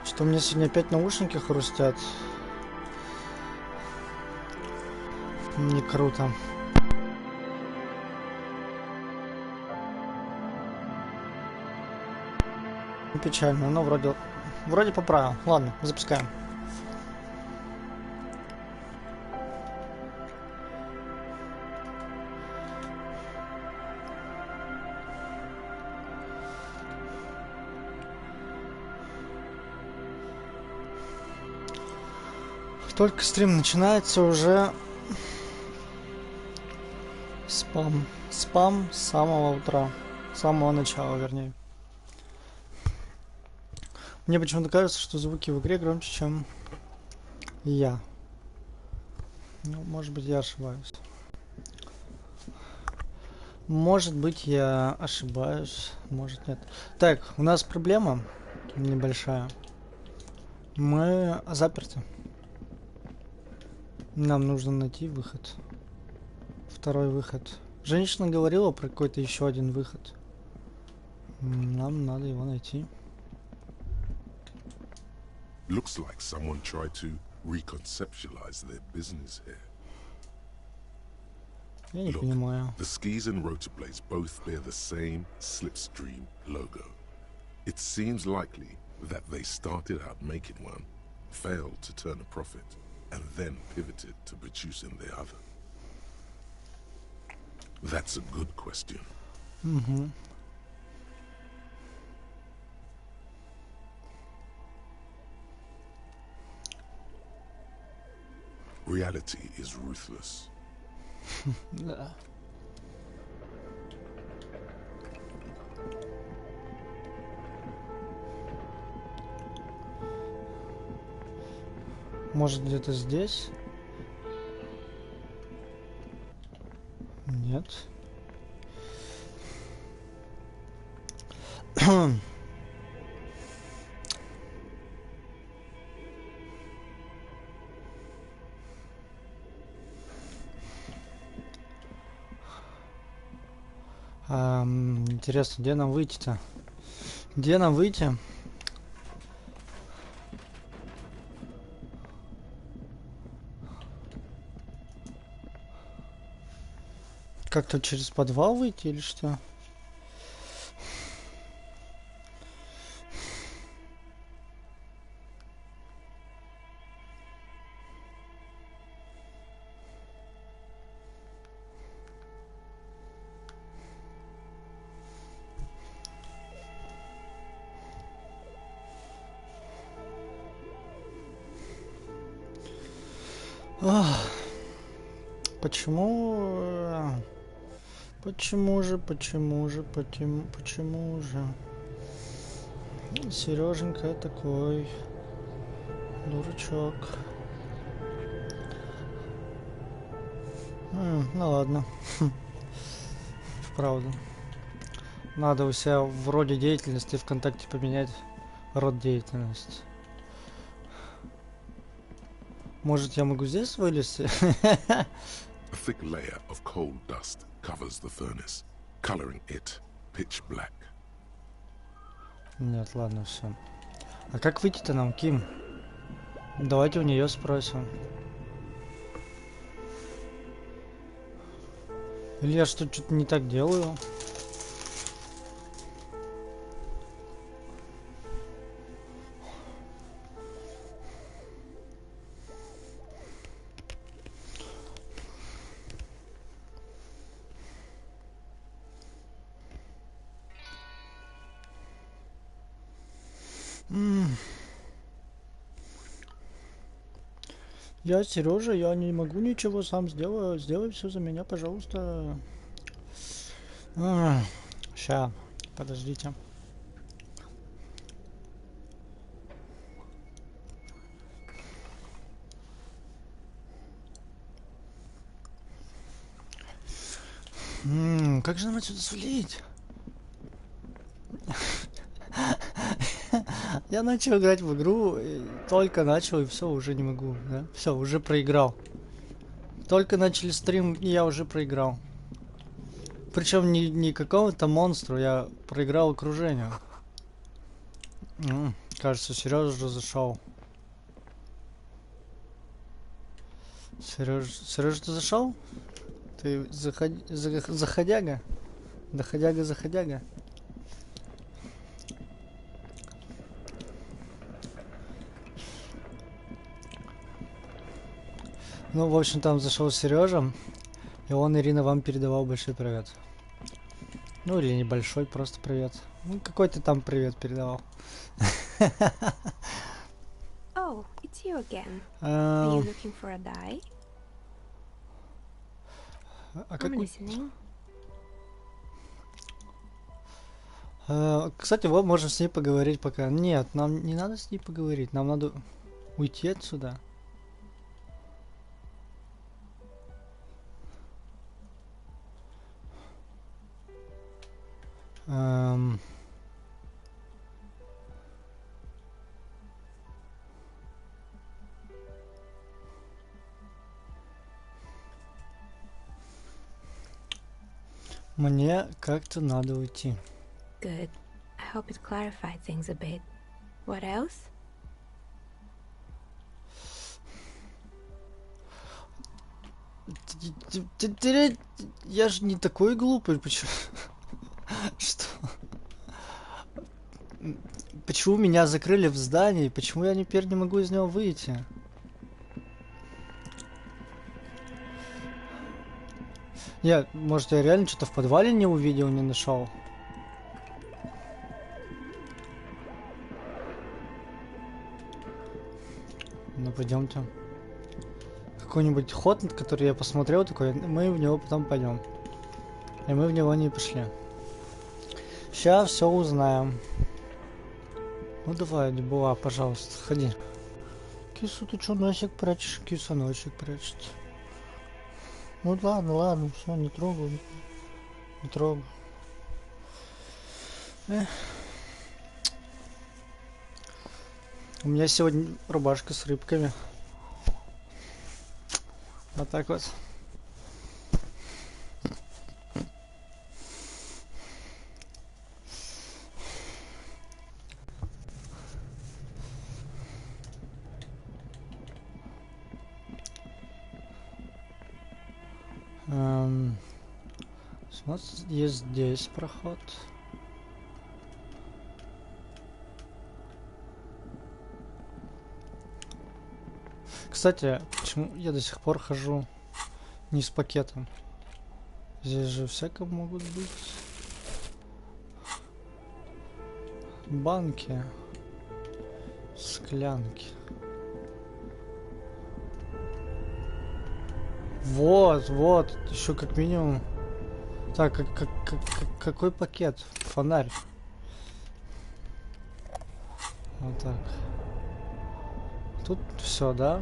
Что у меня сегодня опять наушники хрустят. Не круто. Печально, но вроде поправил. Ладно, запускаем. Только стрим начинается, уже спам. Спам с самого утра. С самого начала, вернее. Мне почему-то кажется, что звуки в игре громче, чем я. Ну, может быть, я ошибаюсь. Может быть, я ошибаюсь, может нет. Так, у нас проблема небольшая. Мы заперты. Нам нужно найти выход. Второй выход. Женщина говорила про какой-то еще один выход. Нам надо его найти. Looks like someone tried to reconceptualize their business here. Я не Look, понимаю. the skis and rotor blades both bear the same slipstream logo. It seems likely that they started out making one, failed to turn a profit, and then pivoted to producing the other. That's a good question. Угу. Reality is ruthless. Да. Может, где-то здесь? Нет. Интересно, где нам выйти-то? Где нам выйти? Как-то через подвал выйти или что? Ах, почему? Почему же? Сереженька такой дурачок. Ну ладно. Вправду. Надо у себя в роде деятельности ВКонтакте поменять род деятельности. Может, я могу здесь вылезти? A thick layer of coal dust covers the furnace, coloring it pitch black. Нет, ладно, все. А как выйти-то нам, Ким? Давайте у нее спросим. Или я что-то не так делаю? Я Сережа, я не могу ничего сам сделать. Сделай все за меня, пожалуйста. Ща, подождите. Как же нам отсюда свалить? Я начал играть в игру, только начал, и все, уже не могу, да? Все, уже проиграл. Только начали стрим, и я уже проиграл. Причем не какому-то монстру, я проиграл окружению. Кажется, Сережа уже зашел. Сережа, ты зашел? Ты заходяга? Заходяга. Ну, в общем, там зашел Сережа, и он, Ирина, вам передавал большой привет. Ну, или небольшой, просто привет. Ну, какой-то там привет передавал. Oh, it's you again. Are you looking for a die? I'm listening. Кстати, вот можем с ней поговорить пока. Нет, нам не надо с ней поговорить. Нам надо уйти отсюда. Мне как-то надо уйти. Good. I hope it clarified things a bit. What else? Я же не такой глупый, почему? Что? Почему меня закрыли в здании? Почему я теперь не могу из него выйти? Может, я реально что-то в подвале не увидел, не нашел? Ну, пойдемте. Какой-нибудь ход, который я посмотрел, такой, мы в него потом пойдем. И мы в него не пошли. Сейчас все узнаем. Ну давай, Дебуа, пожалуйста, ходи. Кису, ты что, носик прячешь? Киса носик прячет. Ну ладно, все, не трогаю. Не трогаю. У меня сегодня рубашка с рыбками. Вот так вот. Вот есть здесь проход. Кстати, почему я до сих пор хожу не с пакетом? Здесь же всякое могут быть. Банки. Склянки. Вот, еще как минимум. Так, какой пакет? Фонарь. Вот так. Тут все, да?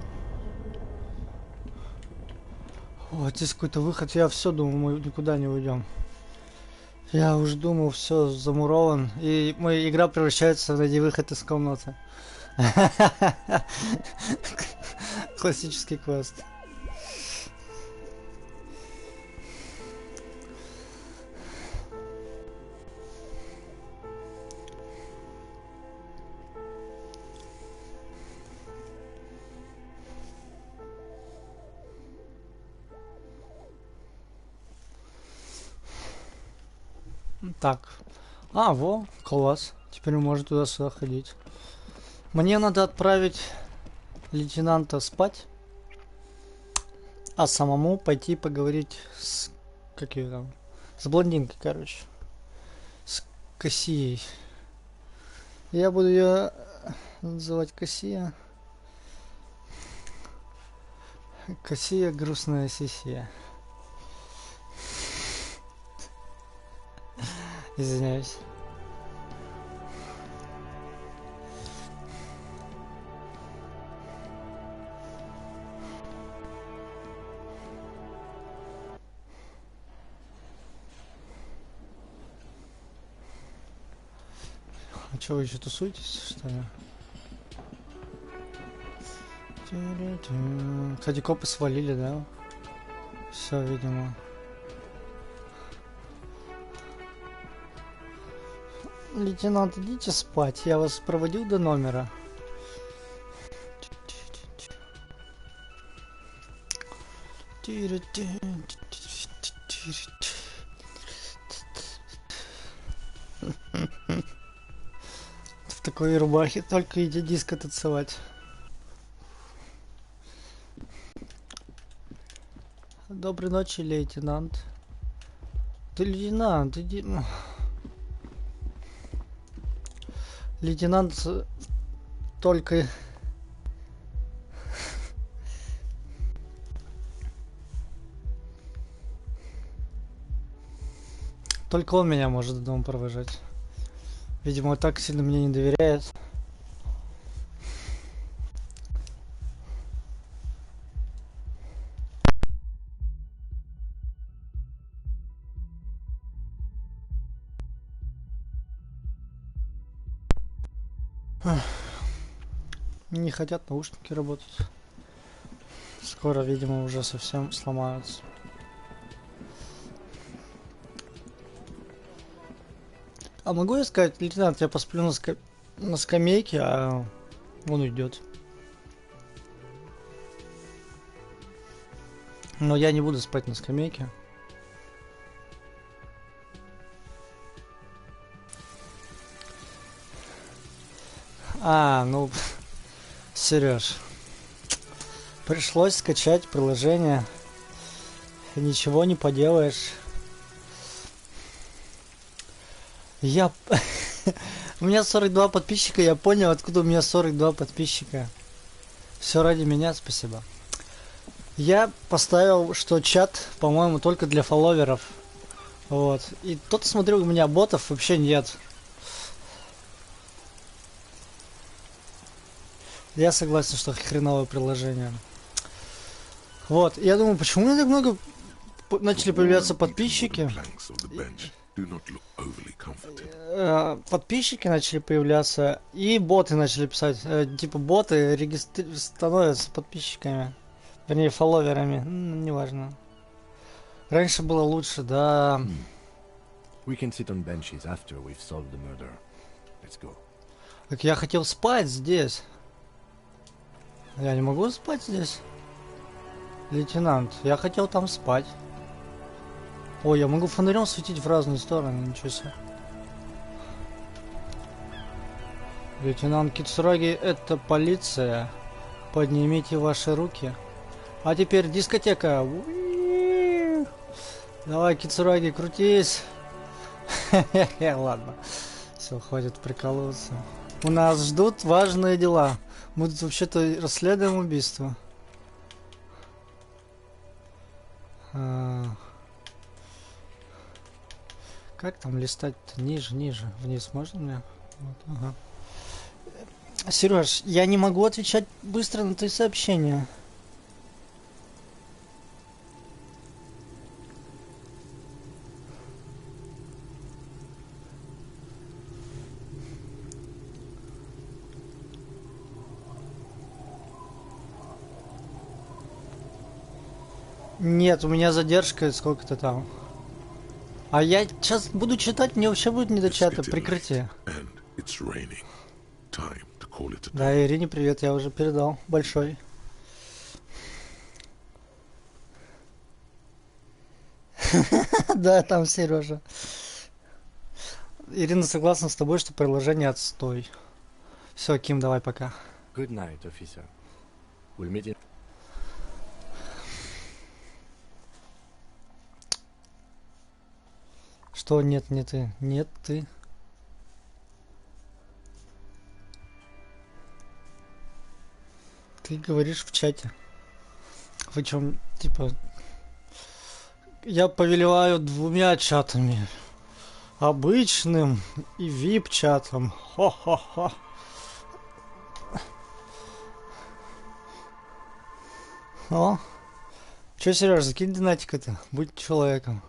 Вот здесь какой-то выход. Я все думал, мы никуда не уйдем. Я уже думал, все замурован. И моя игра превращается в найди выход из комнаты. Классический квест. Так. Во, класс. Теперь можно туда-сюда ходить. Мне надо отправить лейтенанта спать, а самому пойти поговорить с... Как ее там? С блондинкой, короче. С Кассией. Я буду ее называть Кассия. Кассия, грустная сисия. Извиняюсь. А что, вы еще тусуетесь, что ли? Кстати, копы свалили, да? Все, видимо. Лейтенант, идите спать. Я вас проводил до номера. В такой рубахе только иди диско танцевать. Доброй ночи, лейтенант. Ты лейтенант, иди. Лейтенант только... Только он меня может до дома провожать. Видимо, так сильно мне не доверяет. Не хотят наушники работать. Скоро, видимо, уже совсем сломаются. А могу я сказать, лейтенант, я посплю на скамейке, а он уйдет. Но я не буду спать на скамейке. Ну, Сереж, пришлось скачать приложение. Ничего не поделаешь. У меня 42 подписчика, я понял, откуда у меня 42 подписчика. Все ради меня, спасибо. Я поставил, что чат, по-моему, только для фолловеров. Вот. И тот смотрел, у меня ботов вообще нет. Я согласен, что хреновое приложение. Вот. Я думаю, почему у меня так много начали появляться подписчики? Подписчики начали появляться, и боты начали писать. Типа боты становятся подписчиками. Вернее, фолловерами. Неважно. Раньше было лучше, да. Так я хотел спать здесь. Я не могу спать здесь. Лейтенант, я хотел там спать. Ой, я могу фонарем светить в разные стороны, ничего себе. Лейтенант Кицураги, это полиция. Поднимите ваши руки. А теперь дискотека. Давай, Кицураги, крутись. Ладно. Все, хватит прикалываться. У нас ждут важные дела. Мы тут вообще-то расследуем убийство. Как там листать-то? Ниже. Вниз можно мне? Вот, ага. Сереж, я не могу отвечать быстро на твои сообщения. Нет, у меня задержка сколько-то там. А я сейчас буду читать, мне вообще будет не до чата. Прекратите. Да, Ирине привет, я уже передал. Большой. Да, там Сережа. Ирина согласна с тобой, что приложение отстой. Все, Ким, давай пока. Good night, officer. We'll meet in... Что нет, не ты? Нет, ты. Ты говоришь в чате. Вы чем, типа... Я повелеваю двумя чатами. Обычным и VIP-чатом. Хо-хо-хо. О. Че, Сереж, закинь донатик-то. Будь человеком.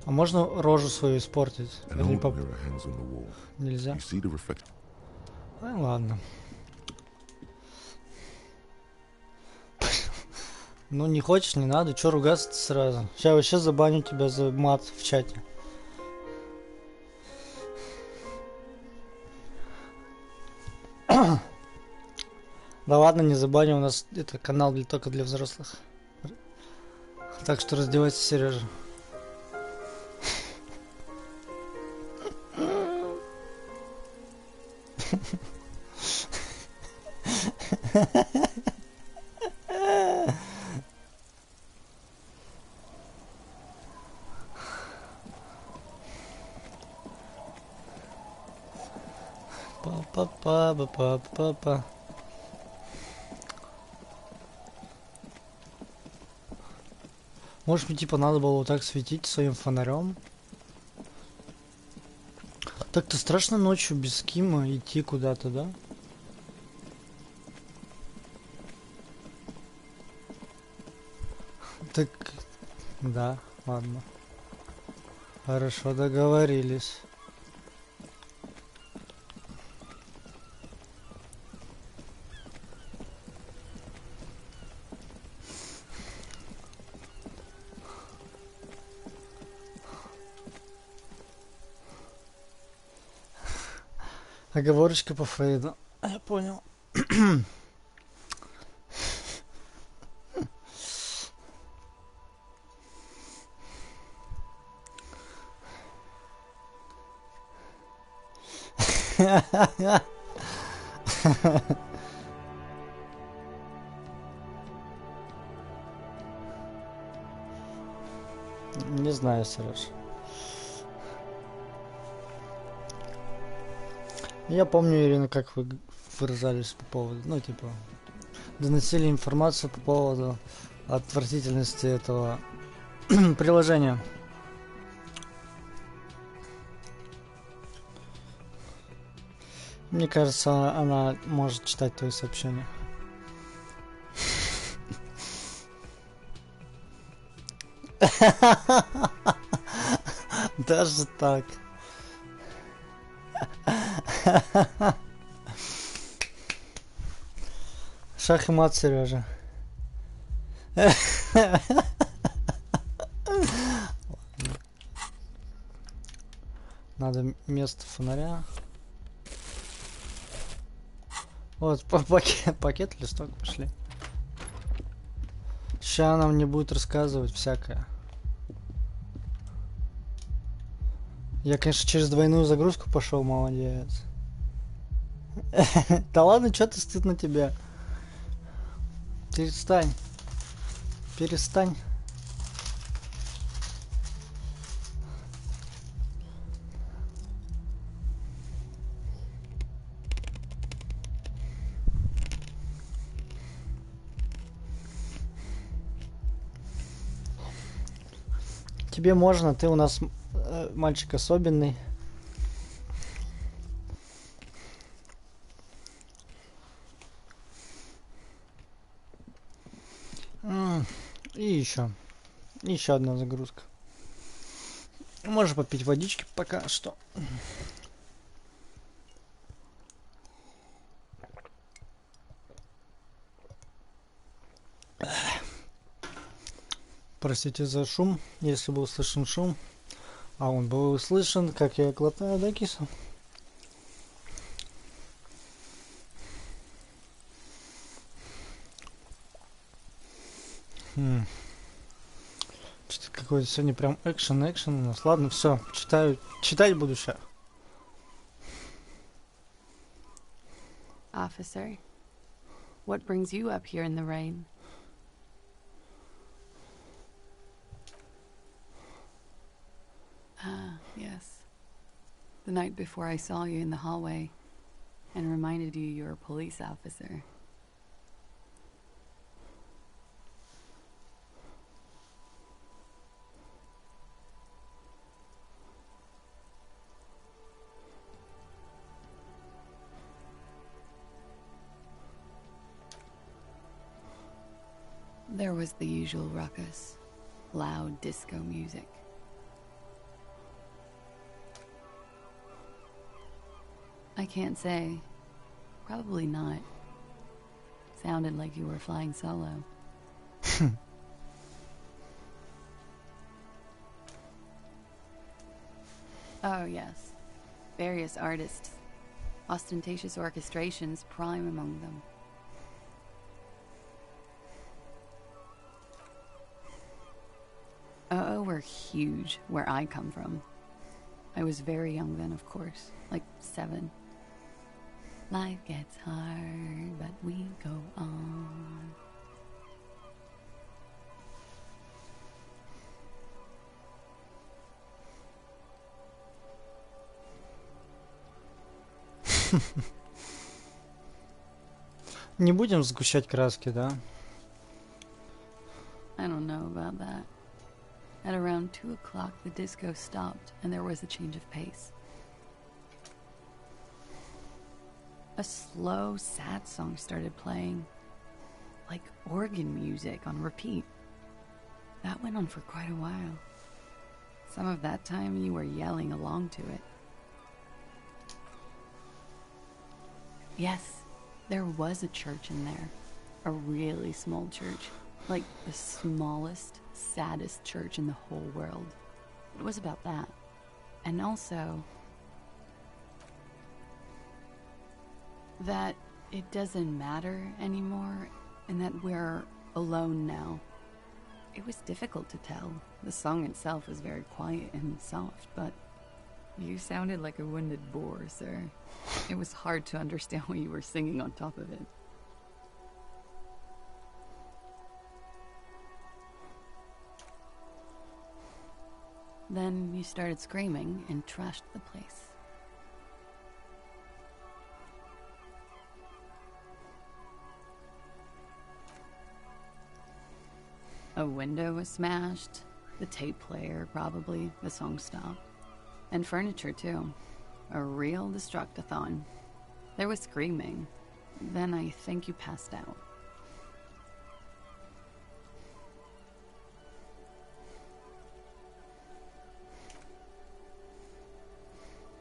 А можно рожу свою испортить? Нельзя? Ладно. Ну не хочешь, не надо. Чё ругаться сразу? Сейчас вообще забаню тебя за мат в чате. Да ладно, не забаню, у нас это канал только для взрослых. Так что раздевайся, Сережа. Па-па-па-па-па-па. Может мне типа надо было вот так светить своим фонарем? Так-то страшно ночью без кима идти куда-то, да? Так, да, ладно. Хорошо, договорились. Оговорочка по Фрейду. Я понял. Не знаю, Сереж. Я помню, Ирина, как вы выражались по поводу, ну, типа, доносили информацию по поводу отвратительности этого приложения. Мне кажется, она может читать твои сообщения. Даже так. Шах и мат, Сережа. Надо место фонаря. Вот, пакет, листок, пошли. Сейчас она мне будет рассказывать всякое. Я, конечно, через двойную загрузку пошел, молодец. Да ладно, что ты, стыдно тебе? Перестань. Перестань. Тебе можно, ты у нас мальчик особенный. И еще одна загрузка. Можешь попить водички пока что. Простите за шум, если был слышен шум. А он был услышан, как я глотаю, да, киса? Что-то какой-то сегодня прям экшен у нас. Ладно, все, читать буду сейчас. Officer, what brings you up here in the rain? Ah, yes. The night before I saw you in the hallway and reminded you you're a police officer. There was the usual ruckus, loud disco music. I can't say. Probably not. Sounded like you were flying solo. Oh, yes. Various artists. Ostentatious orchestrations prime among them. Were huge where I come from. I was very young then, of course. Like 7. Life gets hard, but we go on. Не будем сгущать краски, да? I don't know about that. At around 2 o'clock, the disco stopped, and there was a change of pace. A slow, sad song started playing, like organ music on repeat. That went on for quite a while. Some of that time, you were yelling along to it. Yes, there was a church in there. A really small church. Like the smallest, saddest church in the whole world. It was about that. And also that it doesn't matter anymore and that we're alone now. It was difficult to tell. The song itself was very quiet and soft, but you sounded like a wounded boar, sir. It was hard to understand what you were singing on top of it. Then you started screaming and trashed the place. A window was smashed, the tape player probably, the song stopped. And furniture too. A real destructathon. There was screaming. Then I think you passed out.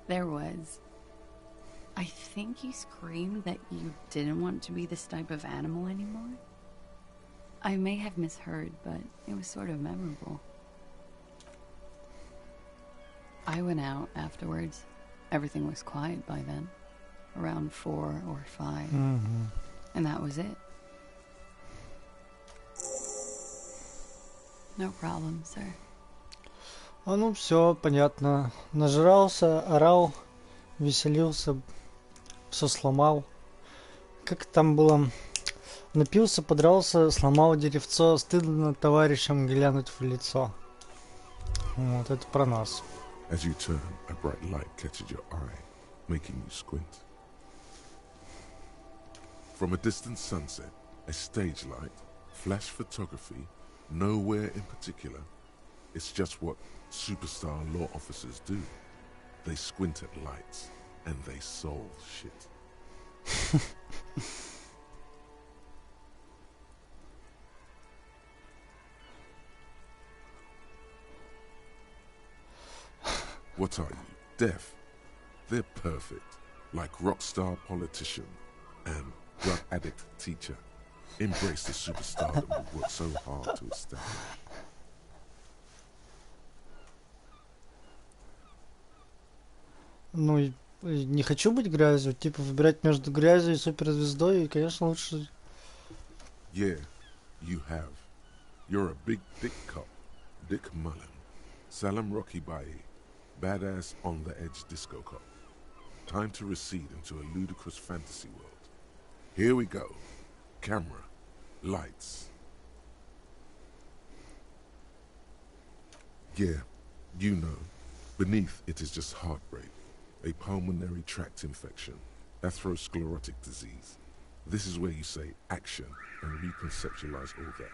There was. I think you screamed that you didn't want to be this type of animal anymore. I may have misheard, but it was sort of memorable. I went out afterwards. Everything was quiet by then. Around 4 or 5. Угу. And that was it. No problem, sir. А ну все, понятно. Нажрался, орал, веселился, все сломал. Как там было? Напился, подрался, сломал деревцо, стыдно товарищам глянуть в лицо. Вот, это про нас. As you turn, a bright light catches your eye, making you squint. From a distant sunset, a stage light, flash photography, nowhere in particular. It's just what superstar law officers do. They squint at lights, and they solve shit. What are you, deaf? They're perfect, like rock star politician and drug addict teacher. Embrace the superstardom we've worked so hard to establish. Ну, не хочу быть грязью, типа выбирать между грязью и суперзвездой, и, конечно, лучше... Yeah, you have. You're a big dick cop, Dick Mullen. Salam Rocky Bayi, badass on the edge disco cop. Time to recede into a ludicrous fantasy world. Here we go. Camera, lights. Yeah, you know. Beneath it is just heartbreak. A pulmonary tract infection, atherosclerotic disease. This is where you say action and reconceptualize all that.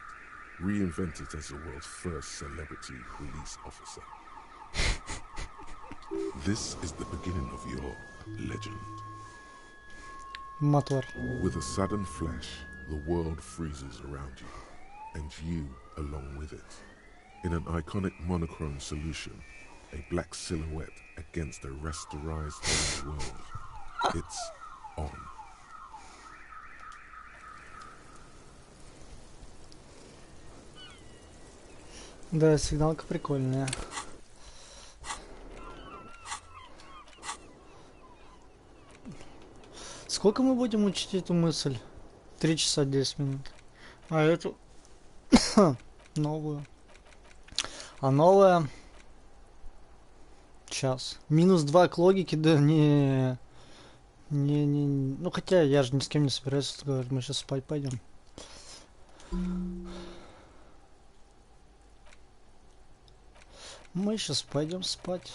Reinvent it as the world's first celebrity police officer. This is the beginning of your legend. Мотор. With a sudden flash, the world freezes around you, and you along with it. In an iconic monochrome solution, a black silhouette against a rasterized world. It's on. Да, сигналка прикольная. Сколько мы будем учить эту мысль? 3 часа 10 минут. А эту новую. А новая час. -2 к логике, да не. Ну хотя я же ни с кем не собираюсь разговаривать. Мы сейчас спать пойдем. Мы сейчас пойдем спать.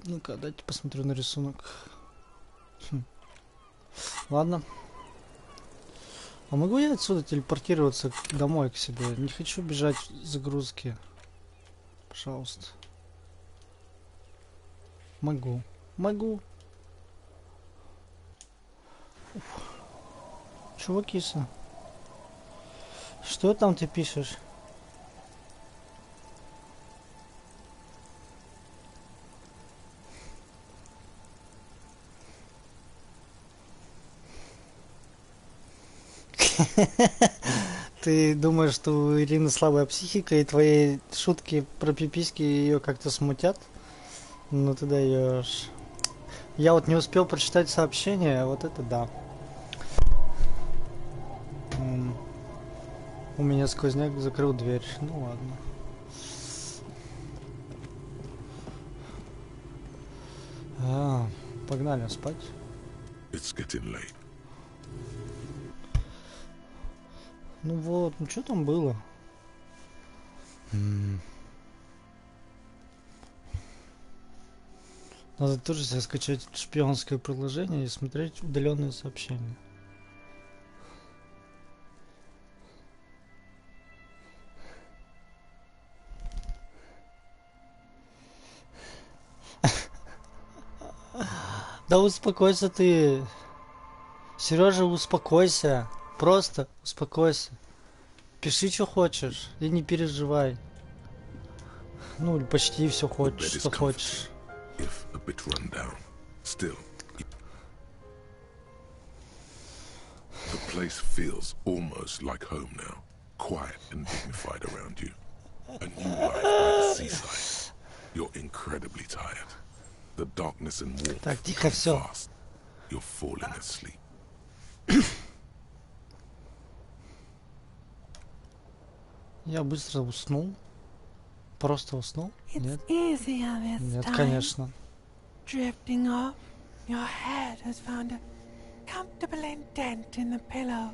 Ну-ка, дайте посмотрю на рисунок. Ладно. А могу я отсюда телепортироваться домой к себе? Не хочу бежать загрузки. Пожалуйста. Могу. Могу. Уф. Чувакиса. Что там ты пишешь? Ты думаешь, что у Ирины слабая психика и твои шутки про пиписьки ее как-то смутят? Ну ты даешь. Я вот не успел прочитать сообщение, а вот это да. У меня сквозняк закрыл дверь. Ну ладно. Погнали спать. It's getting late. Ну вот, ну что там было? Надо тоже себе скачать шпионское приложение и смотреть удаленные сообщения. Да успокойся ты. Сережа, успокойся. Просто успокойся. Пиши, что хочешь, и не переживай. Ну, почти все хочешь, что хочешь. If a bit run down, still, the place feels almost like home now, quiet and dignified around you. A new life by the seaside. You're incredibly tired. The darkness and warmth Так, тихо, все. fast. You're falling asleep. Я быстро уснул. Просто уснул? Нет. Нет, time. конечно. Drifting off, your head has found a comfortable indent in the pillow.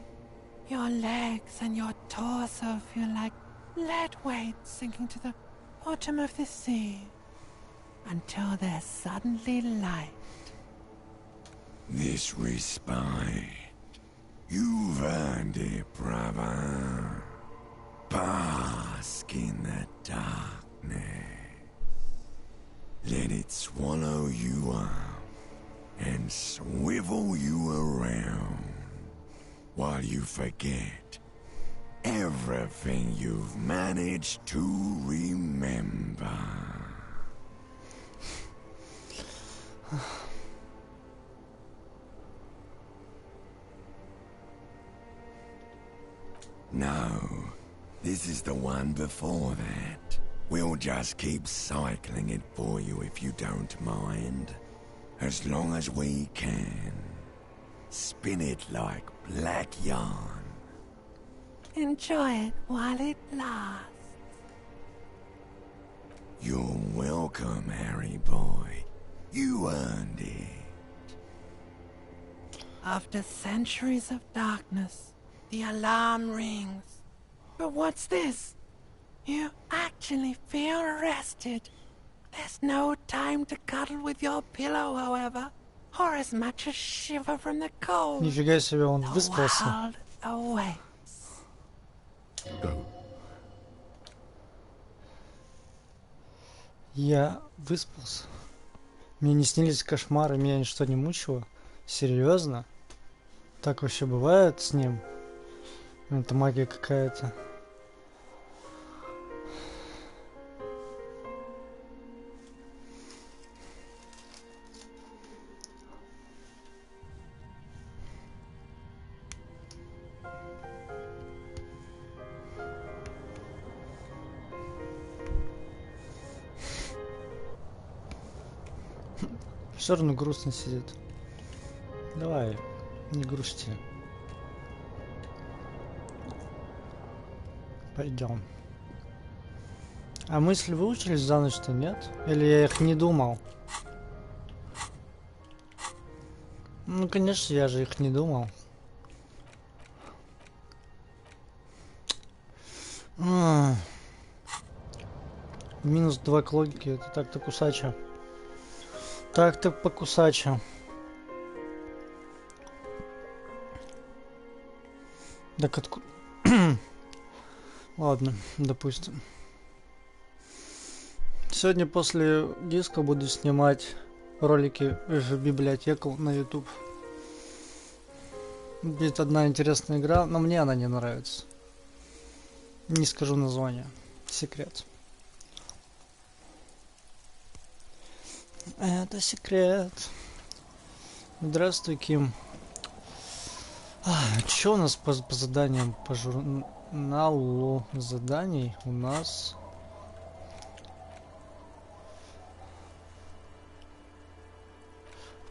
Your legs and your torso feel like lead weights sinking to the bottom of the sea. Until they're suddenly light. This respite, you've earned it, brother. Bask in the darkness. Let it swallow you up and swivel you around while you forget everything you've managed to remember. No, this is the one before that. We'll just keep cycling it for you if you don't mind. As long as we can. Spin it like black yarn. Enjoy it while it lasts. You're welcome, Harry boy. You earned it. After centuries of darkness, the alarm rings. But what's this? You actually feel rested. There's no time to cuddle with your pillow, however, or as much as shiver from the cold. Нифига себе, он The выспался. world awaits. Go. Я выспался. Мне не снились кошмары, меня ничто не мучило. Серьезно? Так вообще бывает с ним? Это магия какая-то. Все равно грустно сидит. Давай, не грусти. Пойдем. А мысли выучились за ночь-то, нет? Или я их не думал? Ну, конечно, я же их не думал. Минус 2 к логике, это так-то кусача. Так-то покусача. Так откуда... Ладно, допустим. Сегодня после диска буду снимать ролики в библиотеку на YouTube. Будет одна интересная игра, но мне она не нравится. Не скажу название. Секрет. Это секрет. Здравствуй, Ким. Что у нас по заданиям, по журналу заданий? У нас...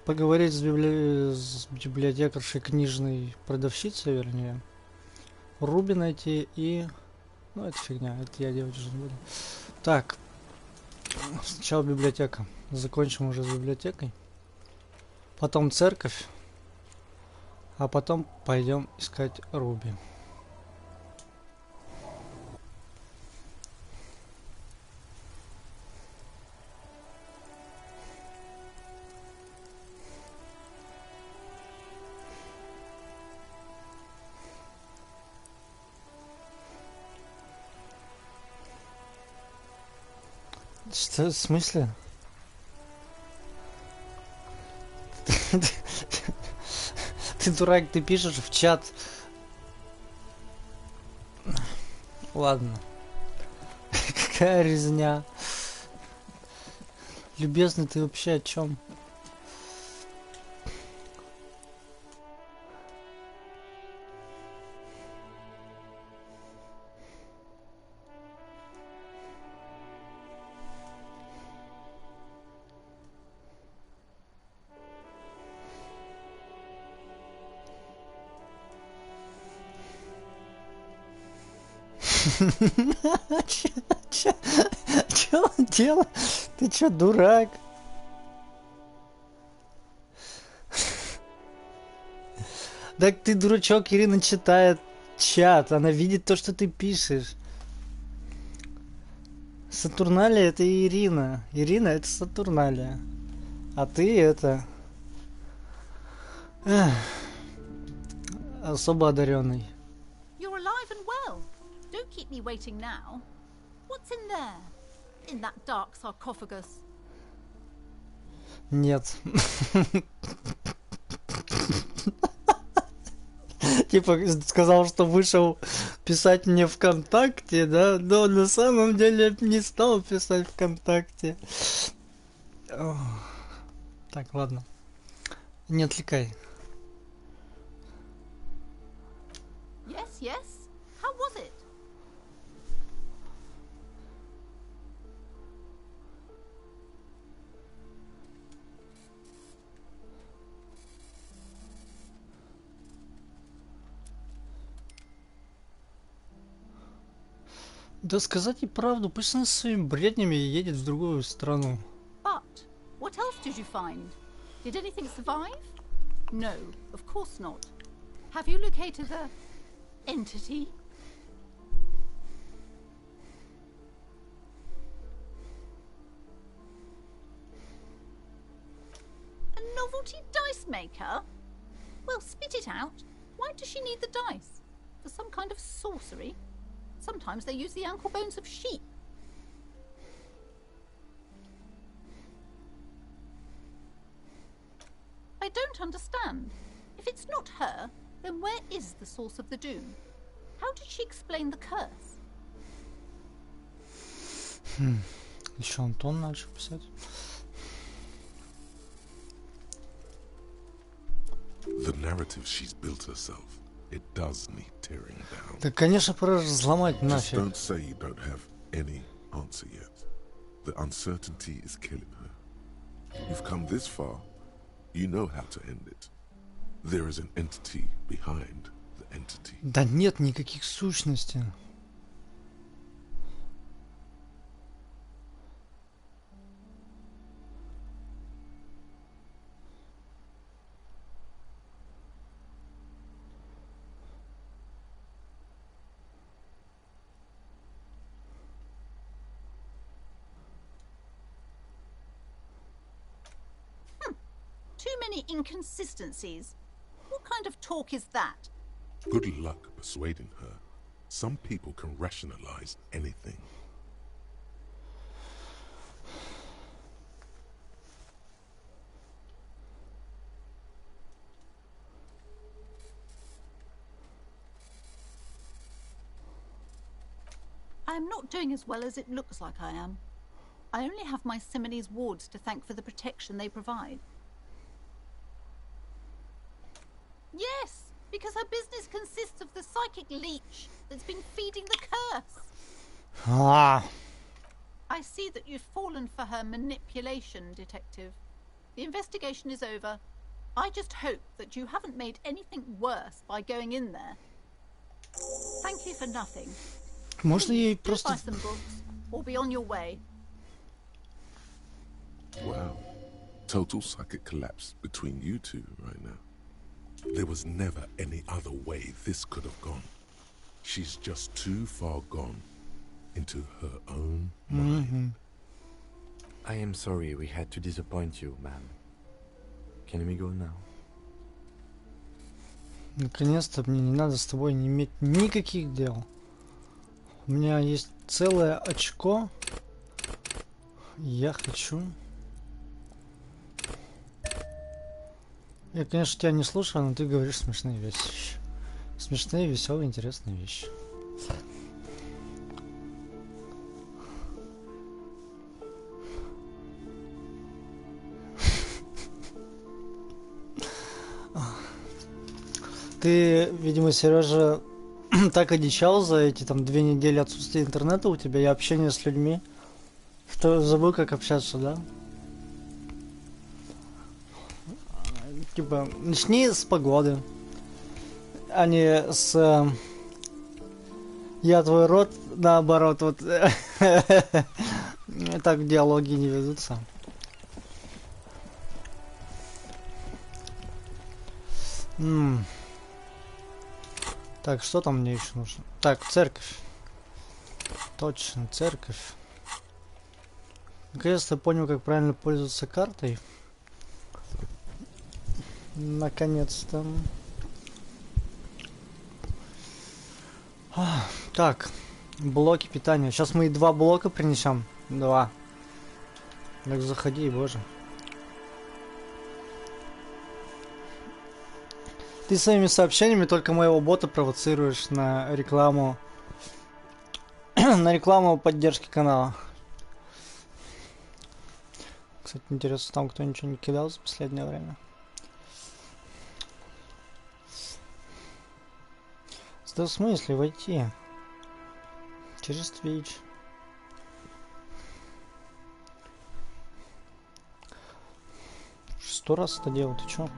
Поговорить с библиотекаршей, книжной продавщицей, вернее. Руби найти и... Ну, это фигня, это я делать уже не буду. Так. Сначала библиотека. Закончим уже с библиотекой. Потом церковь. А потом пойдем искать Руби. Что, в смысле? Ты дурак, ты пишешь в чат. Ладно. Какая резня. Любезный, ты вообще о чем? Чё он делает? Ты чё, дурак? Так ты дурачок, Ирина читает чат, она видит то, что ты пишешь. Сатурналия это Ирина. Ирина это Сатурналия. А ты это... особо одаренный. Keep me waiting now. What's in there? In that dark sarcophagus? Нет. Типа сказал, что вышел писать мне ВКонтакте, да? Но на самом деле не стал писать ВКонтакте. Так, ладно. Не отвлекай. Yes, yes. How was it? Да сказать и правду, пусть она со своими бреднями едет в другую страну. But what else did you find? Did anything survive? No, of course not. Have you located the entity? A novelty dice maker? Well, spit it out. Why does she need the dice? For some kind of sorcery? Sometimes they use the ankle bones of sheep. I don't understand. If it's not her, then where is the source of the doom? How did she explain the curse? Еще Антон начал писать. The narrative she's built herself. It does need tearing down. Да, конечно, пора взломать Just нафиг. don't say you don't have any answer yet. The uncertainty is killing her. You've come this far. You know how to end it. There is an entity behind the entity. Да нет никаких сущностей. Too many inconsistencies. What kind of talk is that? Good luck persuading her. Some people can rationalize anything. I am not doing as well as it looks like I am. I only have my Simonese wards to thank for the protection they provide. Yes, because her business consists of the psychic leech that's been feeding the curse. Ah. I see that you've fallen for her manipulation, Detective. The investigation is over. I just hope that you haven't made anything worse by going in there. Thank you for nothing. Можно ей Do просто... buy some books, or be on your way. Wow. Total psychic collapse between you two right now. There was never any other way this could have gone. She's just too far gone into her own mind. I am sorry we had to disappoint you, ma'am. Can we go now? Наконец-то мне не надо с тобой не иметь никаких дел. У меня есть целое очко. Я хочу... Я, конечно, тебя не слушаю, но ты говоришь смешные вещи. Смешные, веселые, интересные вещи. Ты, видимо, Сережа, так одичал за эти там 2 недели отсутствия интернета у тебя и общения с людьми, что забыл, как общаться, да? Типа, начни с погоды, а не с я твой род, наоборот, вот так диалоги не ведутся. Так, что там мне еще нужно? Так, церковь. Точно, церковь. Наконец-то понял, как правильно пользоваться картой. Наконец-то. Так, блоки питания. Сейчас мы и 2 блока принесем. 2. Так, заходи, боже. Ты своими сообщениями только моего бота провоцируешь на рекламу. На рекламу поддержки канала. Кстати, интересно, там кто ничего не кидал за последнее время. Да в смысле войти? Через Twitch. Уже 100 раз это делал, ты чё?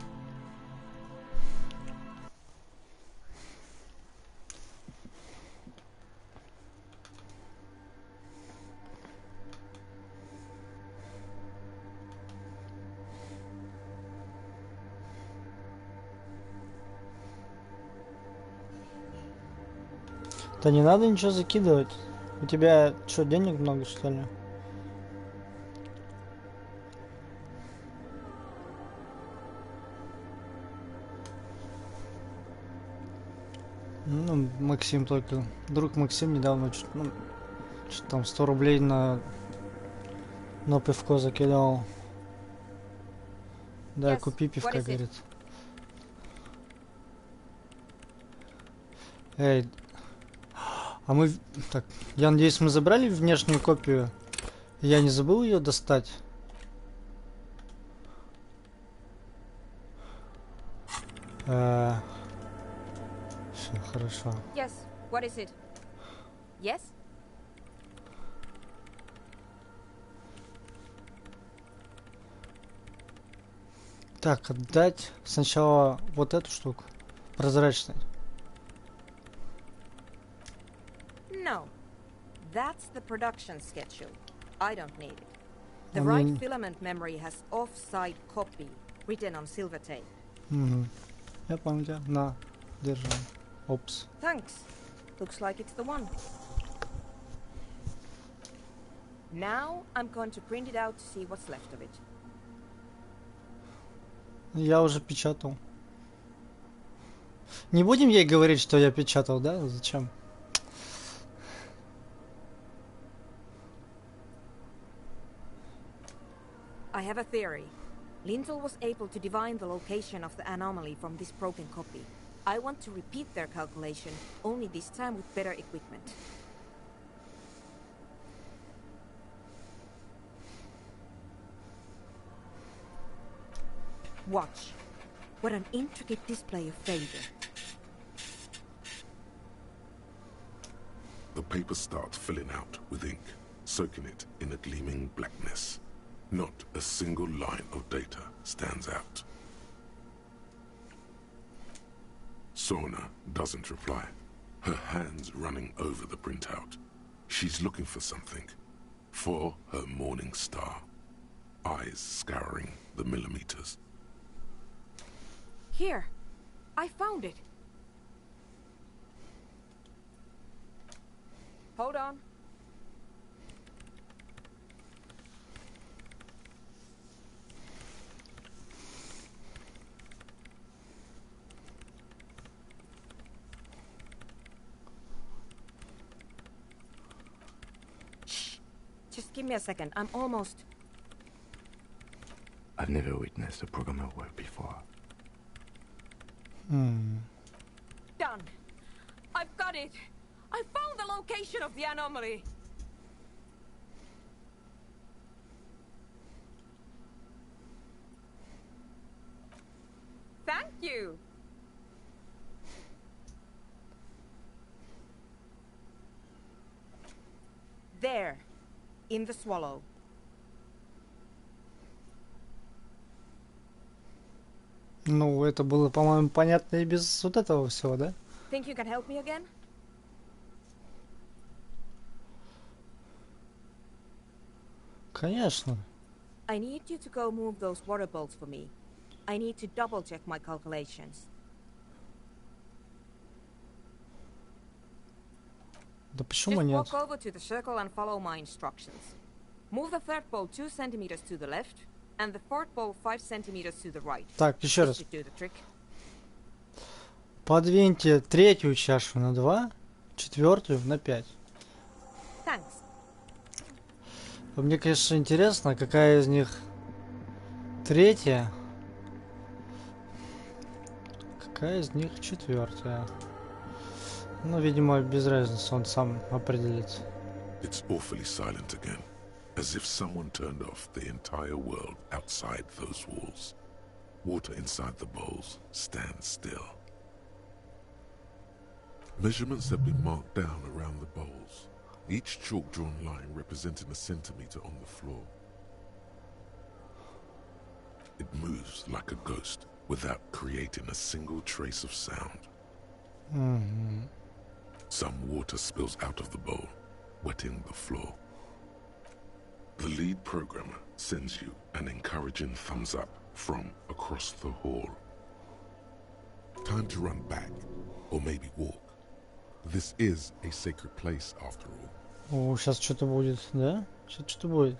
Да не надо ничего закидывать. У тебя что, денег много, что ли? Ну, Максим только. Друг Максим недавно что там 100 рублей на пивко закидал. Да, купи пивка, говорит. Эй. А мы... Так, я надеюсь, мы забрали внешнюю копию. Я не забыл ее достать. Все, хорошо. Yes, what is it? Yes? Так, отдать сначала вот эту штуку. Прозрачный. No. That's the production schedule. I don't need it. The I right mean- filament memory has offside copy written on silver tape. Угу. Я понял тебя. На, держи. Опс. Thanks. Looks like it's the one. Now I'm going to print it out to see what's left of it. Я уже печатал. Не будем ей говорить, что я печатал, да? Зачем? I have a theory. Lintel was able to divine the location of the anomaly from this broken copy. I want to repeat their calculation, only this time with better equipment. Watch. What an intricate display of failure. The paper starts filling out with ink, soaking it in a gleaming blackness. Not a single line of data stands out. Sorna doesn't reply, her hands running over the printout. She's looking for something. For her morning star. Eyes scouring the millimeters. Here. I found it. Hold on. Shh. Just give me a second. I'm almost... I've never witnessed a programmer work before. Done. I've got it. I found the location of the anomaly. Thank you. There, in the swallow. Ну, это было, по-моему, понятно и без вот этого всего, да? Think you can help me again? Конечно. I need you to go move those water bolts for me. I need to double check my calculations. Да почему Just нет? walk over to the circle and follow my instructions. Move the third bolt 2 centimeters to the left, and the fourth bolt 5 centimeters to the right. Так, еще This раз. should do the trick. Подвиньте третью чашу на 2, четвертую на 5. Thanks. Мне, конечно, интересно, какая из них третья, какая из них четвертая. Ну, видимо, без разницы, он сам определится. It's awfully silent again, as if someone turned off the entire world outside those walls. Water inside the bowls stands still. Measurements have been marked down around the bowls, each chalk-drawn line representing a centimeter on the floor. It moves like a ghost without creating a single trace of sound. Some water spills out of the bowl, wetting the floor. The lead programmer sends you an encouraging thumbs up from across the hall. Time to run back, or maybe walk. This is a sacred place, after all. О, сейчас что-то будет, да? Сейчас что-то будет.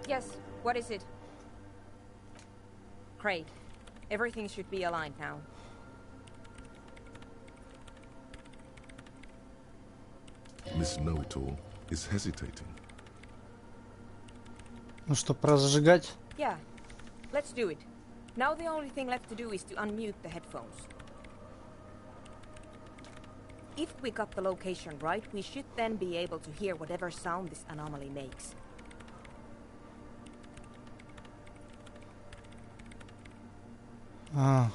Yes, what is it? Craig, everything should be aligned now. Miss Know-It-All is hesitating. Ну что, пора зажигать? Yeah, let's do it. Now the only thing left to do is to unmute the headphones. If we got the location right, we should then be able to hear whatever sound this anomaly makes. А.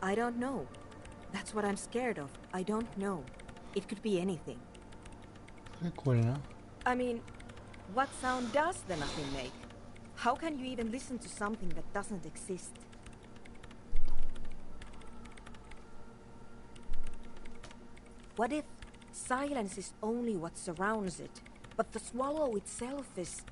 I don't know. That's what I'm scared of. I don't know. It could be anything. Прикольно. I mean, what sound does the nothing make? How can you even listen to something that doesn't exist? What if silence is only what surrounds it, but the swallow itself is...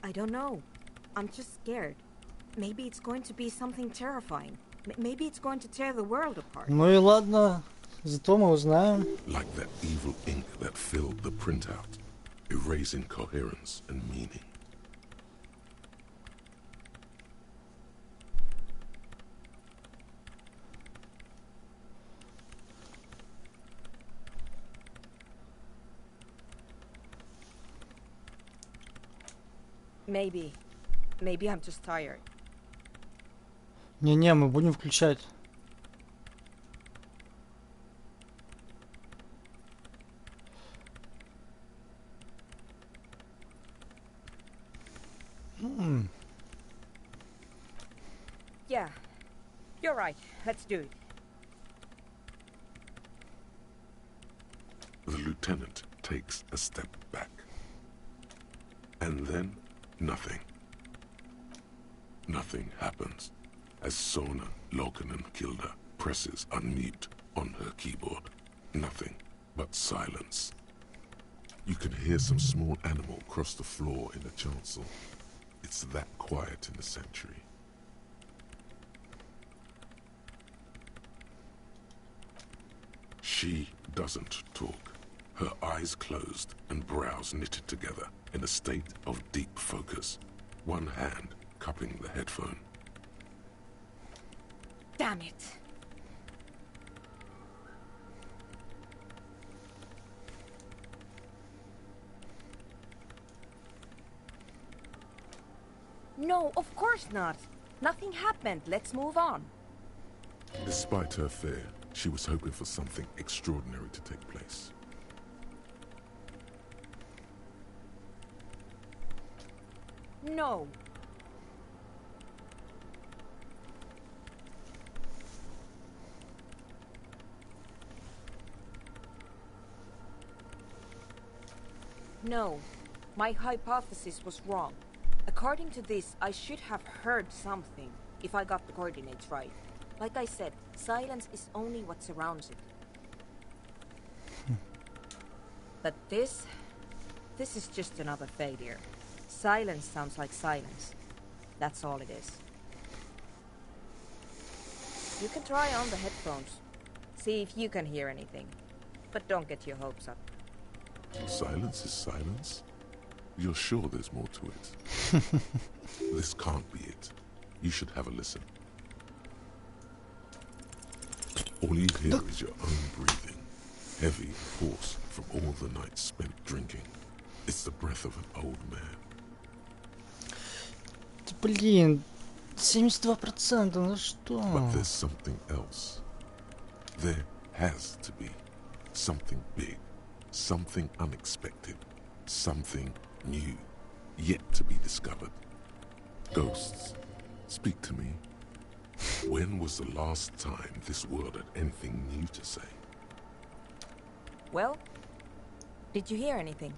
I don't know. I'm just scared. Maybe it's going to be something terrifying. Maybe it's going to tear the world apart. Ну и ладно, зато мы узнаем. Like that evil ink that filled the printout, erasing coherence and meaning. Maybe I'm just tired. Не-не, мы будем включать. Yeah, you're right. Let's do it. The lieutenant takes a step back. And then, nothing. Nothing happens as Sona Lokanen-Kilda presses unmute on her keyboard. Nothing but silence. You can hear some small animal cross the floor in the chancel. It's that quiet in the sanctuary. She doesn't talk. Her eyes closed and brows knitted together in a state of deep focus. One hand cupping the headphone. Damn it. No, of course not. Nothing happened. Let's move on. Despite her fear, she was hoping for something extraordinary to take place. No. No. My hypothesis was wrong. According to this, I should have heard something, if I got the coordinates right. Like I said, silence is only what surrounds it. But this is just another failure. Silence sounds like silence. That's all it is. You can try on the headphones. See if you can hear anything. But don't get your hopes up. Silence is silence? You're sure there's more to it? This can't be it. You should have a listen. All you hear is your own breathing. Heavy, hoarse from all the nights spent drinking. It's the breath of an old man. Блин, 72%, ну что? But there's something else. There has to be something big, something unexpected, something new, yet to be discovered. Ghosts, speak to me. When was the last time this world had anything new to say? Well, did you hear anything?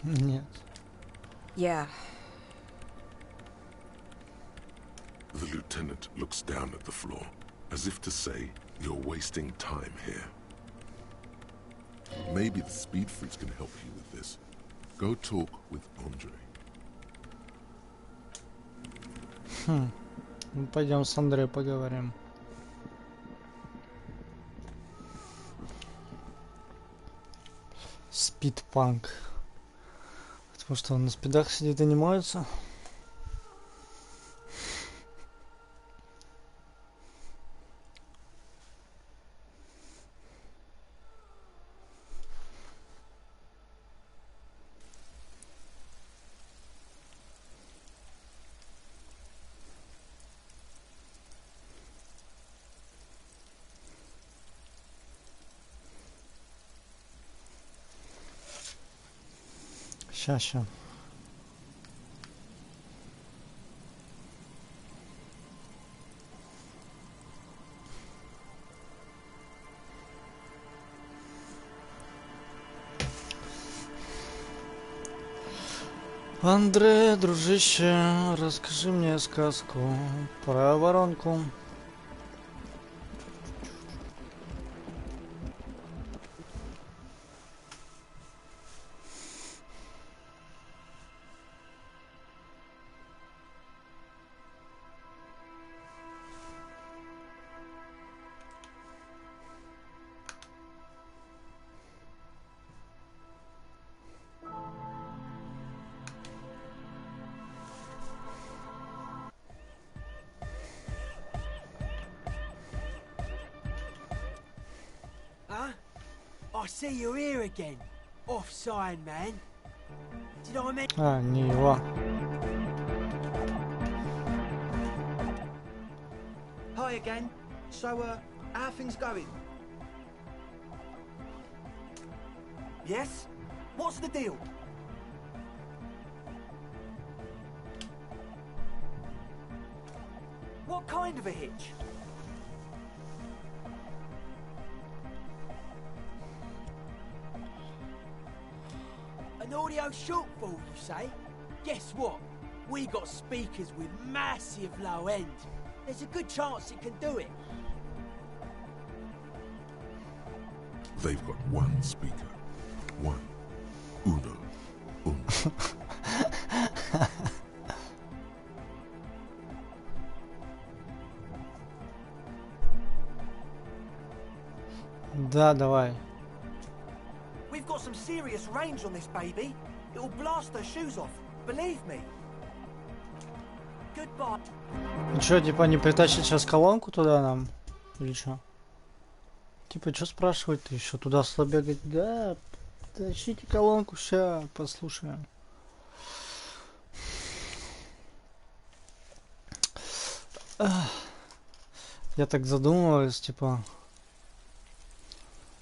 Нет. Yeah. The lieutenant looks down at the floor, as if to say, you're wasting time here. Maybe the speed freaks can help you with this. Go talk with Andre. Ну, пойдем с Андре поговорим. Спидпанк. Потому что он на спидах сидит и не моется. Ща. Андре, дружище, расскажи мне сказку про воронку. I see you're here again. Off-sign, man. Did I mention... А, не его. Hi again. So, how are things going? Yes? What's the deal? What kind of a hitch? An audio shortfall, you say? Guess what? We got speakers with massive low end. There's a good chance it can do it. They've got one speaker. One. Uno. Да, давай. We've got some serious range on this baby. It'll blast their shoes off. Believe me. Goodbye. Ну чё, типа не притащить сейчас колонку туда нам? Или чё? Типа, что спрашивать-то еще? Туда слабее говорить, да, тащите колонку, ща послушаем. Я так задумываюсь, типа...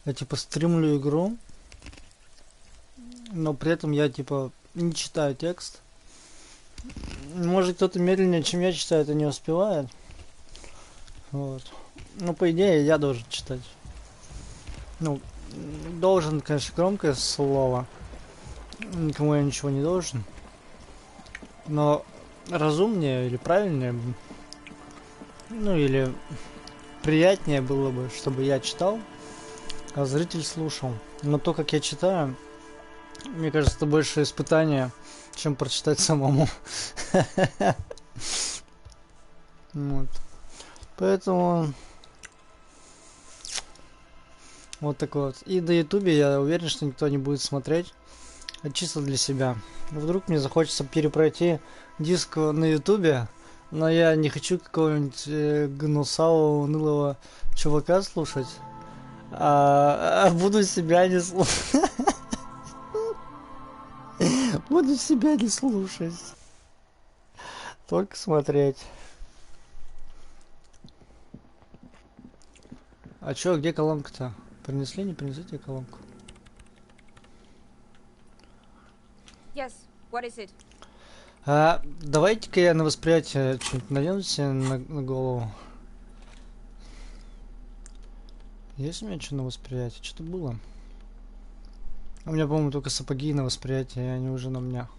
Я типа стримлю игру, но при этом я типа не читаю текст. Может кто-то медленнее, чем я читаю, это не успевает. Вот. Ну, по идее, я должен читать. Ну, должен, конечно, громкое слово. Никому я ничего не должен. Но разумнее или правильнее, ну или приятнее было бы, чтобы я читал, а зритель слушал. Но то, как я читаю, мне кажется, это больше испытание, чем прочитать самому. Вот. Поэтому вот такой вот. И на ютубе я уверен, что никто не будет смотреть. А чисто для себя. Вдруг мне захочется перепройти диск на ютубе, но я не хочу какого-нибудь гнусавого, унылого чувака слушать. А буду себя не слушать. Буду себя не слушать. Только смотреть. А чё, где колонка-то? Принесли, не принесли тебе колонку? Yes, what is it? Давайте-ка я на восприятие что-нибудь надену себе на голову. Есть у меня что на восприятие? Что-то было. У меня, по-моему, только сапоги на восприятие, и они уже на меня.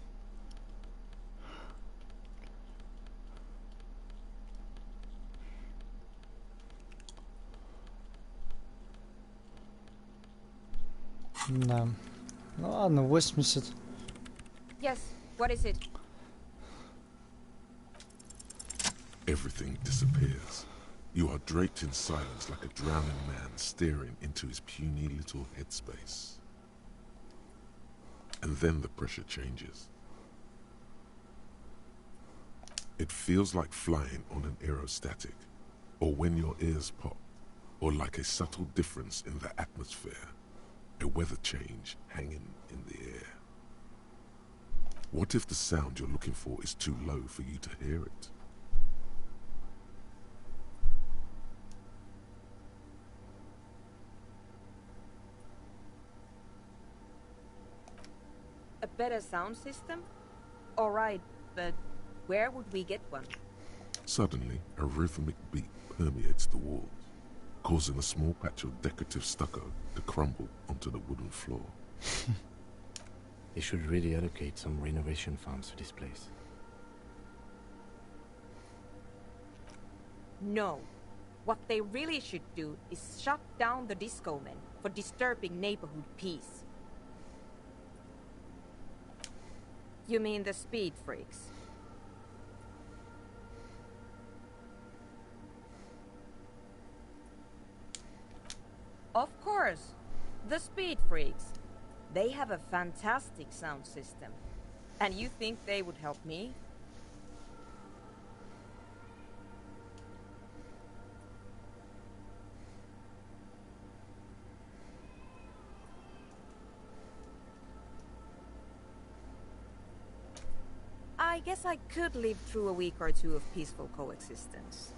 Да. Ну ладно, 80. Yes, what is it? Everything disappears. You are draped in silence like a drowning man staring into his puny little headspace. And then the pressure changes. It feels like flying on an aerostatic, or when your ears pop, or like a subtle difference in the atmosphere, a weather change hanging in the air. What if the sound you're looking for is too low for you to hear it? A better sound system? All right, but where would we get one? Suddenly, a rhythmic beat permeates the walls, causing a small patch of decorative stucco to crumble onto the wooden floor. They should really allocate some renovation funds to this place. No. What they really should do is shut down the disco men for disturbing neighborhood peace. You mean the speed freaks? Of course, the speed freaks. They have a fantastic sound system. And you think they would help me? I guess I could live through a week or two of peaceful coexistence.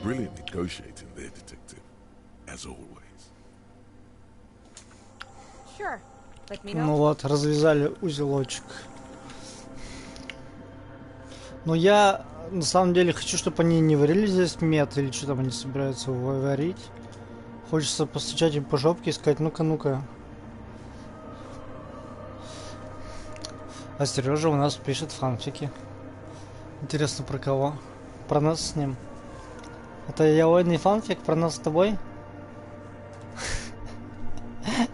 Brilliant negotiating there, detective. As always. Sure. Let me Ну know. вот, развязали узелочек. Но я на самом деле хочу, чтобы они не варили здесь мед или что там они собираются варить. Хочется постучать им по жопке и сказать: ну-ка, ну-ка. А Сережа у нас пишет фанфики. Интересно, про кого? Про нас с ним. Это яойный фанфик про нас с тобой?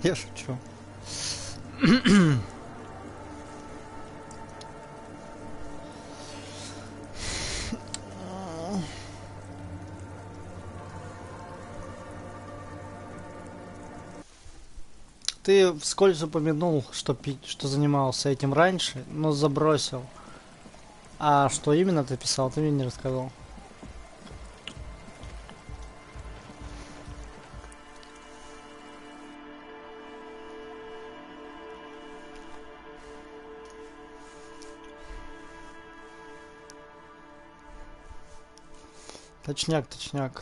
Я шучу. Ты вскользь упомянул, что занимался этим раньше, но забросил. А что именно ты писал, ты мне не рассказал. Точняк, точняк.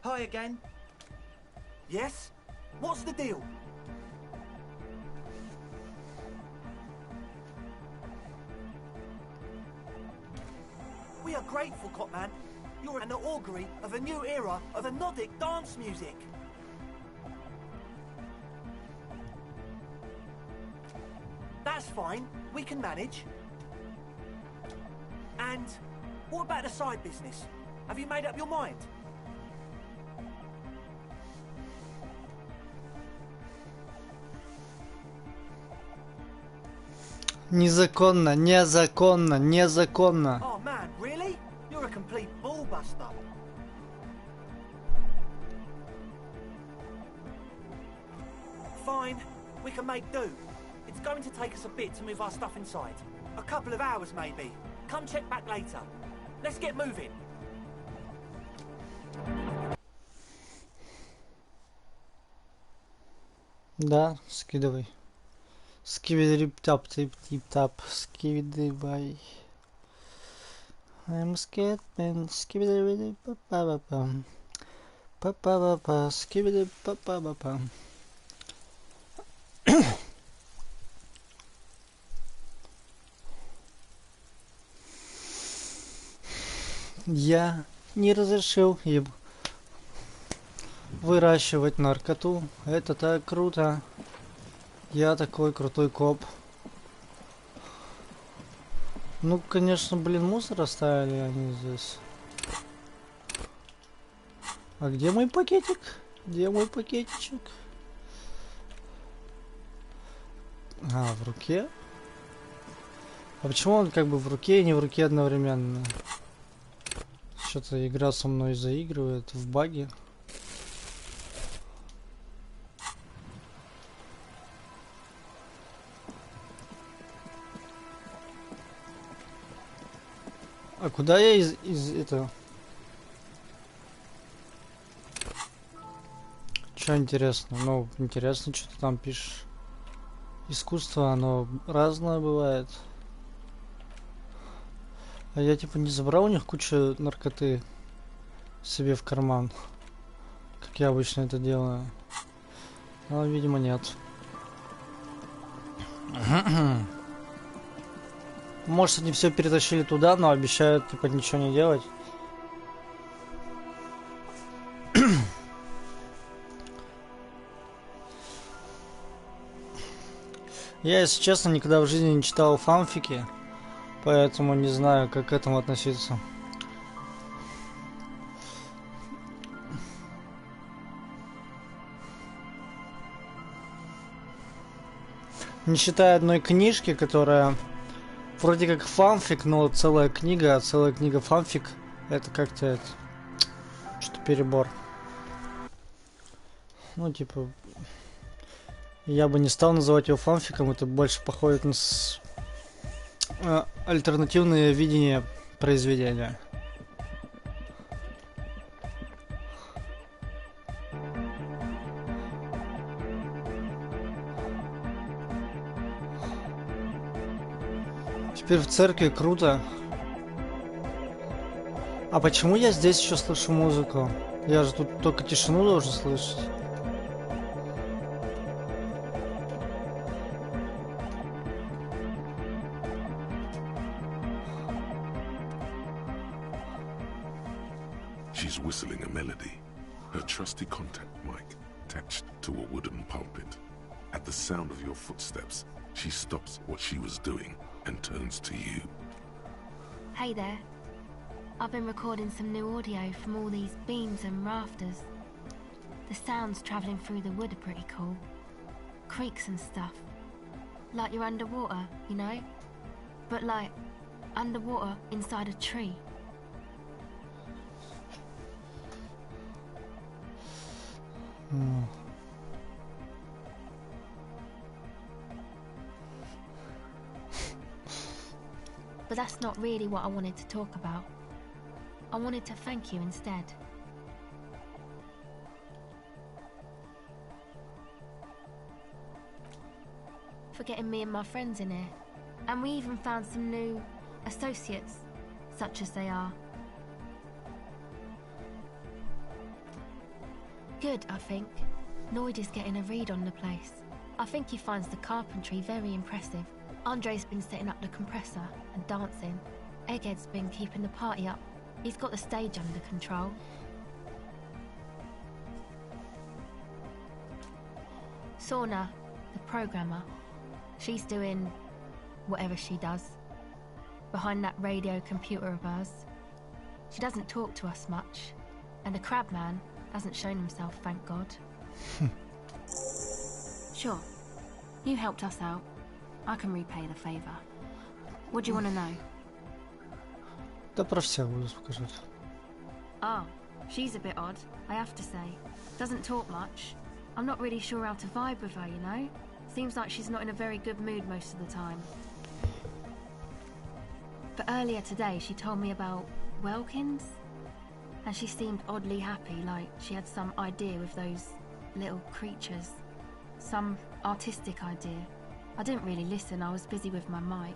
Hi again. Yes? What's the deal? We are grateful, Copman. You're an augury of a new era of the Nordic dance music. That's fine. We can manage. And what about the side business? Have you made up your mind? Незаконно, незаконно, незаконно. Oh man, really? You're a complete ballbuster. Fine, we can make do. It's going to take us a bit to move our stuff inside. A couple of hours maybe. Come check back later. Let's get moving. Да, скидывай. Скивидрип-тап, тип-тип-тап, скивидривай. I'm scared, man, скивидрип-па-па-па-пам. Па-па-па-па, скивидрип-па-па-па-пам. Я не разрешил им выращивать наркоту. Это так круто. Я такой крутой коп. Ну, конечно, блин, мусор оставили они здесь. А где мой пакетик? Где мой пакетичек? А, в руке? А почему он как бы в руке и не в руке одновременно? Что-то игра со мной заигрывает в баге. А куда я из этого? Что интересно? Ну, интересно, что ты там пишешь. искусство, оно разное бывает. А я типа не забрал у них кучу наркоты себе в карман, как я обычно это делаю. Но, видимо, нет. Может, они все перетащили туда, но обещают типа ничего не делать. Я, если честно, никогда в жизни не читал фанфики, поэтому не знаю, как к этому относиться. Не считая одной книжки, которая вроде как фанфик, но целая книга фанфик, это как-то что-то перебор. Ну, типа, я бы не стал называть его фанфиком, это больше походит на альтернативное видение произведения. Теперь в церкви круто. А почему я здесь еще слышу музыку? Я же тут только тишину должен слышать. She's whistling a melody, her trusty contact mic attached to a wooden pulpit. At the sound of your footsteps, she stops what she was doing and turns to you. Hey there. I've been recording some new audio from all these beams and rafters. The sounds travelling through the wood are pretty cool. Creaks and stuff. Like you're underwater, you know? But like, underwater inside a tree. But that's not really what I wanted to talk about. I wanted to thank you instead. For getting me and my friends in here. And we even found some new associates, such as they are. Good, I think. Noid is getting a read on the place. I think he finds the carpentry very impressive. Andre's been setting up the compressor and dancing. Egghead's been keeping the party up. He's got the stage under control. Sauna, the programmer, she's doing whatever she does behind that radio computer of hers. She doesn't talk to us much, and the crab man hasn't shown himself, thank God. Sure, you helped us out. I can repay the favor. What do you want to know? Да про всех буду сказать. Oh, she's a bit odd, I have to say. Doesn't talk much. I'm not really sure how to vibe with her, you know? Seems like she's not in a very good mood most of the time. But earlier today she told me about Welkins, and she seemed oddly happy, like she had some idea with those little creatures. Some artistic idea. I didn't really listen, I was busy with my mic.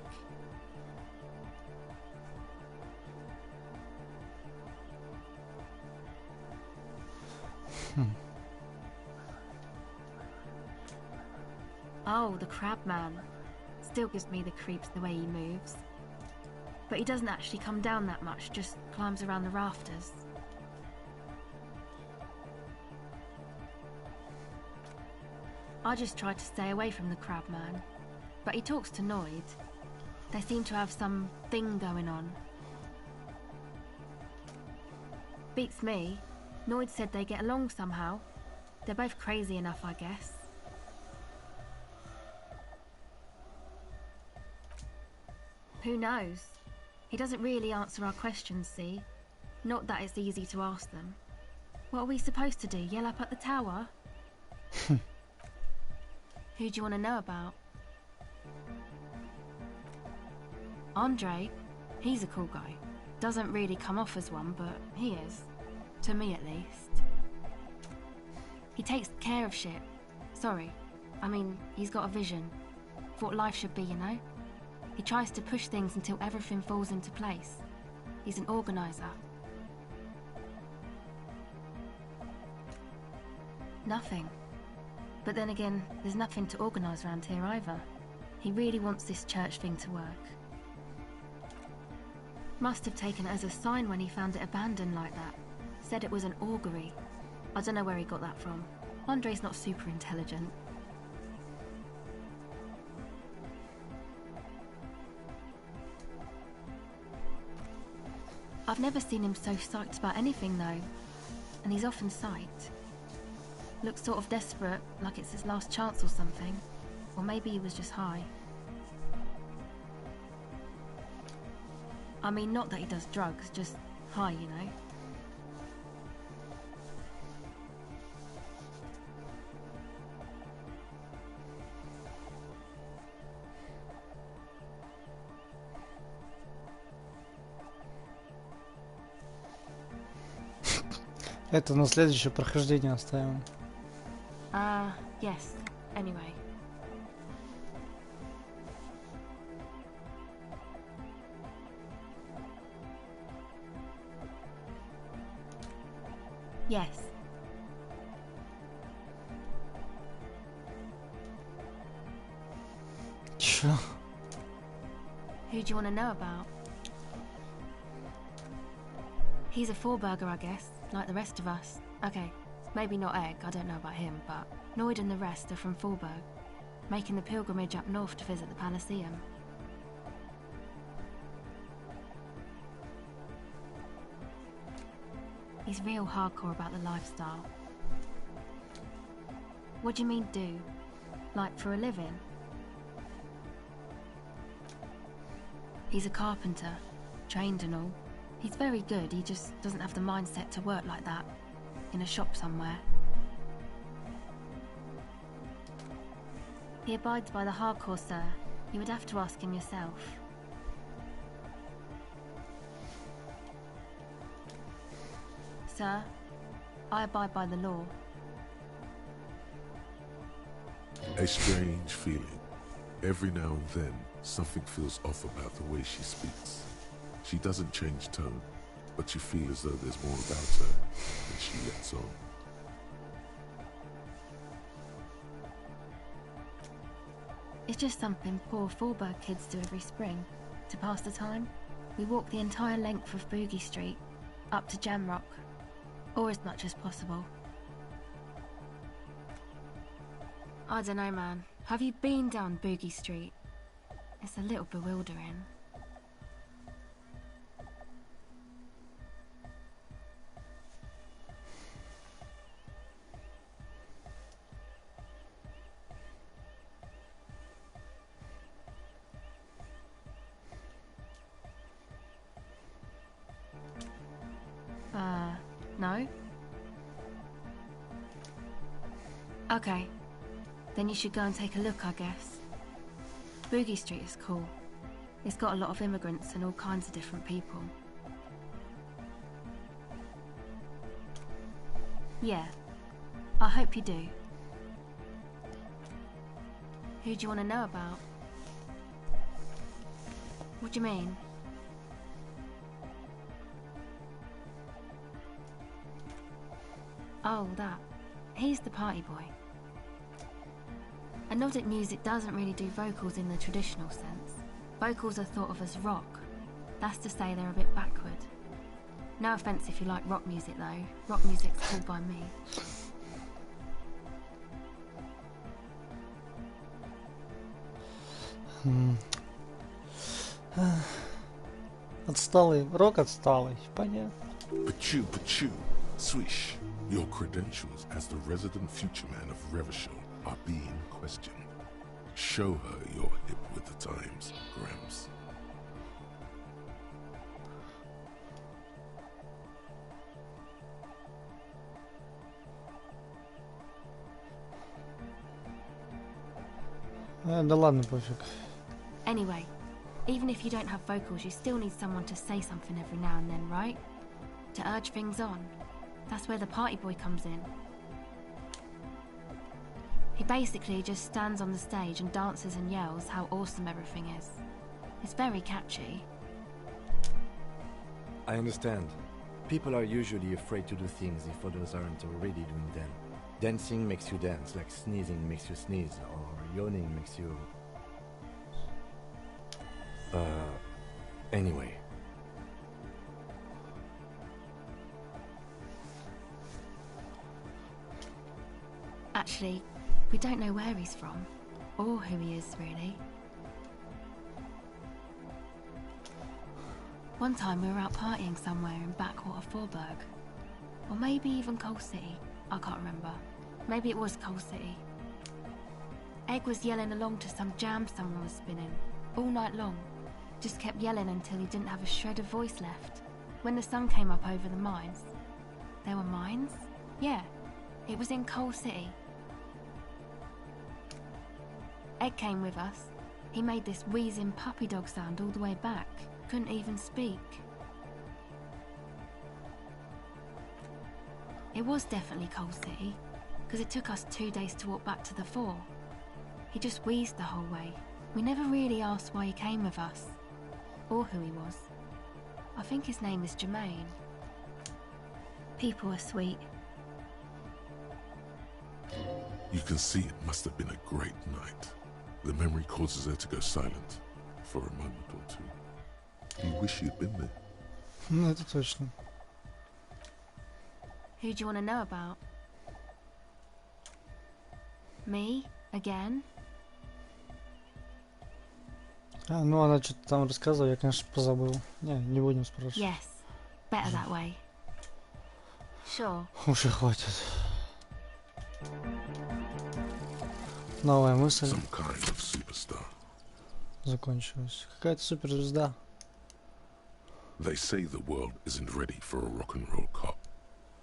Oh, the crab man. Still gives me the creeps the way he moves. But he doesn't actually come down that much, just climbs around the rafters. I just tried to stay away from the crab man, but he talks to Noid. They seem to have some thing going on. Beats me. Noid said they get along somehow. They're both crazy enough, I guess. Who knows? He doesn't really answer our questions, see? Not that it's easy to ask them. What are we supposed to do, yell up at the tower? Who do you want to know about? Andre, he's a cool guy. Doesn't really come off as one, but he is. To me, at least. He takes care of shit. Sorry. I mean, he's got a vision. what life should be, you know? He tries to push things until everything falls into place. He's an organizer. Nothing. But then again, there's nothing to organise around here either. He really wants this church thing to work. Must have taken it as a sign when he found it abandoned like that. Said it was an augury. I don't know where he got that from. Andre's not super intelligent. I've never seen him so psyched about anything though. And he's often psyched. Looks sort of desperate, like it's his last chance or something. Or maybe he was just high. I mean, not that he does drugs, just high, you know? Это на следующее прохождение оставим. Yes. Anyway. Yes. Чё? Who do you want to know about? He's a four-burger, I guess, like the rest of us. Okay, maybe not Egg, I don't know about him, but Noid and the rest are from Forburg, making the pilgrimage up north to visit the Elysium. He's real hardcore about the lifestyle. What do you mean do? Like for a living? He's a carpenter, trained and all. He's very good, he just doesn't have the mindset to work like that, in a shop somewhere. He abides by the hardcore, sir. You would have to ask him yourself. Sir, I abide by the law. A strange feeling. Every now and then, something feels off about the way she speaks. She doesn't change tone, but you feel as though there's more about her than she lets on. It's just something poor Forburg kids do every spring. To pass the time, we walk the entire length of Boogie Street, up to Jamrock, or as much as possible. I don't know, man. Have you been down Boogie Street? It's a little bewildering. No? Okay. Then you should go and take a look, I guess. Boogie Street is cool. It's got a lot of immigrants and all kinds of different people. Yeah. I hope you do. Who do you want to know about? What do you mean? Oh, that. He's the party boy. And Nordic music doesn't really do vocals in the traditional sense. Vocals are thought of as rock. That's to say they're a bit backward. No offence if you like rock music though. Rock music's cool by me. Отсталый. Рок отсталый. Понятно. Pachu, swish. Your credentials as the resident future man of Revachol are being questioned. Show her you're hip with the times, Gramps. Да ладно, пофиг. Anyway, even if you don't have vocals, you still need someone to say something every now and then, right? To urge things on. That's where the party boy comes in. He basically just stands on the stage and dances and yells how awesome everything is. It's very catchy. I understand. People are usually afraid to do things if others aren't already doing them. Dancing makes you dance, like sneezing makes you sneeze, or yawning makes you... Anyway. Actually, we don't know where he's from, or who he is, really. One time we were out partying somewhere in backwater Forburg. Or maybe even Coal City. I can't remember. Maybe it was Coal City. Egg was yelling along to some jam someone was spinning, all night long. Just kept yelling until he didn't have a shred of voice left. When the sun came up over the mines. There were mines? Yeah, it was in Coal City. Egg came with us. He made this wheezing puppy dog sound all the way back. Couldn't even speak. It was definitely Coal City, because it took us 2 days to walk back to the fort. He just wheezed the whole way. We never really asked why he came with us, or who he was. I think his name is Jermaine. People are sweet. You can see it must have been a great night. The memory causes her to go silent for a moment or two. You wish you'd been there. Ну, это точно. Who do you want to know about? Me? Again? А, ну она что-то там рассказывала, я, конечно, позабыл. Не будем спрашивать. Yes. Better that way. Sure. Уже хватит. Новая мысль. Some kind of superstar. Закончилась. Какая-то суперзвезда. They say the world isn't ready for a rock and roll cop.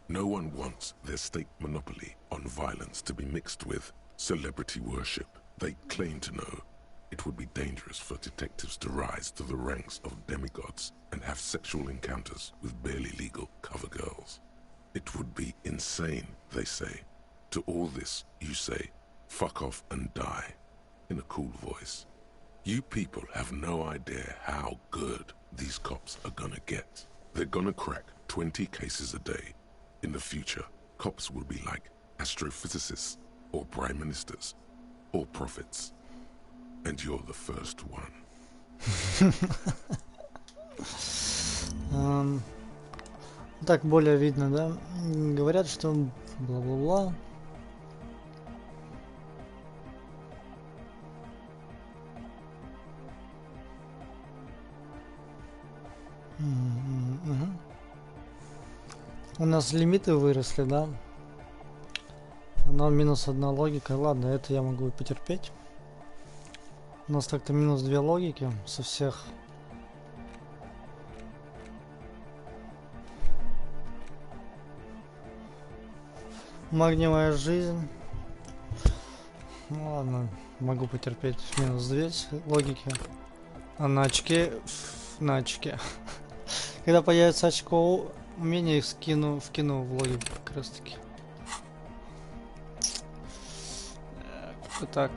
No one wants their state monopoly on violence to be mixed with celebrity worship. They claim to know it would be dangerous for detectives to rise to the ranks of demigods and have sexual encounters with barely legal cover girls. It would be insane, they say. To all this, you say, fuck off and die, in a cool voice. You people have no idea how good these cops are gonna get. They're gonna crack 20 cases a day. In the future, cops will be like astrophysicists, or prime ministers, or prophets. And you're the first one. Так более видно, да? Говорят, что бла-бла-бла. У нас лимиты выросли, да? Но минус 1 логика. Ладно, это я могу потерпеть. У нас так-то минус 2 логики со всех. Магниевая жизнь. Ну ладно, могу потерпеть минус 2 логики. А на очке... На очке. Когда появится очко умения, их вкину в логику как раз таки. Так.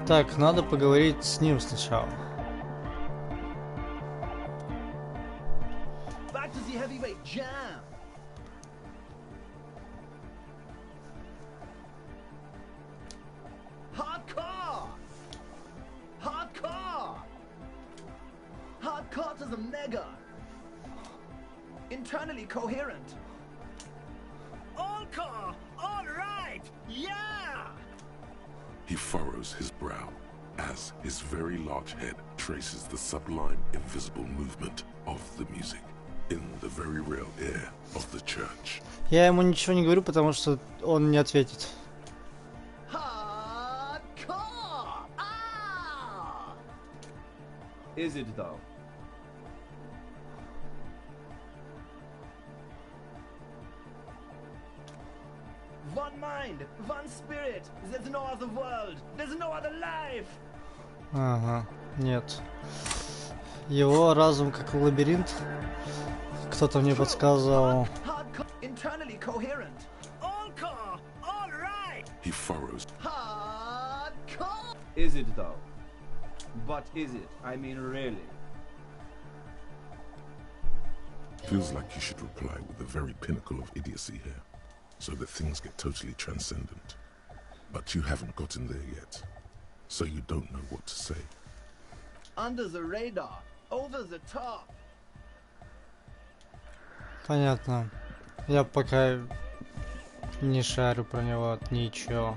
Так, надо поговорить с ним сначала. Back to the heavyweight jam. Hardcore! Hardcore! Hardcore to the mega. Internally coherent. All core! All right! Yeah! He furrows his brow as his very large head traces the sublime, invisible movement of the music in the very real air of the church. Я ему ничего не говорю, потому что он не ответит. Hardcore! Ah! Is it though? One mind, one spirit. There's no other world. There's no other life. Ага, нет. Его разум как лабиринт. Кто-то мне подсказывал. Internally coherent. All core, all furrows. Hardcore! Is it though? But is it? I mean, really? Feels like you should reply with the very pinnacle of idiocy here, so that things get totally transcendent. But you haven't gotten there yet, so you don't know what to say. Under the radar, over the top. Понятно. Я пока не шарю про него ничего.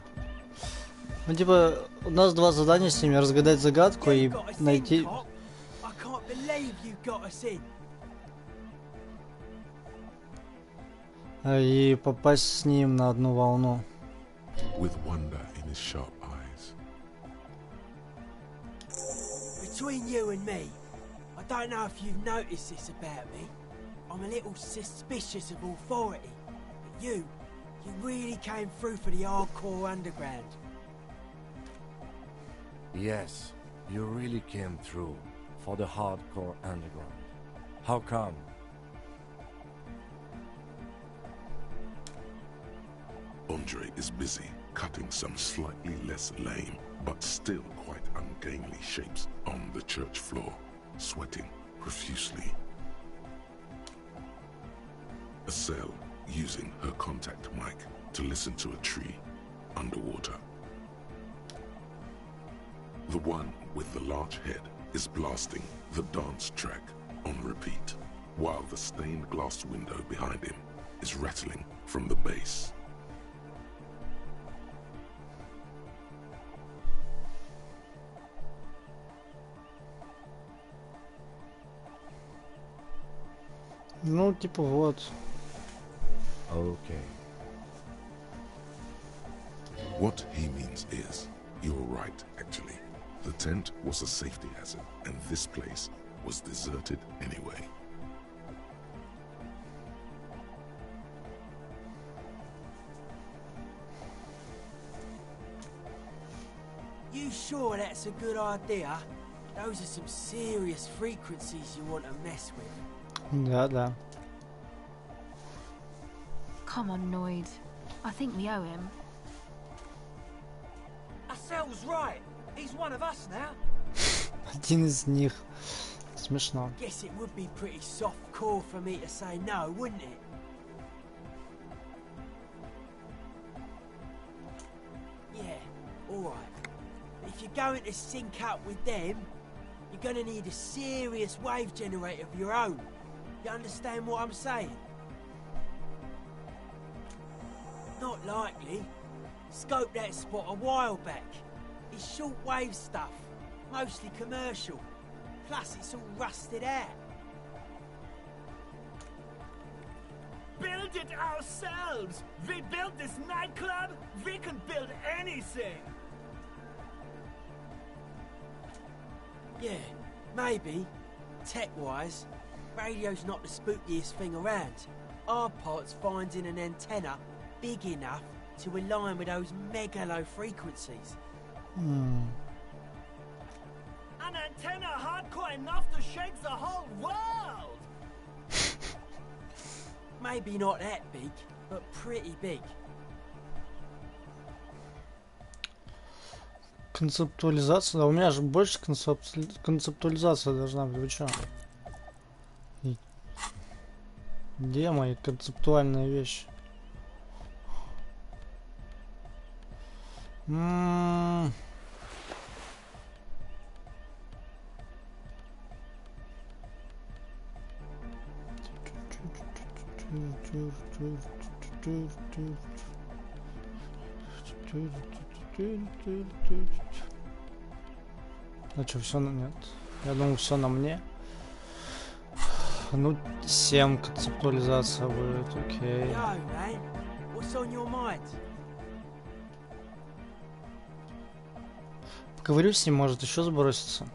Ну типа, у нас 2 задания с ними: разгадать загадку и найти... И попасть с ним на одну волну. With wonder in his sharp eyes. Between you and me, I don't know if you've noticed this about me. I'm a little suspicious of authority. But you really came through for the hardcore underground. Yes, you really came through for the hardcore underground. How come? Andre is busy cutting some slightly less lame, but still quite ungainly shapes on the church floor, sweating profusely. Estelle using her contact mic to listen to a tree underwater. The one with the large head is blasting the dance track on repeat, while the stained glass window behind him is rattling from the bass. Ну, типа вот. Okay. What he means is, you're right, actually. The tent was a safety hazard, and this place was deserted anyway. You sure that's a good idea? Those are some serious frequencies you want to mess with. Да. Come on, Noid. I think we owe him. Estelle's right. He's one of us now. Один из них. Смешно. Guess it would be pretty soft core for me to say no, wouldn't it? Yeah, alright. If you're going to sync up with them, you're going to need a serious wave generator of your own. You understand what I'm saying? Not likely. Scoped that spot a while back. It's short-wave stuff, mostly commercial. Plus, it's all rusted out. Build it ourselves! We built this nightclub, we can build anything! Yeah, maybe. Tech-wise, radio's not the spookiest thing around. Our part's finding an antenna big enough to align with those mega low frequencies. Hmm. An antenna hardcore enough to shake the whole world! Maybe not that big, but pretty big. Концептуализация? Да у меня же больше концептуализация должна быть. Вы чё? Где мои концептуальные вещи? А что, все на... Нет. Я думаю, все на мне. Ну, 7 концептуализация будет, окей. Поговорю с ним, может еще сбросится.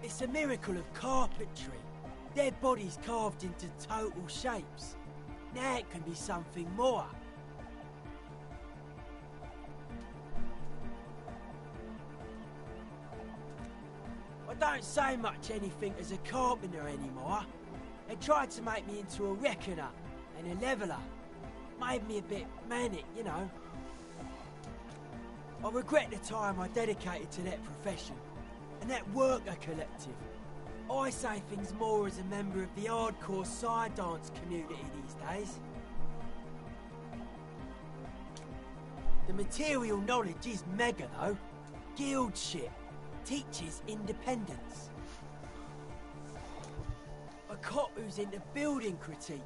It's a miracle of carpentry. Their bodies carved into total shapes. Now it can be something more. I don't say much anything as a carpenter anymore. They tried to make me into a reckoner and a leveler. Made me a bit manic, you know. I regret the time I dedicated to that profession and that worker collective. I say things more as a member of the hardcore side dance community these days. The material knowledge is mega though. Guild shit. Teaches independence. A cop who's into building critique.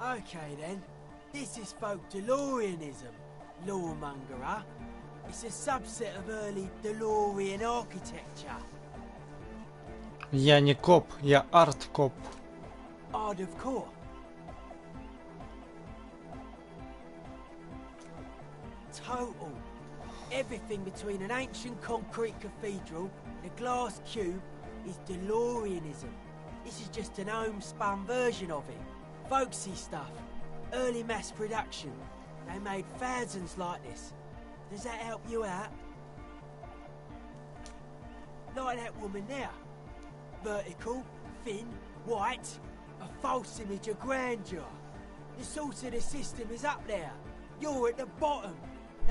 Okay then. This is folk DeLoreanism, lawmongerer. It's a subset of early DeLorean architecture. Я не коп, я арт-коп. Art of core. Total. Everything between an ancient concrete cathedral and a glass cube is DeLoreanism. This is just an homespun version of it. Folksy stuff. Early mass production. They made thousands like this. Does that help you out? Like that woman there. Vertical, thin, white. A false image of grandeur. The source of the system is up there. You're at the bottom.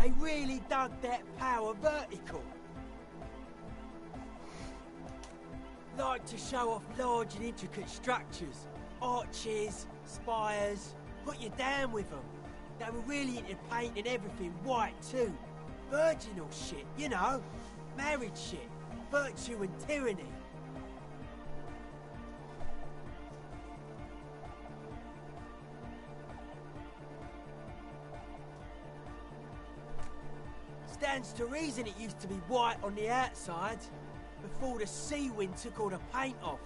They really dug that power vertical. Like to show off large and intricate structures. Arches, spires. Put you down with them. They were really into painting everything white too. Virginal shit, you know. Married shit. Virtue and tyranny. Stands to reason it used to be white on the outside before the sea wind took all the paint off.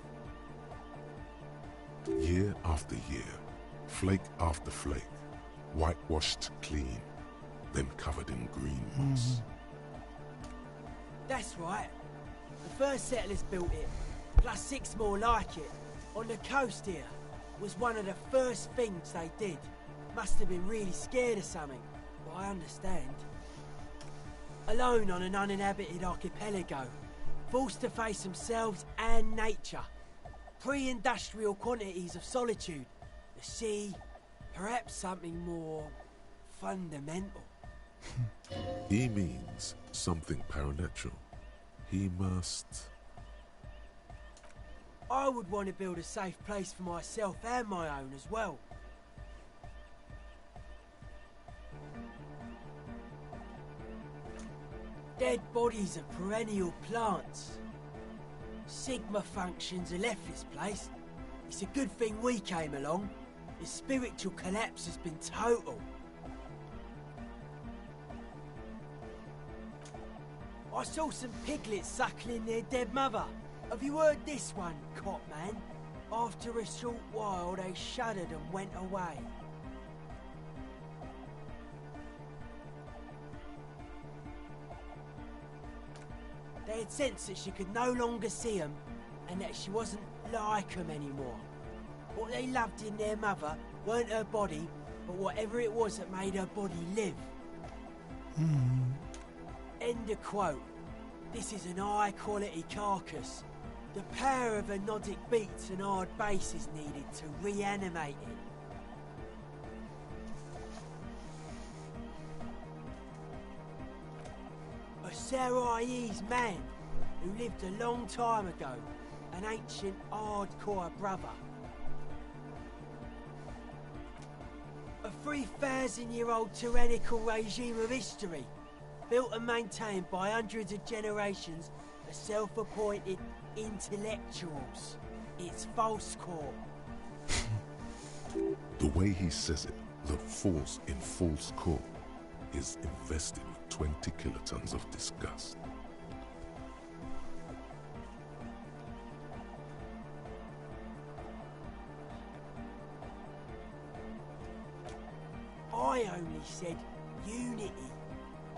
Year after year, flake after flake, whitewashed clean, then covered in green moss. That's right. The first settlers built it, plus 6 more like it, on the coast here. Was one of the first things they did. Must have been really scared of something, but I understand. Alone on an uninhabited archipelago, forced to face themselves and nature. Pre-industrial quantities of solitude. The sea, perhaps something more fundamental. He means something paranatural. He must... I would want to build a safe place for myself and my own as well. Dead bodies of perennial plants. Sigma functions have left this place. It's a good thing we came along. The spiritual collapse has been total. I saw some piglets suckling their dead mother. Have you heard this one, cop man? After a short while, they shuddered and went away. They had sensed that she could no longer see them, and that she wasn't like them anymore. What they loved in their mother weren't her body, but whatever it was that made her body live. End of quote. This is an high-quality carcass. The power of anodic beats and hard bass is needed to reanimate it. A Sarai's man who lived a long time ago, an ancient hardcore brother. A 3,000-year-old tyrannical regime of history, built and maintained by hundreds of generations of self-appointed intellectuals. It's false core. The way he says it, the force in false core is invested with 20 kilotons of disgust. I only said unity.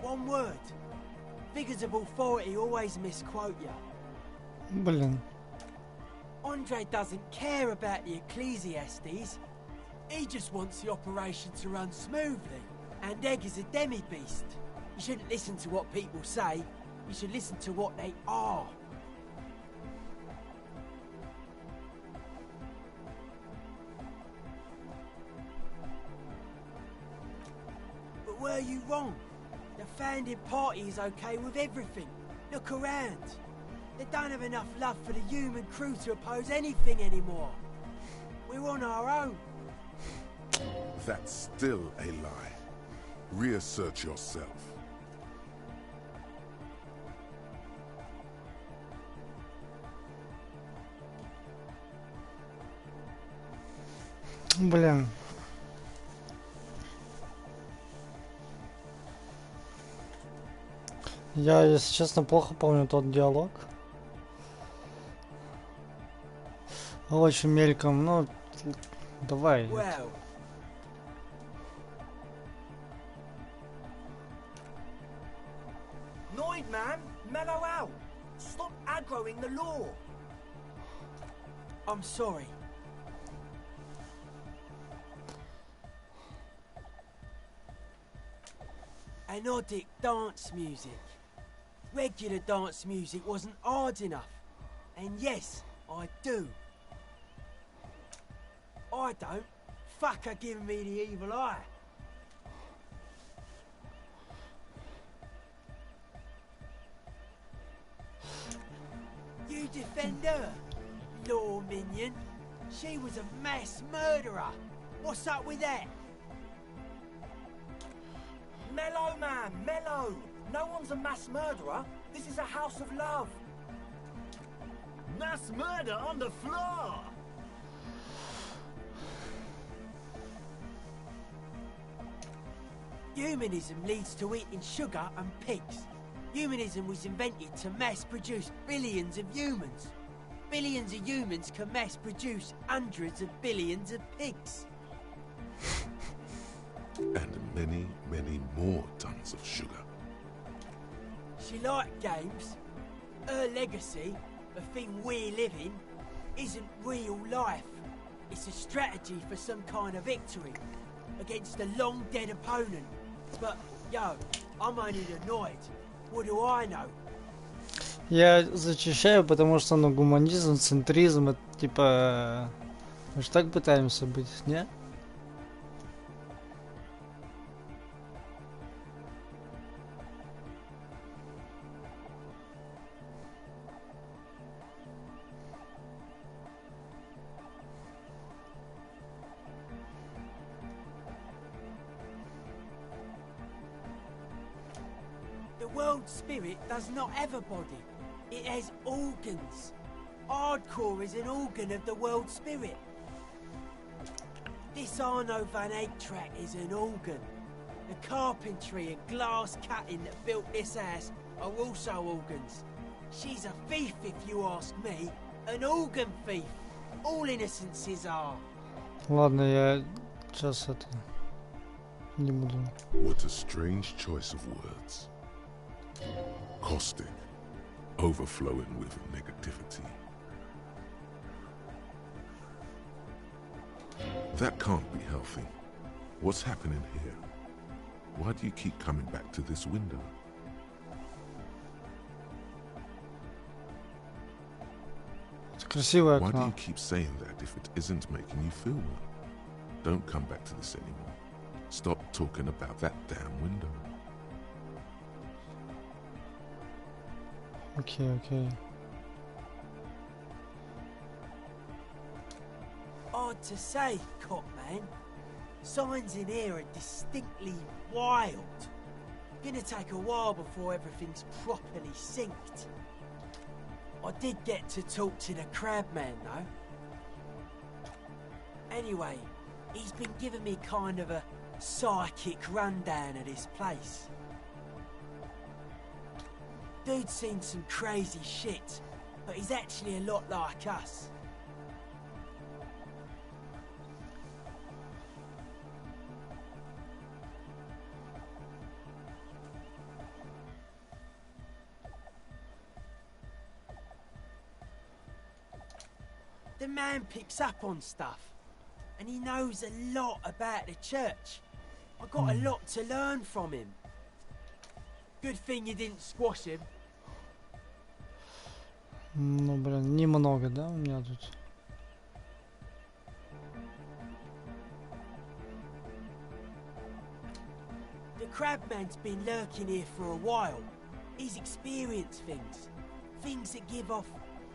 One word. Figures of authority always misquote you. Блин. Andre doesn't care about the Ecclesiastes. He just wants the operation to run smoothly. And Egg is a demi-beast. You shouldn't listen to what people say. You should listen to what they are. But were you wrong? The founding party is okay with everything. Look around. They don't have enough love for the human crew to oppose anything anymore. We're on our own. That's still a lie. Reassert yourself. Блин. Я, если честно, плохо помню тот диалог. Очень мельком, ну, давай. Well. Noid, man! Mellow out! Stop aggroing the law! I'm sorry. Anodic dance music. Regular dance music wasn't hard enough. And yes, I do. I don't. Fuck her giving me the evil eye. You defend her, law minion. She was a mass murderer. What's up with that? Mellow, man! Mellow! No one's a mass murderer. This is a house of love. Mass murder on the floor! Humanism leads to eating sugar and pigs. Humanism was invented to mass-produce billions of humans. Billions of humans can mass-produce hundreds of billions of pigs. And many, many more tons of sugar. She liked games. Her legacy, the thing we live in, isn't real life. It's a strategy for some kind of victory against a long-dead opponent. But, yo, I'm only annoyed. What do I know? Я зачищаю, потому что, ну, гуманизм, центризм, это типа... Мы же так пытаемся быть, не? The world spirit does not have a body. It has organs. Hardcore is an organ of the world spirit. This Arno van Eyck track is an organ. The carpentry and glass cutting that built this house are also organs. She's a thief, if you ask me. An organ thief. All innocences are. Ладно, я сейчас это... Не буду. What a strange choice of words. Caustic, overflowing with negativity. That can't be healthy. What's happening here? Why do you keep coming back to this window? Это красивое Why do you окно. keep saying that if it isn't making you feel well? Don't come back to this anymore. Stop talking about that damn window. Окей, окей. Hard to say, cop man. Signs in here are distinctly wild. Gonna take a while before everything's properly synced. I did get to talk to the crab man though. Anyway, he's been giving me kind of a psychic rundown of this place. Dude's seen some crazy shit, but he's actually a lot like us. The man picks up on stuff, and he knows a lot about the church. I got a lot to learn from him. Good thing you didn't squash him. Ну, блин, немного, да, у меня тут? The Crabman's been lurking here for a while. He's experienced things. Things that give off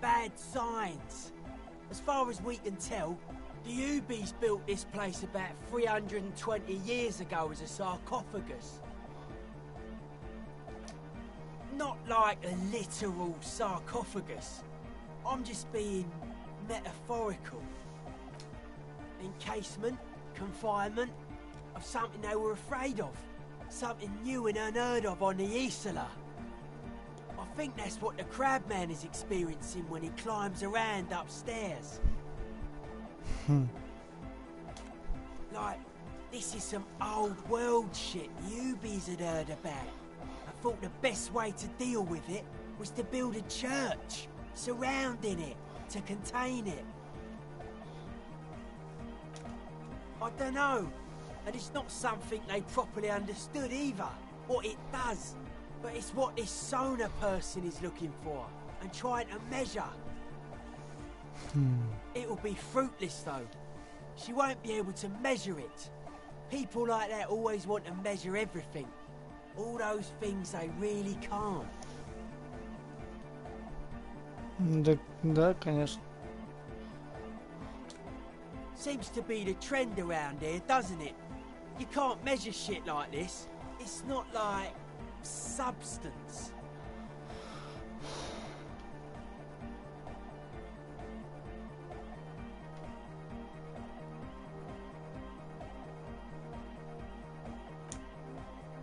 bad signs. As far as we can tell, the Ubies built this place about 320 years ago as a sarcophagus. Not like a literal sarcophagus. I'm just being metaphorical. Encasement, confinement, of something they were afraid of. Something new and unheard of on the Isla. I think that's what the Crabman is experiencing when he climbs around upstairs. Like, this is some old world shit Ubies had heard about. I thought the best way to deal with it was to build a church surrounding it to contain it. I don't know, and it's not something they properly understood either, what it does. But it's what this Sona person is looking for and trying to measure. It'll be fruitless though. She won't be able to measure it. People like that always want to measure everything. All those things they really can't. Да, конечно. Seems to be the trend around here, doesn't it? You can't measure shit like this. It's not like substance.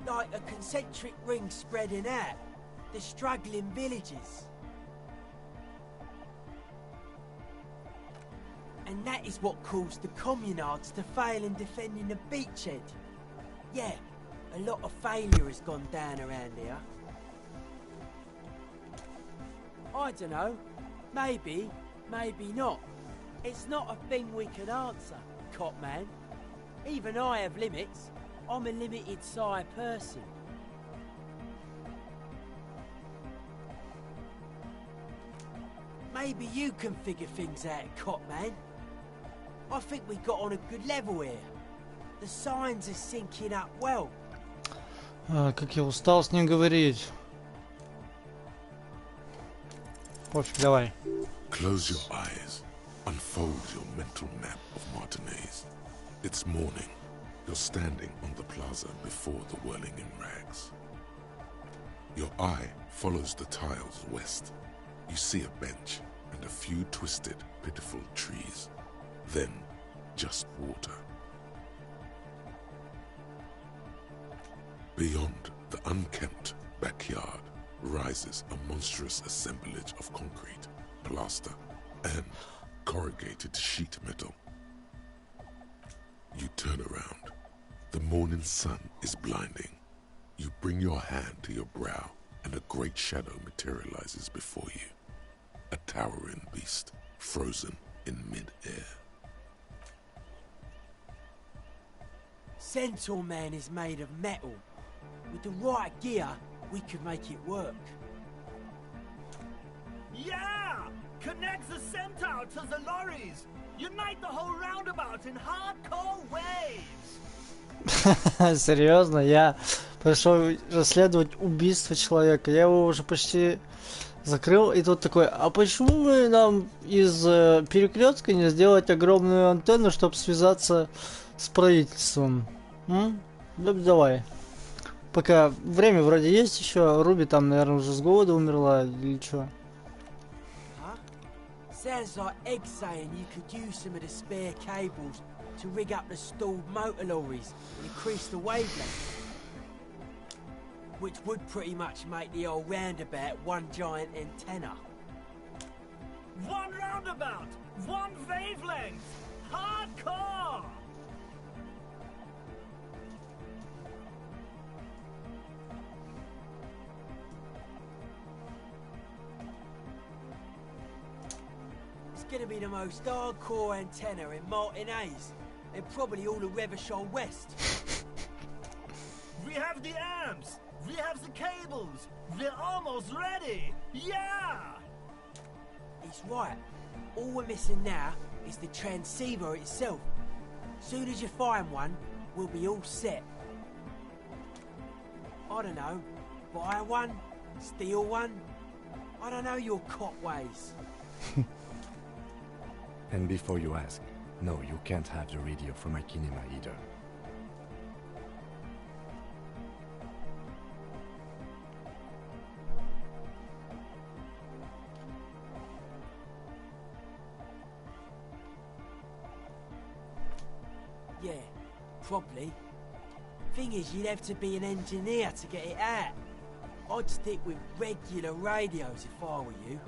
Like a concentric ring spreading out, the struggling villages. And that is what caused the communards to fail in defending the beachhead. Yeah, a lot of failure has gone down around here. I don't know. Maybe, maybe not. It's not a thing we can answer, Copman. Even I have limits. I'm a limited size person. Maybe you can figure things out, Copman. I think we got on a good level here. The signs are syncing up well. Как я устал с ним говорить. Пофиг, давай. Close your eyes. Unfold your mental map of Martinez. It's morning. You're standing on the plaza before the whirling in rags. Your eye follows the tiles west. You see a bench and a few twisted, pitiful trees. Then, just water. Beyond the unkempt backyard rises a monstrous assemblage of concrete, plaster, and corrugated sheet metal. You turn around. The morning sun is blinding. You bring your hand to your brow, and a great shadow materializes before you. A towering beast, frozen in mid-air. Centaur Man is made of metal. With the right gear, we could make it work. Yeah! Connect the centaur to the lorries! Unite the whole roundabout in hardcore waves! Серьезно, я пошел расследовать убийство человека. Я его уже почти закрыл, и тут такой: а почему бы нам из перекрестка не сделать огромную антенну, чтобы связаться с правительством? Да, давай. Пока время вроде есть еще. Руби там, наверное, уже с голода умерла или что? Sounds like Egg saying you could use some of the spare cables to rig up the stalled motor lorries and increase the wavelength. Which would pretty much make the old roundabout one giant antenna. One roundabout! One wavelength! Hardcore! It's gonna be the most hardcore antenna in Martinez, and probably all of Revachol West. We have the amps! We have the cables! We're almost ready! Yeah! He's right. All we're missing now is the transceiver itself. Soon as you find one, we'll be all set. I don't know, buy one, steal one. I don't know your cop ways. And before you ask, no, you can't have the radio from my kinema either. Yeah, probably. Thing is, you'd have to be an engineer to get it out. I'd stick with regular radios if I were you.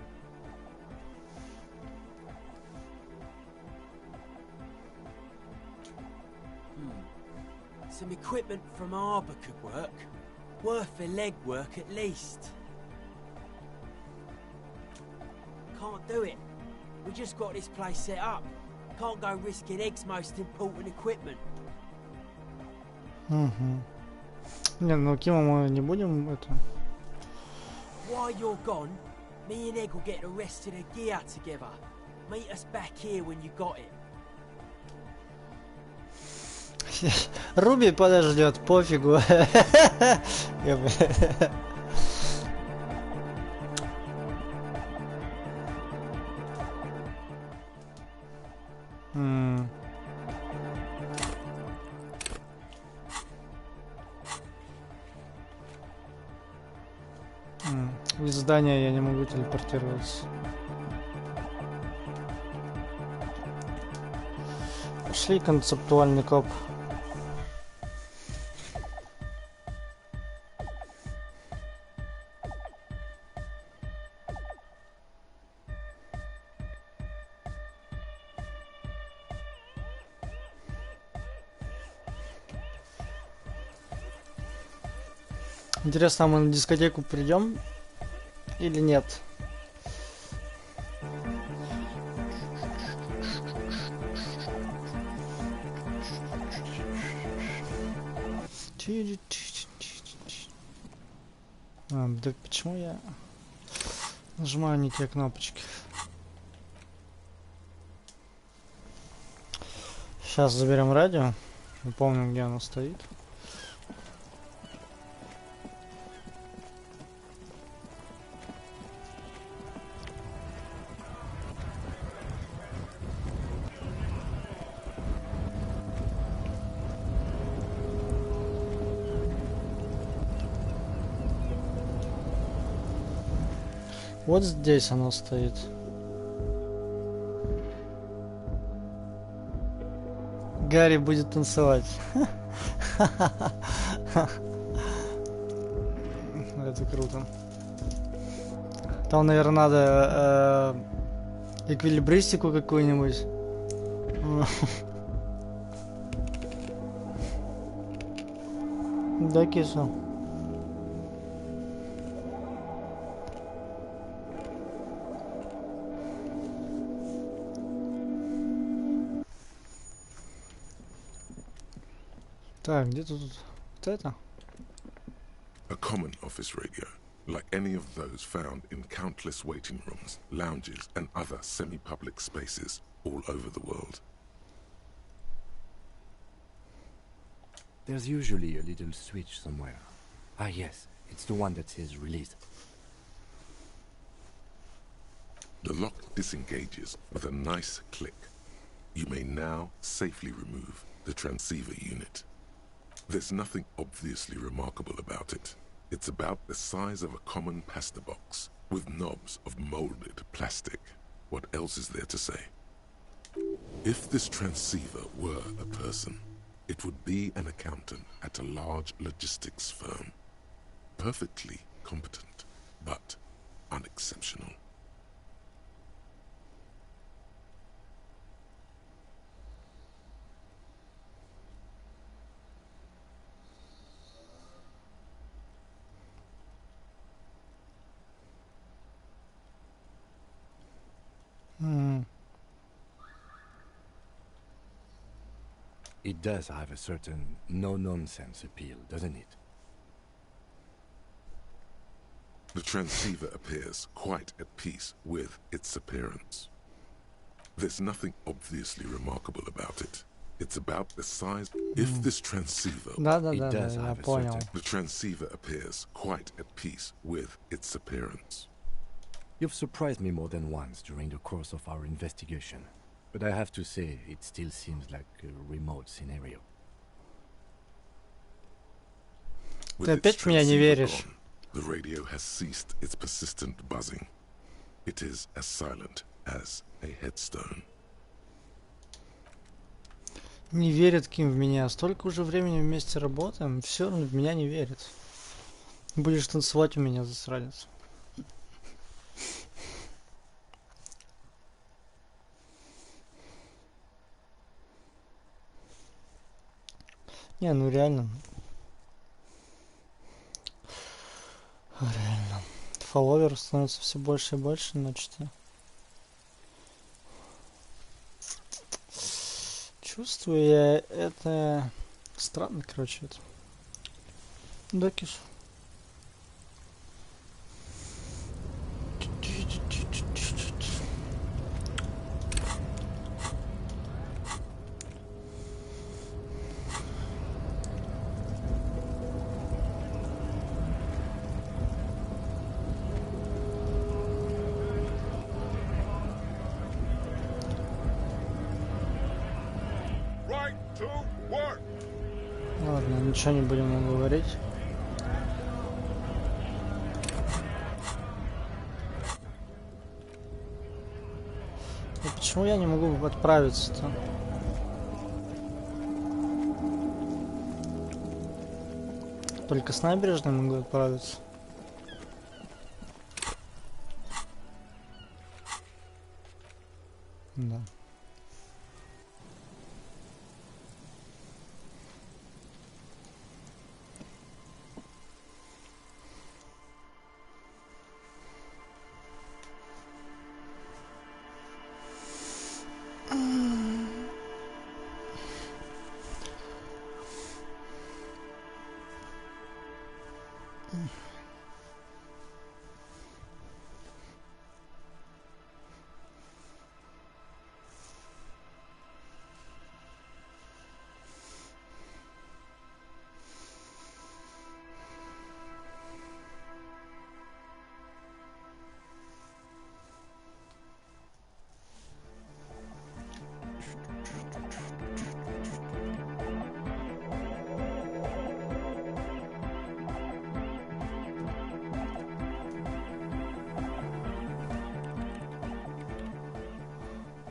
Some equipment from Harbour could work. Worth the legwork at least. Can't do it. We just got this place set up. Can't go risking Egg's most important equipment. Не, ну Кима мы не будем это. While you're gone, me and Egg will get the rest of the gear together. Meet us back here when you got it. Руби подождет, пофигу. Из здания я не могу телепортироваться. Пошли, концептуальный коп. Интересно, а мы на дискотеку придем или нет? Да почему я нажимаю не те кнопочки? Сейчас заберем радио. Не помню, где оно стоит. Вот здесь оно стоит. Гарри будет танцевать. Это круто. Там, наверное, надо эквилибристику какую-нибудь. Да, киса. Так, где тут вот это? A common office radio, like any of those found in countless waiting rooms, lounges, and other semi-public spaces all over the world. There's usually a little switch somewhere. Ah yes, it's the one that says release. The lock disengages with a nice click. You may now safely remove the transceiver unit. There's nothing obviously remarkable about it. It's about the size of a common pasta box, with knobs of molded plastic. What else is there to say? If this transceiver were a person, it would be an accountant at a large logistics firm. Perfectly competent, but unexceptional. It does have a certain no-nonsense appeal, doesn't it? The transceiver appears quite at peace with its appearance. There's nothing obviously remarkable about it. It's about the size. If this transceiver, Да, я понял. the transceiver appears quite at peace with its appearance. You've surprised me more than once during the course of our investigation, but I have to say, it still seems like a remote scenario. With Ты опять its в меня не transceiver веришь. gone, the radio has ceased its persistent buzzing. It is as silent as a headstone. Не верит Ким в меня. Столько уже времени вместе работаем, все равно в меня не верит. Будешь танцевать у меня, засранец. Не, ну реально. Реально. Фолловеров становится все больше и больше, значит. Чувствую я это... Странно, короче, это. Да, Киш. Ладно, ничего не будем ему говорить. И почему я не могу отправиться-то? Только с набережной могу отправиться. Да.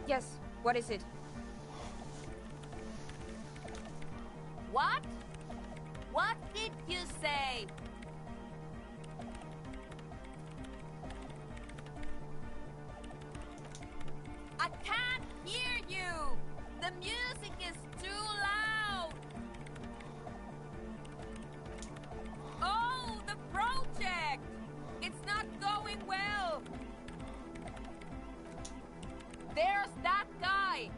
Yes, what is it? What? What did you say? I can't hear you! The music is too loud! Oh, the project! It's not going well! There's that guy!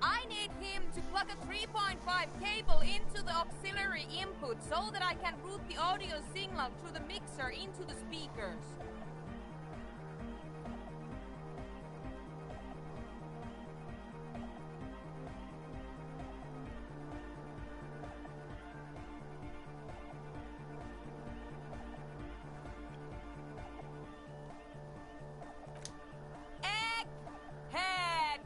I need him to plug a 3.5 cable into the auxiliary input so that I can route the audio signal through the mixer into the speakers. Egghead!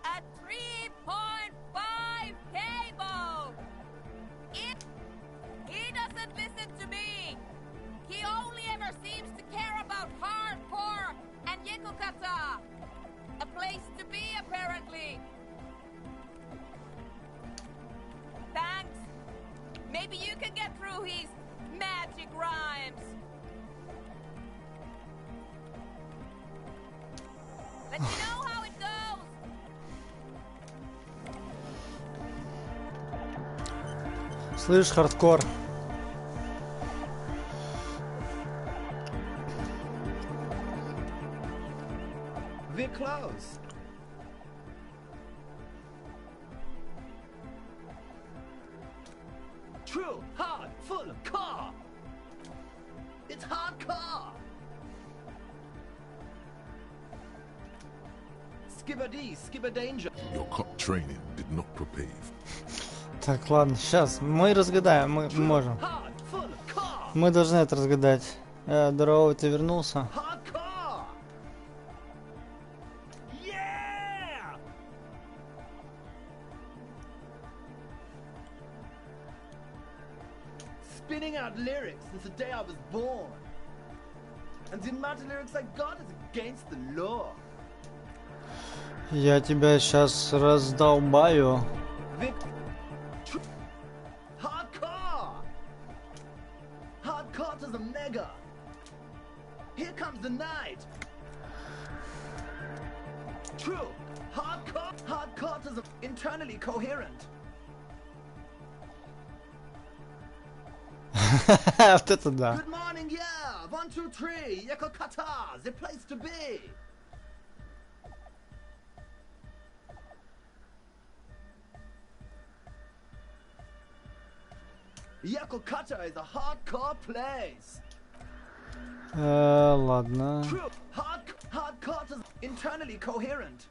A 3.5 cable! He doesn't listen to me! He only ever seems to care about hardcore and Ya-cop. A place to be, apparently. Thanks. Maybe you can get through his magic rhymes. Let me know how it goes. Слышь, хардкор. We're close. True, hard, full of car. It's hardcore. Your cop training did not prepare you. Так, ладно, сейчас мы разгадаем, мы можем. Мы должны это разгадать. Здорово, ты вернулся? Spinning out lyrics since the day I was born. And the amount of lyrics I got is against the law. Я тебя сейчас раздолбаю. Hardcore! Hardcore to the mega. Here comes the night. True. Hardcore. Hardcore to the internally coherent. Вот это да. Good morning, yeah. 1, 2, 3. Я-коп, the place to be. Я-коп is a hardcore place. Ладно. True. Hardcore is internally coherent.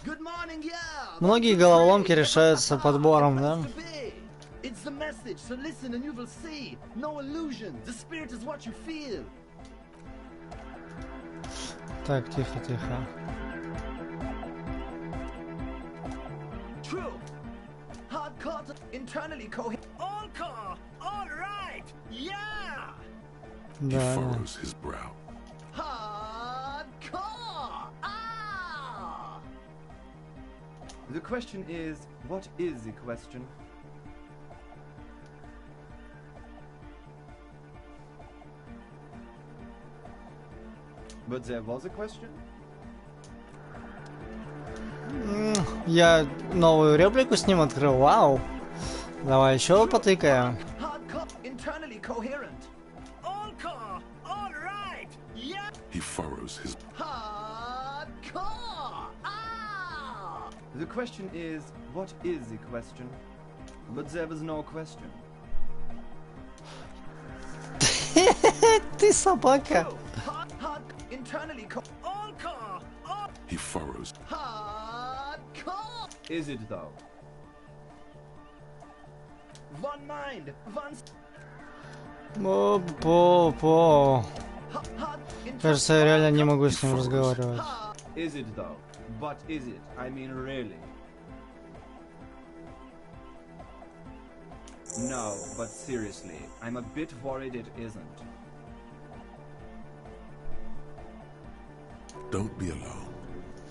Good morning, yeah. Многие головоломки решаются подбором, да? It's the message, so listen and you will see. No illusion. The spirit is what you feel. Так, тихо, тихо. True. Hardcore to internally coherent. All core. All right. Yeah. He furrows his brow. Hardcore. Ah. The question is, what is the question? But there was a question? Я новую реплику с ним открыл. Вау. Давай еще потыкаем. Internally coherent. All core. All right. Yeah. He furrows his hardcore. Ah. The question is, what is the question? But there was no question. Ты собака. Internally all core. All. He furrows. Hardcore. Is it though? One mind. One. По. Кажется, я реально не могу с ним разговаривать. Is it though? But is it? I mean, really? No, but seriously, I'm a bit worried it isn't. Don't be alone.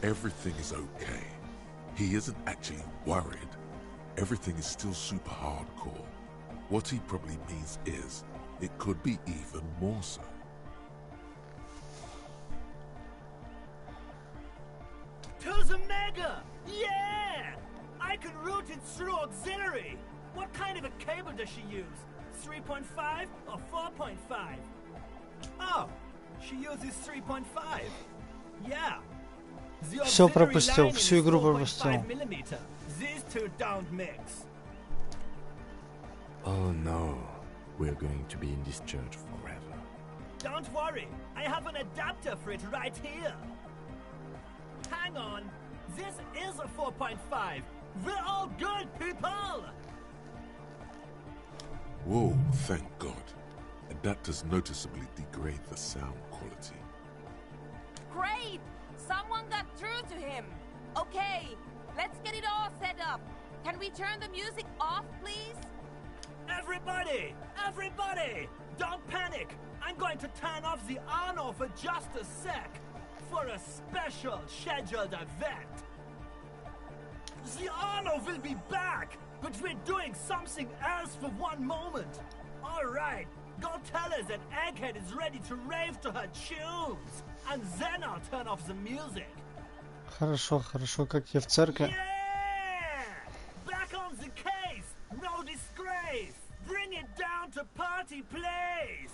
Everything is okay. He isn't actually worried. Everything is still super hardcore. What he probably means is, it could be even more so. To the mega! Yeah! I can route it through auxiliary. What kind of a cable does she use? 3.5 or 4.5? Oh, she uses 3.5. Yeah. Все пропустил, всю игру пропустил. These two don't mix. Oh no, we're going to be in this church forever. Don't worry, I have an adapter for it right here. Hang on, this is a 4.5. We're all good, people! Whoa, thank God. Adapters noticeably degrade the sound quality. Great! Someone got through to him. Okay, let's get it all set up. Can we turn the music off, please? Everybody! Everybody! Don't panic! I'm going to turn off the Arno for just a sec. For a special scheduled event. The Arno will be back, but we're doing something else for one moment. All right, go tell her that Egghead is ready to rave to her tunes, and then I'll turn off the music. Хорошо, хорошо, как я в церкви. Yeah! Back on the case, no disgrace. Bring it down to party place.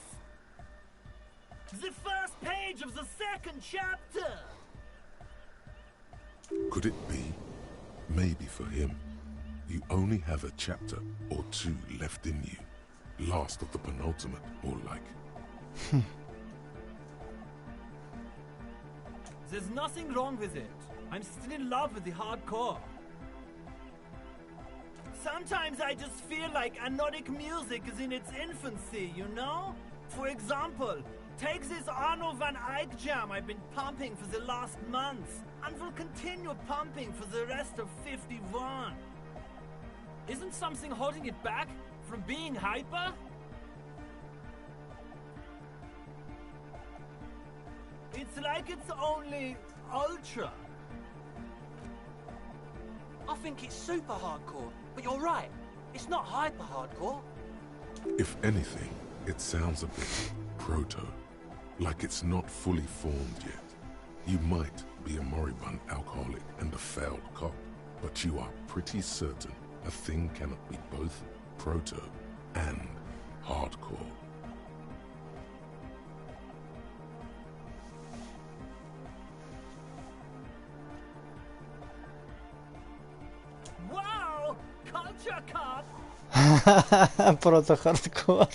The first page of the second chapter. Could it be? Maybe for him, you only have a chapter or two left in you. Last of the penultimate, more like. There's nothing wrong with it. I'm still in love with the hardcore. Sometimes I just feel like anodic music is in its infancy, you know? For example, take this Arno van Eyck jam I've been pumping for the last months, and will continue pumping for the rest of 51. Isn't something holding it back from being hyper? It's like it's only ultra. I think it's super hardcore, but you're right. It's not hyper hardcore. If anything, it sounds a bit proto, like it's not fully formed yet. You might be a moribund alcoholic and a failed cop, but you are pretty certain a thing cannot be both proto and hardcore. Wow! Culture cop! Прото-хардкор.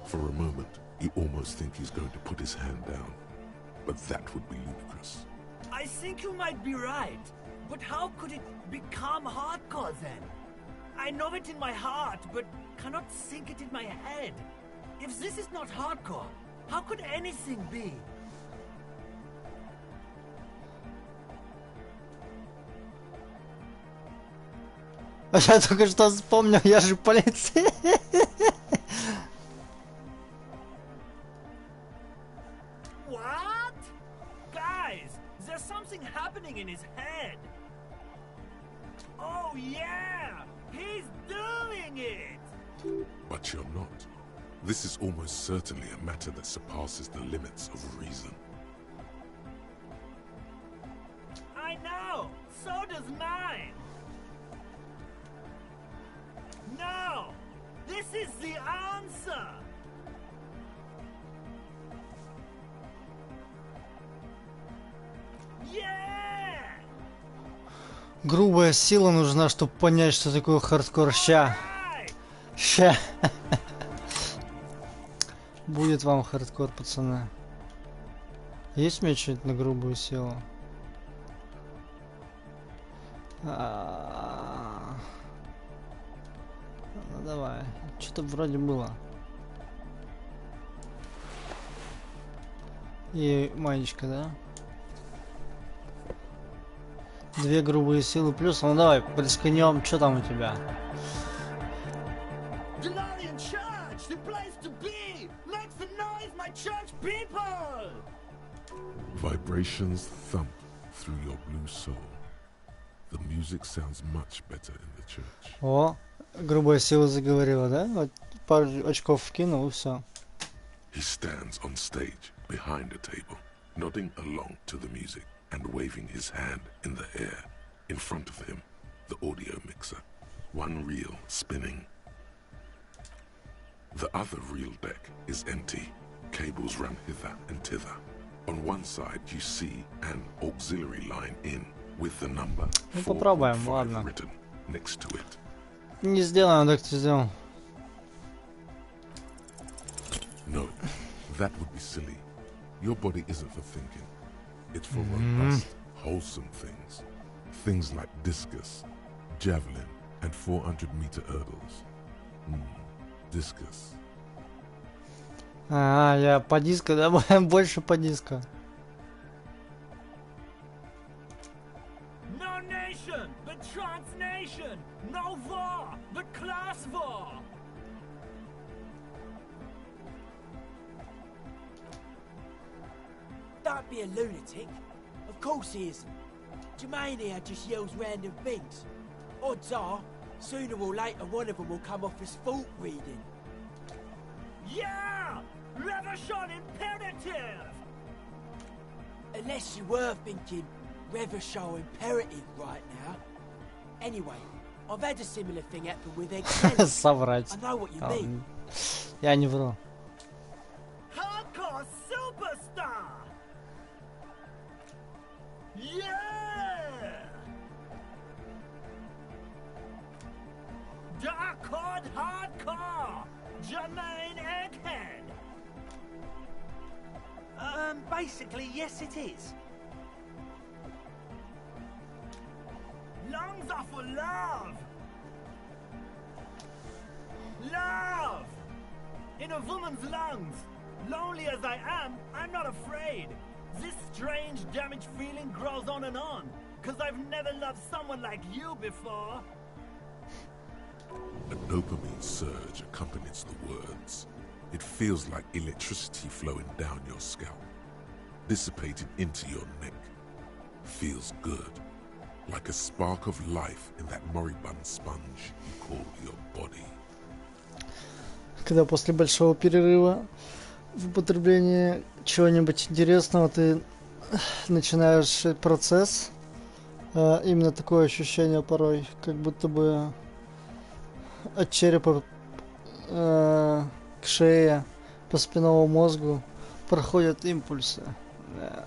For a moment, you almost think he's going to put his hand down, but that would be ludicrous. I think you might be right, but how could it become hardcore then? I know it in my heart, but cannot think it in my head. If this is not hardcore, how could anything be? Я только что вспомнил, я же полицей. What? Guys, there's something happening in his head. Oh yeah, he's doing it. But you're not. This is almost certainly a matter that surpasses the limits of reason. I know, so does mine. No, this is the answer. Yeah! Грубая сила нужна, чтобы понять, что такое хардкор. Ща. Будет вам хардкор, пацаны. Есть у меня что-нибудь на грубую силу? Ну давай. Что-то вроде было. И маечка, да? 2 грубые силы плюс. Ну давай, присканем. Что там у тебя? Vibrations thump through your blue soul. The music sounds much better in the church. О, грубая сила заговорила, да? Вот пару очков вкинул и все. He stands on stage behind a table, nodding along to the music and waving his hand in the air. In front of him, the audio mixer, one reel spinning. The other reel deck is empty. Cables run hither and thither. On one side you see an auxiliary line in with the number 4.5 written next to it. Не сделано, так ты сделал. No, that would be silly. Your body isn't for thinking. It's for robust, wholesome things. Things like discus, javelin, and 400-meter hurdles. Discus. Я по диско, да? Больше по диско. No nation, but transnation. No war, but class war. Don't be a lunatic. Of course he isn't. Jermaine here just yells random things. Odds are, sooner or later one of them will come off as fault reading. Yeah! Reversion imperative! Unless you were thinking Reversion imperative right now. Anyway, I've had a similar thing happen with Egg. Соврать. I know what you mean. Я не вру. Hardcore superstar! Yeah! Dark hardcore! Jermaine Egghead! Basically, yes it is. Lungs are for love! Love! In a woman's lungs. Lonely as I am, I'm not afraid. This strange, damaged feeling grows on and on. 'Cause I've never loved someone like you before. A dopamine surge accompanies the words. It feels like electricity flowing down your scalp, dissipating into your neck. Feels good, like a spark of life in that moribund sponge you call your body. Когда после большого перерыва в употреблении чего-нибудь интересного ты начинаешь процесс, именно такое ощущение порой, как будто бы от черепа к шее по спинному мозгу проходят импульсы. Да.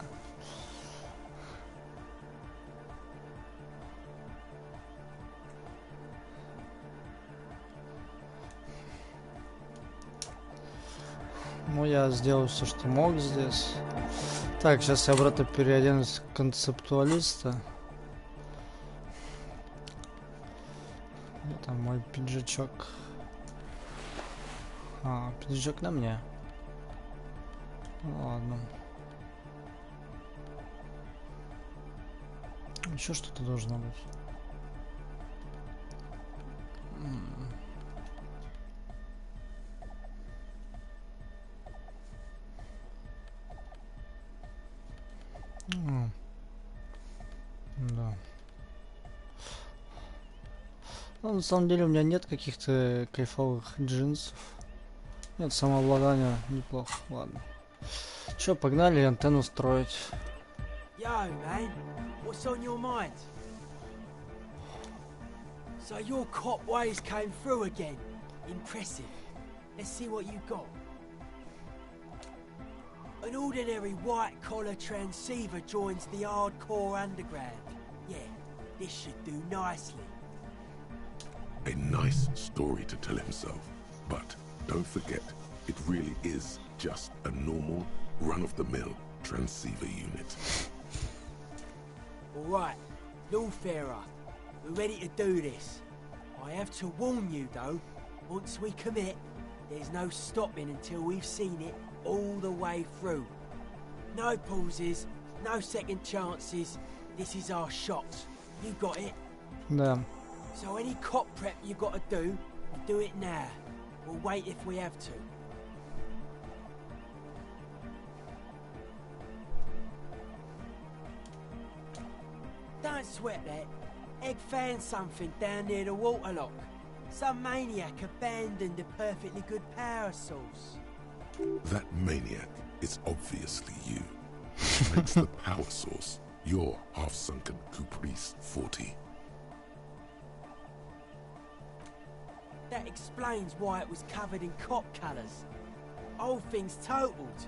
Ну, я сделал все, что мог здесь. Так, сейчас я обратно переоденусь в концептуалиста. Где там мой пиджачок? А, пиджачок на мне. Ну, ладно. Еще что-то должно быть. Да. Ну, на самом деле у меня нет каких-то кайфовых джинсов. Нет, самообладание неплохо. Ладно. Че, погнали антенну строить. Yo, man, what's on your mind? So your cop ways came through again. Impressive. Let's see what you got. An ordinary white-collar transceiver joins the hardcore underground. Yeah, this should do nicely. A nice story to tell himself, but don't forget, it really is just a normal, run-of-the-mill transceiver unit. Alright, Lawfarer, we're ready to do this. I have to warn you though, once we commit, there's no stopping until we've seen it all the way through. No pauses, no second chances, this is our shot. You got it? Да. So any cop prep you gotta do it now. We'll wait if we have to. Don't sweat that. Egg found something down near the waterlock. Some maniac abandoned a perfectly good power source. That maniac is obviously you. Thanks the power source, your half-sunken Caprice 40. That explains why it was covered in cop colours. Old thing's totaled,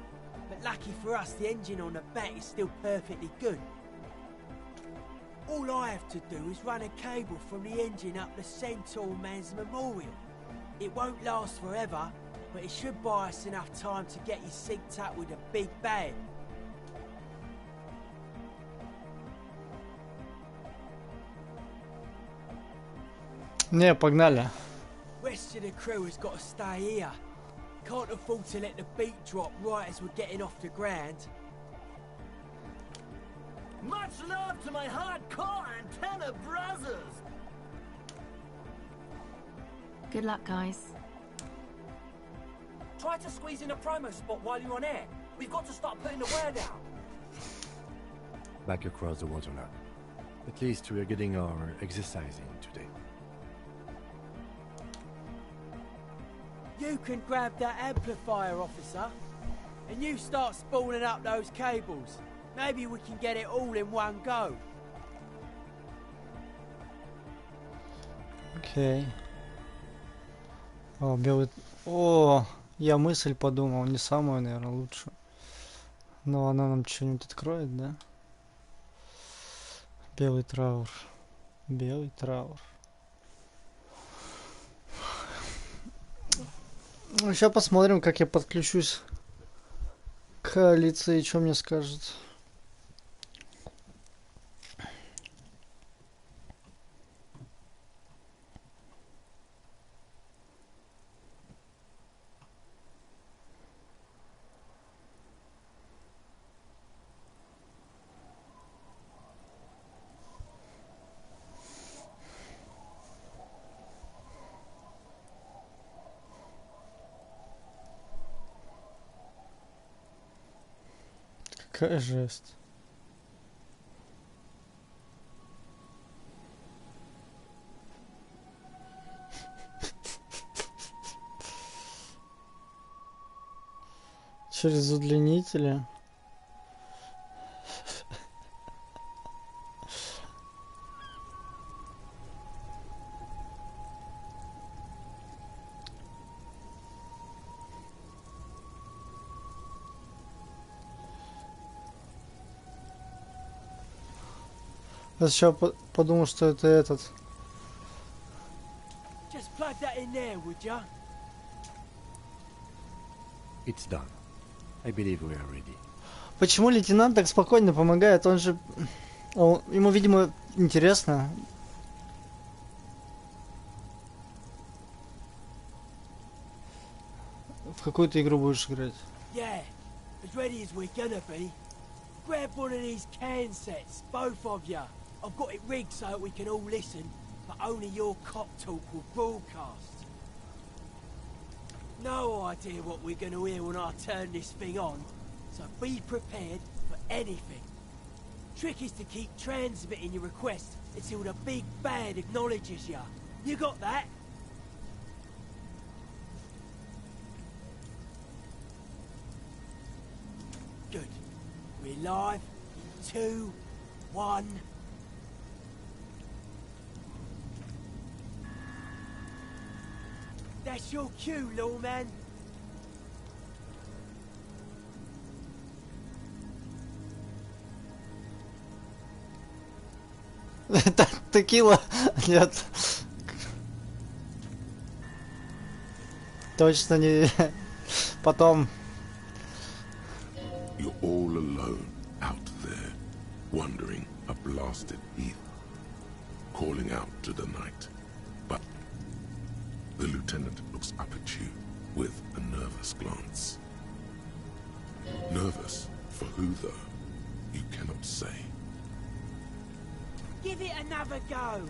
but lucky for us the engine on the back is still perfectly good. All I have to do is run a cable from the engine up the Centaur Man's Memorial. It won't last forever, but it should buy us enough time to get you synced up with a big bad. Не, погнали. Rest of the crew has got to stay here. Can't afford to let the beat drop right as we're getting off the ground. Much love to my hardcore antenna brothers! Good luck, guys. Try to squeeze in a promo spot while you're on air. We've got to start putting the word out. Back across the waterlock. At least we are getting our exercising today. You can grab that amplifier, officer, and you start spooling up those cables. Maybe we can get it all in one go. Окей. О, белый... О, я мысль подумал, не самую, наверное, лучшую. Но она нам что-нибудь откроет, да? Белый траур. Белый траур. Сейчас посмотрим, как я подключусь к Коалиция, что мне скажет? Какая жесть. Через удлинители. Я сейчас подумал, что это этот. Just plug that in there, would ya? It's done. I believe we are ready. Почему лейтенант так спокойно помогает? Он же... ему, видимо, интересно. В какую ты игру будешь играть? Yeah, as ready as we're gonna be. Grab one of these can sets, both of ya. I've got it rigged so that we can all listen, but only your cop talk will broadcast. No idea what we're gonna hear when I turn this thing on, so be prepared for anything. Trick is to keep transmitting your request until the big bad acknowledges ya. You got that? Good. We're live. 2, 1. That's your cue, lawman. Текила? Нет. Точно не... Потом... You're all alone out there, wandering a blasted heath, calling out to the night. But the lieutenant looks up at you with a nervous glance. Nervous for who, though? You cannot say. Give it another go.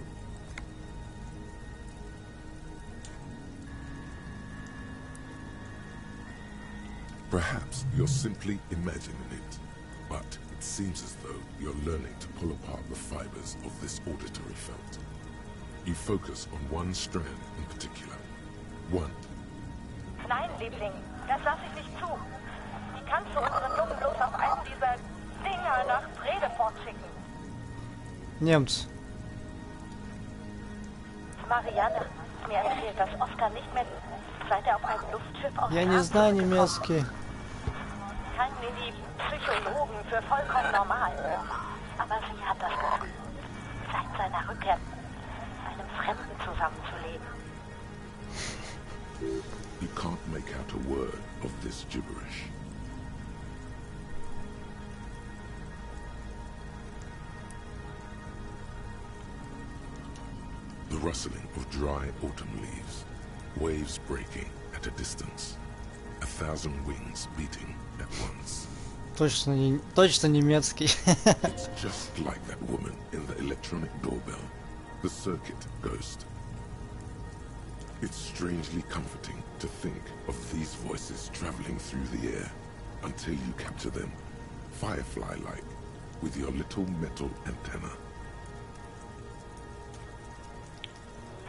Perhaps you're simply imagining it, but it seems as though you're learning to pull apart the fibers of this auditory felt. You focus on one strand in particular. One. Nein, Liebling, das lasse ich nicht zu. Wie kannst du unseren Jungen bloß auf einen dieser Dinger nach Bredefort schicken? Немцы. Marianne, mir erzählt, dass Oscar nicht mehr, seit er auf einem Luftschiff auf Я не знаю немецкий. halten die Psychologen für vollkommen normal. Aber sie hat das Gefühl, seit seiner Rückkehr mit einem Fremden zusammenzuleben. You can't make out a word of this gibberish. The rustling of dry autumn leaves, waves breaking at a distance, 1,000 wings beating at once. Точно немецкий. It's just like that woman in the electronic doorbell, the circuit ghost. It's strangely comforting to think of these voices traveling through the air until you capture them, firefly-like, with your little metal antenna.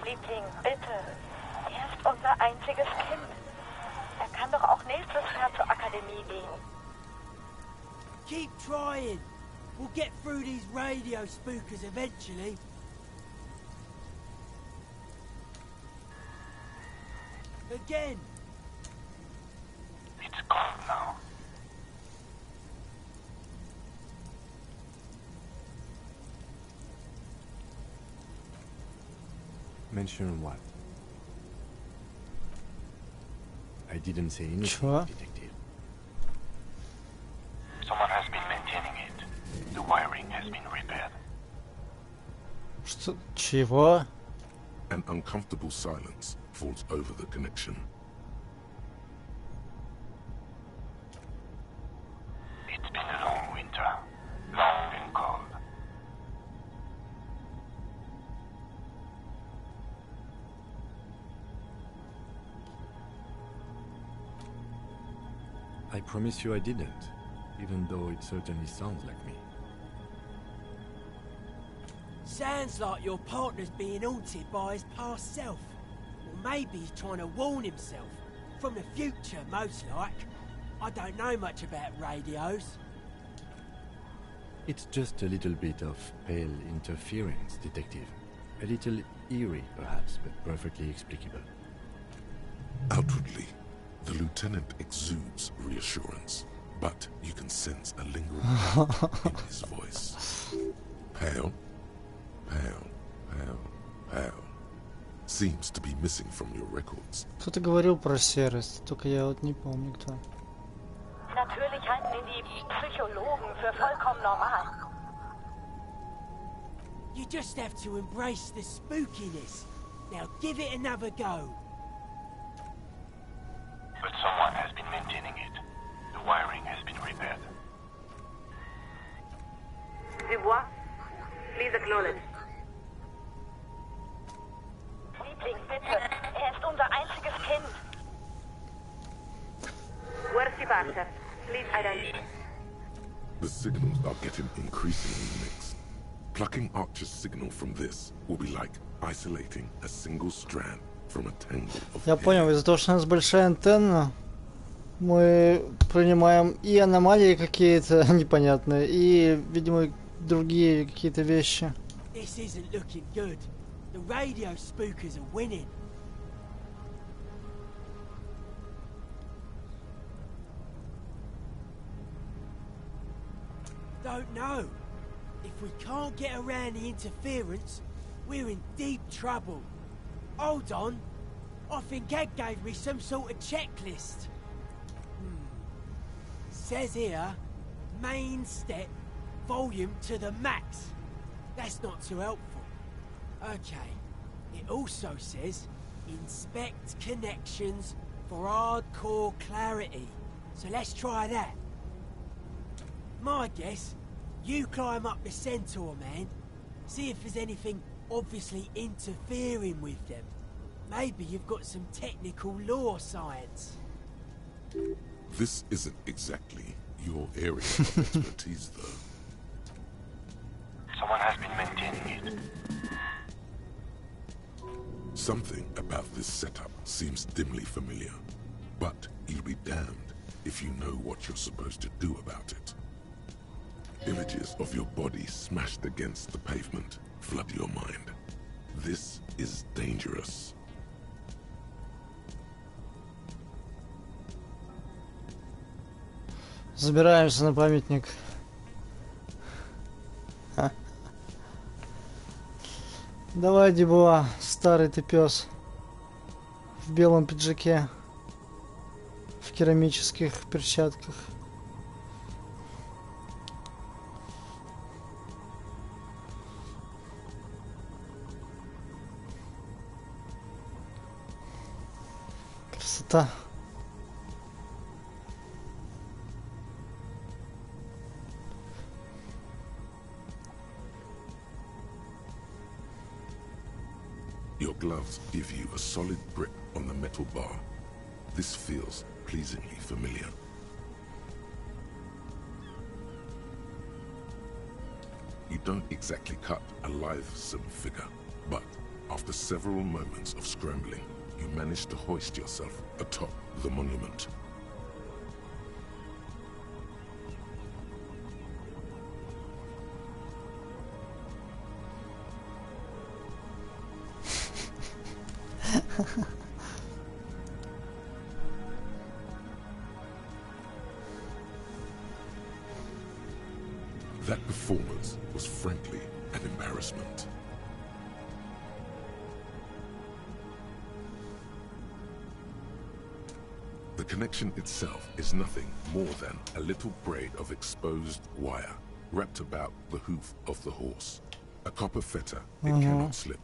Liebling, bitte. Er ist unser einziges Kind. Er kann doch auch nächstes Jahr zur Akademie gehen. Keep trying. We'll get through these radio spookers eventually. Again. It's gone now. Mention what? I didn't say anything, Sure. detective. Что? Чего? An uncomfortable silence falls over the connection. It's been a long winter, long and cold. I promise you I didn't, even though it certainly sounds like me. Sounds like your partner's being haunted by his past self. Or maybe he's trying to warn himself. From the future, most like. I don't know much about radios. It's just a little bit of pale interference, Detective. A little eerie, perhaps, but perfectly explicable. Outwardly, the lieutenant exudes reassurance, but you can sense a lingering in his voice. Pale, pale, pale, pale. Seems to be missing from your records. Кто-то говорил про серость, только я вот не помню кто. Natürlich halten ihn die Psychologen für vollkommen normal. You just have to embrace the spookiness. Now give it another go. But someone has been maintaining it. The wiring has been repaired. Dubois, please acknowledge. Liebling, bitte. Ist unser einziges Kind. Where's Sebastian? Please identify. The signals are getting increasingly mixed. Plucking Archer's signal from this will be like isolating a single strand from a tangle of Я понял, из-за того, что у нас большая антенна, мы принимаем и аномалии какие-то непонятные, и, видимо, другие какие-то вещи. This isn't looking good. The radio spookers are winning. Don't know. If we can't get around the interference, we're in deep trouble. Hold on. I think Gag gave me some sort of checklist. Says here, main step, volume to the max. That's not too helpful. Okay. It also says, inspect connections for hardcore clarity. So let's try that. My guess, you climb up the Centaur, man. See if there's anything obviously interfering with them. Maybe you've got some technical law science. This isn't exactly your area of expertise, though. Someone has been maintaining it. Something about this setup seems dimly familiar, but you'll be damned if you know what you're supposed to do about it. Images of your body smashed against the pavement flood your mind. This is dangerous. Забираемся на памятник. Давай, Дюбуа, старый ты пес. В белом пиджаке. В керамических перчатках. Красота. Your gloves give you a solid grip on the metal bar. This feels pleasingly familiar. You don't exactly cut a lithesome figure, but after several moments of scrambling, you manage to hoist yourself atop the monument. That performance was frankly an embarrassment. The connection itself is nothing more than a little braid of exposed wire wrapped about the hoof of the horse. A copper fetter, it cannot slip.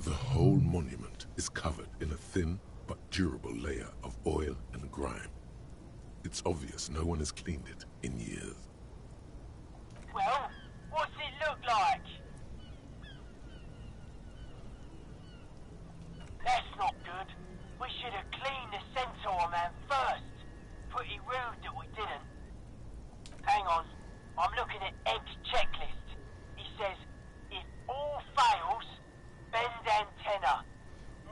The whole monument is covered in a thin but durable layer of oil and grime. It's obvious no one has cleaned it in years. Well, what's it look like? That's not good. We should have cleaned the centaur man first. Pretty rude that we didn't. Hang on, I'm looking at Egg's checklist. He says, if all fails, bend antenna.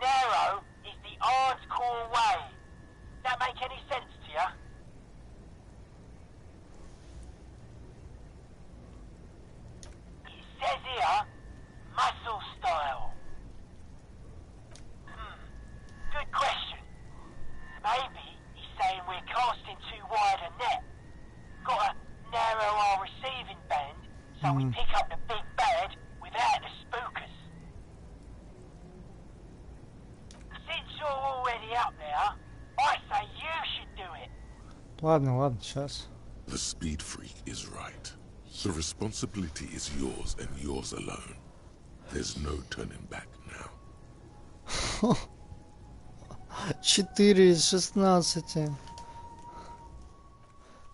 Narrow is the hardcore way. That make any sense to you? It says here, muscle style. Good question. Maybe he's saying we're casting too wide a net. Gotta narrow our receiving band so we pick up the big bad without the spookers. Since you're already up there, I say you should do it. Ладно, сейчас. The speed freak is right. The responsibility is yours and yours alone. There's no turning back now. 4 из 16.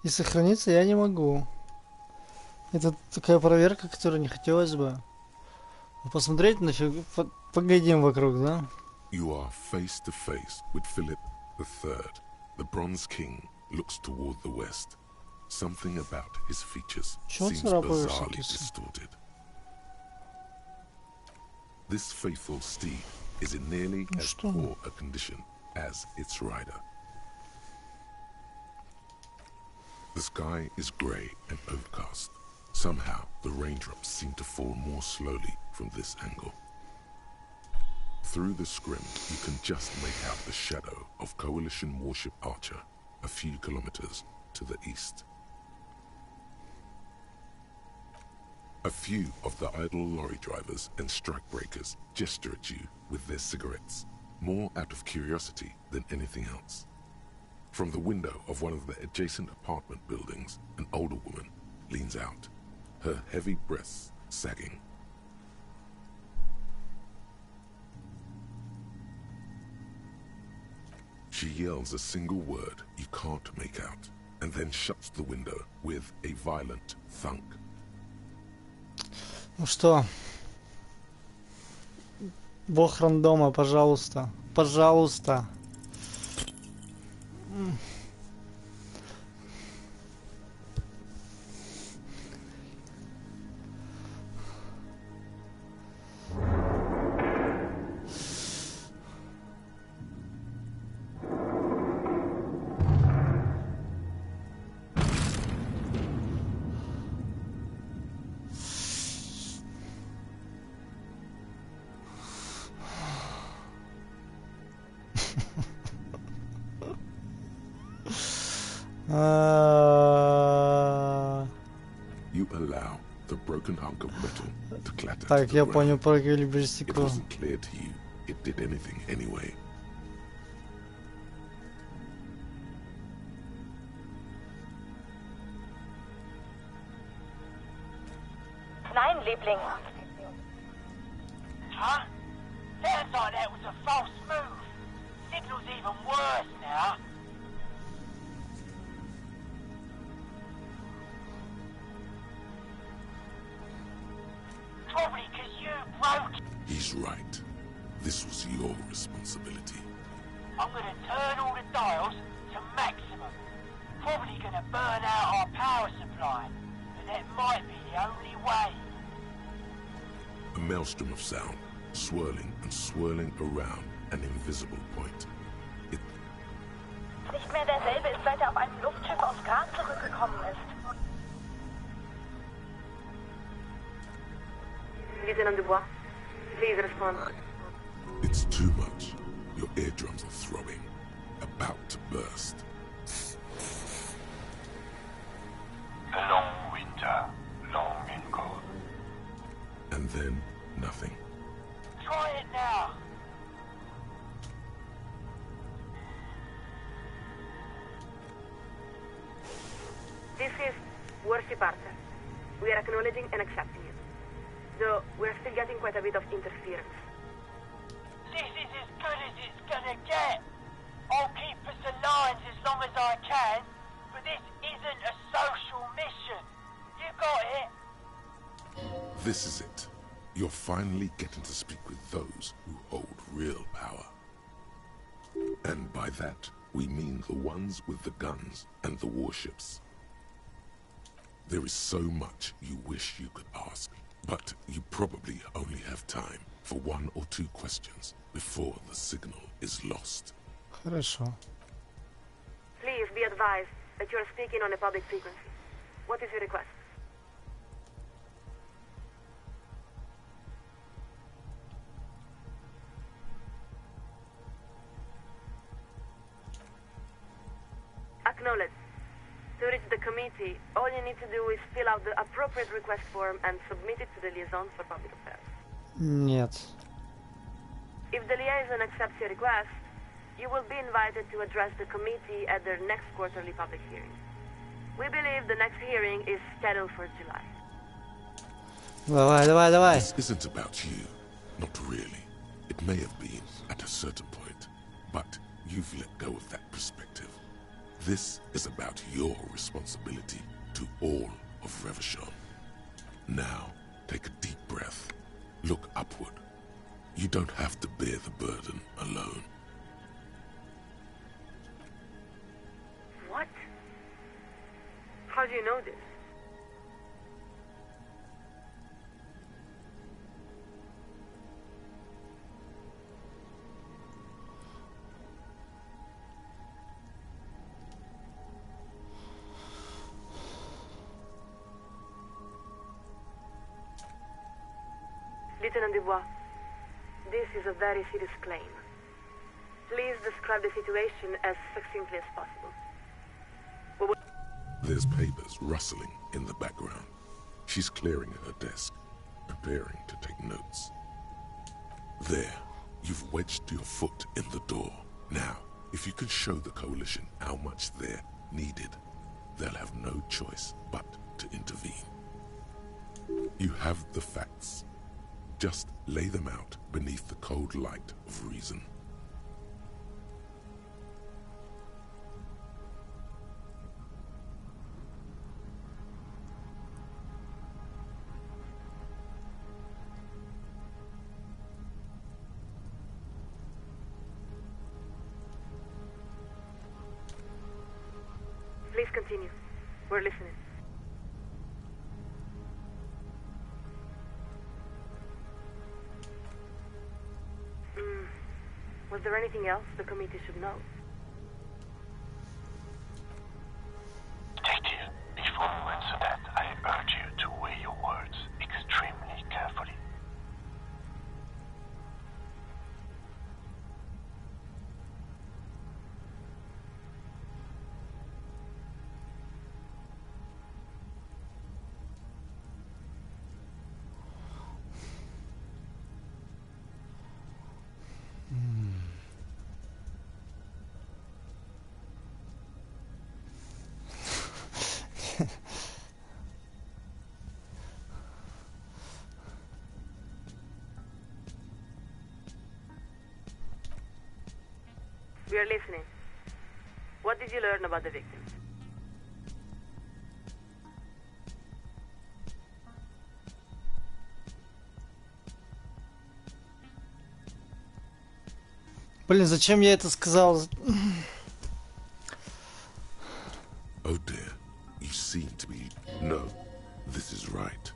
И сохраниться я не могу. Это такая проверка, которую не хотелось бы. Посмотреть на погодим вокруг, да? You are face to face with Philip III. The Bronze King looks toward the west. Something about his features seems bizarrely distorted. This faithful steed is in nearly as poor a condition as its rider. The sky is grey and overcast. Somehow, the raindrops seem to fall more slowly from this angle. Through the scrim, you can just make out the shadow of Coalition warship Archer a few kilometers to the east. A few of the idle lorry drivers and strikebreakers gesture at you with their cigarettes, more out of curiosity than anything else. From the window of one of the adjacent apartment buildings, an older woman leans out, her heavy breasts sagging. She yells a single word you can't make out, and then shuts the window with a violent thunk. Ну что? Бог рандома, пожалуйста. Пожалуйста. You allow the broken hunk of metal to clatter Так, to я the понял, ground. прыгали без It стекла. wasn't clear to you it did anything anyway. Nein, Liebling. Huh? Sounds like that was a false move. Signal's even worse now. Probably because you broke it. He's right. This was your responsibility. I'm gonna turn all the dials to maximum. Probably gonna burn out our power supply, but that might be the only way. A maelstrom of sound, swirling and swirling around an invisible point. It Nicht mehr derselbe ist, seit er auf einem Luftschiff aus Gran zurückgekommen ist. Lieutenant Dubois, please respond. It's too much. Your eardrums are throbbing, about to burst. A long winter, long and cold. And then nothing. Try it now. First departure. We are acknowledging and accepting it. Though we're still getting quite a bit of interference. This is as good as it's gonna get. I'll keep us aligned as long as I can, but this isn't a social mission. You got it? This is it. You're finally getting to speak with those who hold real power. And by that, we mean the ones with the guns and the warships. There is so much you wish you could ask, but you probably only have time for 1 or 2 questions before the signal is lost. Хорошо. Please be advised that you are speaking on a public frequency. What is your request? Acknowledge. To reach the committee, all you need to do is fill out the appropriate request form and submit it to the liaison for public affairs. Нет. If the liaison accepts your request, you will be invited to address the committee at their next quarterly public hearing. We believe the next hearing is scheduled for July. Давай. This isn't about you. Not really. It may have been at a certain point, but you've let go of that perspective. This is about your responsibility to all of Revachon. Now, take a deep breath. Look upward. You don't have to bear the burden alone. What? How do you know this? Lieutenant Dubois, this is a very serious claim. Please describe the situation as succinctly as possible. There's papers rustling in the background. She's clearing her desk, preparing to take notes. There, you've wedged your foot in the door. Now, if you can show the Coalition how much they're needed, they'll have no choice but to intervene. You have the facts. Just lay them out beneath the cold light of reason. Please continue. We're listening. Was there anything else the committee should know? Detective, before you answer that, I urge you to weigh your words extremely carefully. We are listening. What did you learn about the victim? Блин, зачем я это сказал? Oh dear, you seem to be... No, this is right.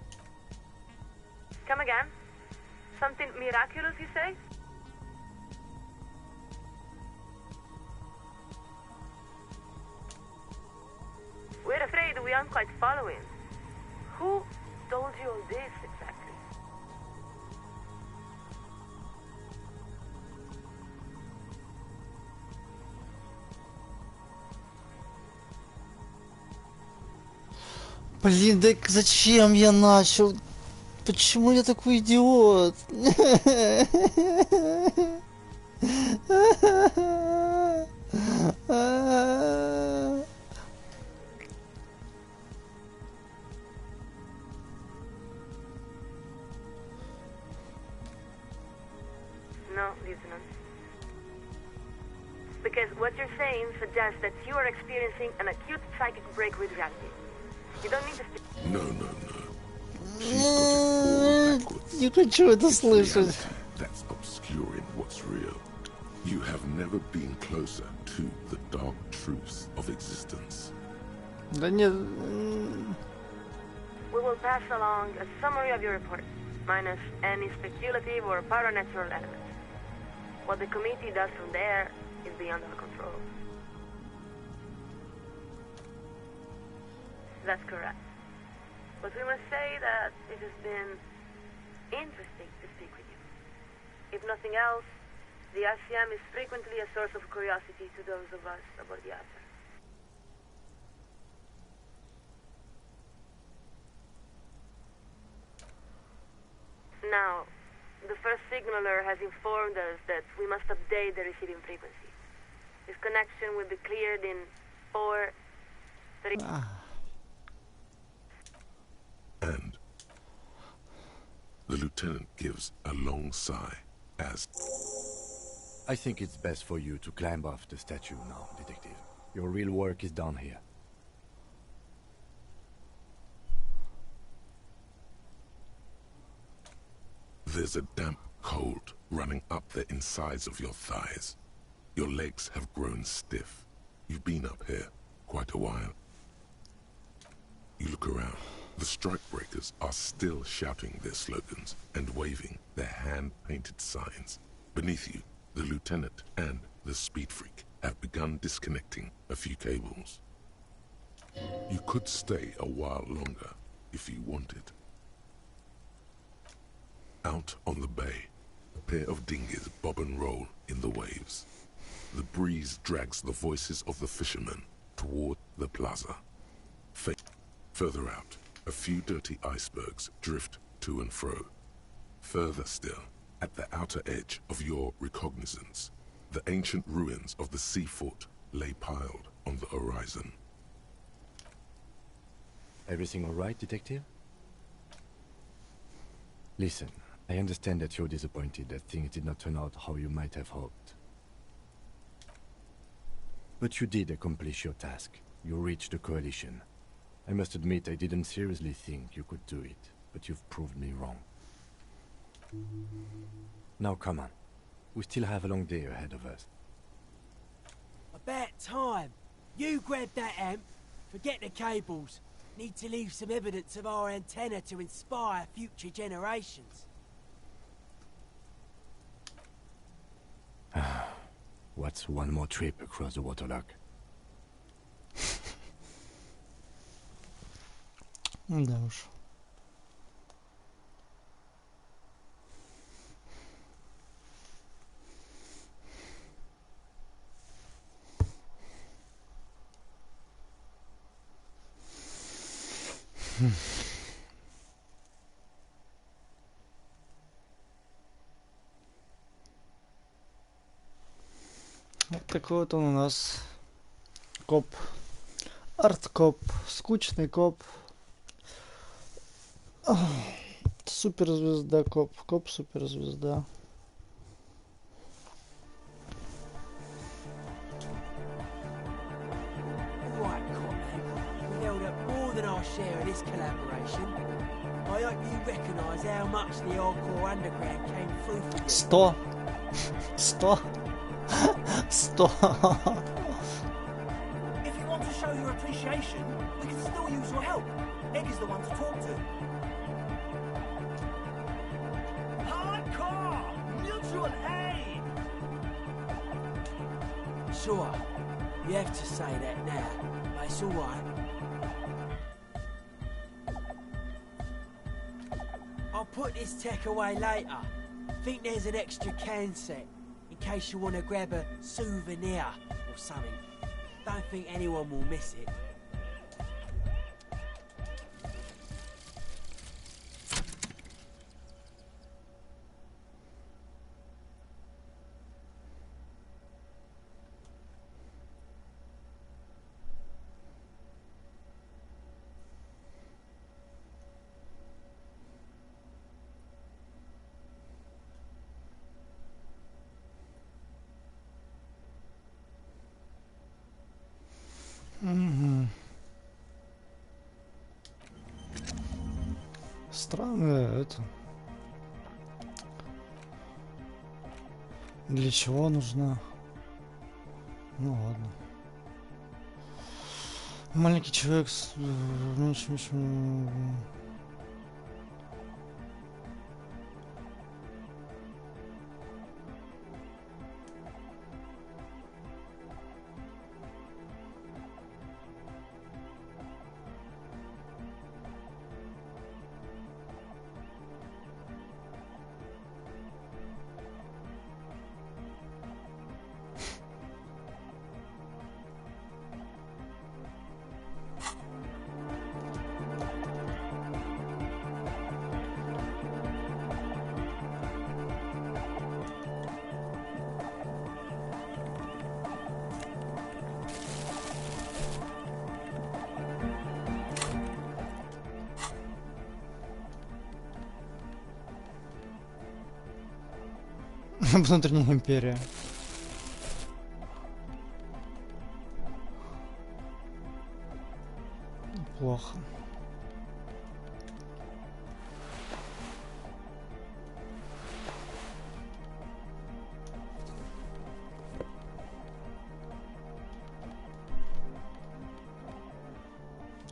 Come again? Something miraculous, you say? We're afraid we aren't quite following. Who told you all this exactly? Блин, да зачем я начал? Почему я такой идиот? No, Lieutenant. Because what you're saying suggests that you are experiencing an acute psychic break with reality. You don't need to speak. No. She's got it all backwards. Не хочу это It's слышать. reality that's obscuring what's real. You have never been closer to the dark truths of existence. Да нет. We will pass along a summary of your report, minus any speculative or paranatural elements. What the committee does from there is beyond our control. That's correct. But we must say that it has been interesting to speak with you. If nothing else, the Elysium is frequently a source of curiosity to those of us aboard the outer. Now, the first signaler has informed us that we must update the receiving frequency. This connection will be cleared in 4, 3... And the lieutenant gives a long sigh as... I think it's best for you to climb off the statue now, Detective. Your real work is done here. There's a damp cold running up the insides of your thighs. Your legs have grown stiff. You've been up here quite a while. You look around. The strikebreakers are still shouting their slogans and waving their hand-painted signs. Beneath you, the lieutenant and the speed freak have begun disconnecting a few cables. You could stay a while longer if you wanted. Out on the bay, a pair of dinghies bob and roll in the waves. The breeze drags the voices of the fishermen toward the plaza. Further out, a few dirty icebergs drift to and fro. Further still, at the outer edge of your recognizance, the ancient ruins of the sea fort lay piled on the horizon. Everything all right, Detective? Listen, I understand that you're disappointed that things did not turn out how you might have hoped. But you did accomplish your task. You reached the coalition. I must admit I didn't seriously think you could do it, but you've proved me wrong. Now come on. We still have a long day ahead of us. About time. You grab that amp. Forget the cables. Need to leave some evidence of our antenna to inspire future generations. What's one more trip across the waterlock? Да уж. Вот такой вот он у нас коп. Арт-коп. Скучный коп. Суперзвезда коп. Коп суперзвезда. Right, Cotman. We held up more than our share of this collaboration. I hope you recognise how much the hardcore underground came through for you. 100. 100. 100. If you want to show your appreciation, we can still use your help. Ed is the one to talk to. Hardcore! Mutual aid! Sure, you have to say that now, but it's alright. I'll put this tech away later. Think there's an extra can set, in case you want to grab a souvenir or something. Don't think anyone will miss it. странное это. Для чего нужна? Ну ладно. Маленький человек с меньше. Внутренняя империя. Плохо.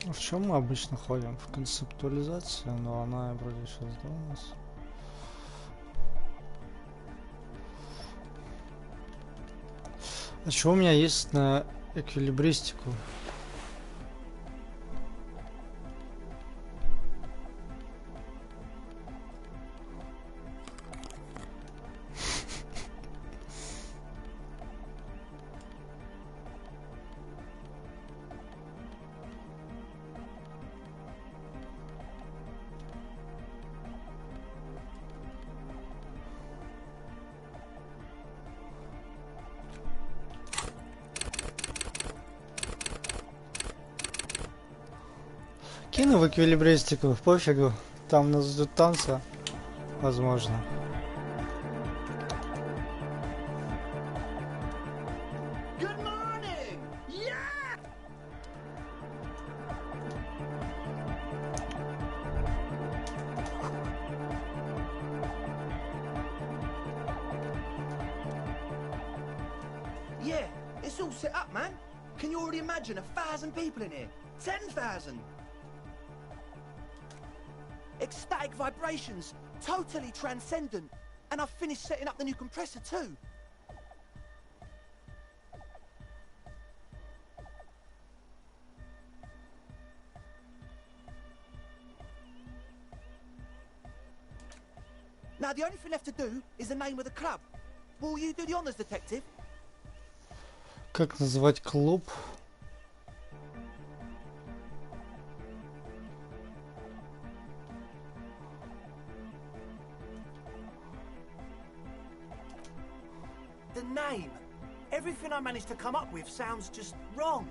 В чем мы обычно ходим? В концептуализацию, но она вроде сейчас, да, у нас? А что у меня есть на эквилибристику? Кину в эквилибристику, пофигу. Там нас ждут танцы, возможно. Yeah, it's all set up, man. Can you already imagine 1,000 people in here? 10,000! Ecstatic vibrations, totally transcendent. And I've finished setting up the new compressor too. Now the only thing left to do is the name of the club. Will you do the honors, detective? Как назвать клуб? The name. Everything I managed to come up with sounds just wrong.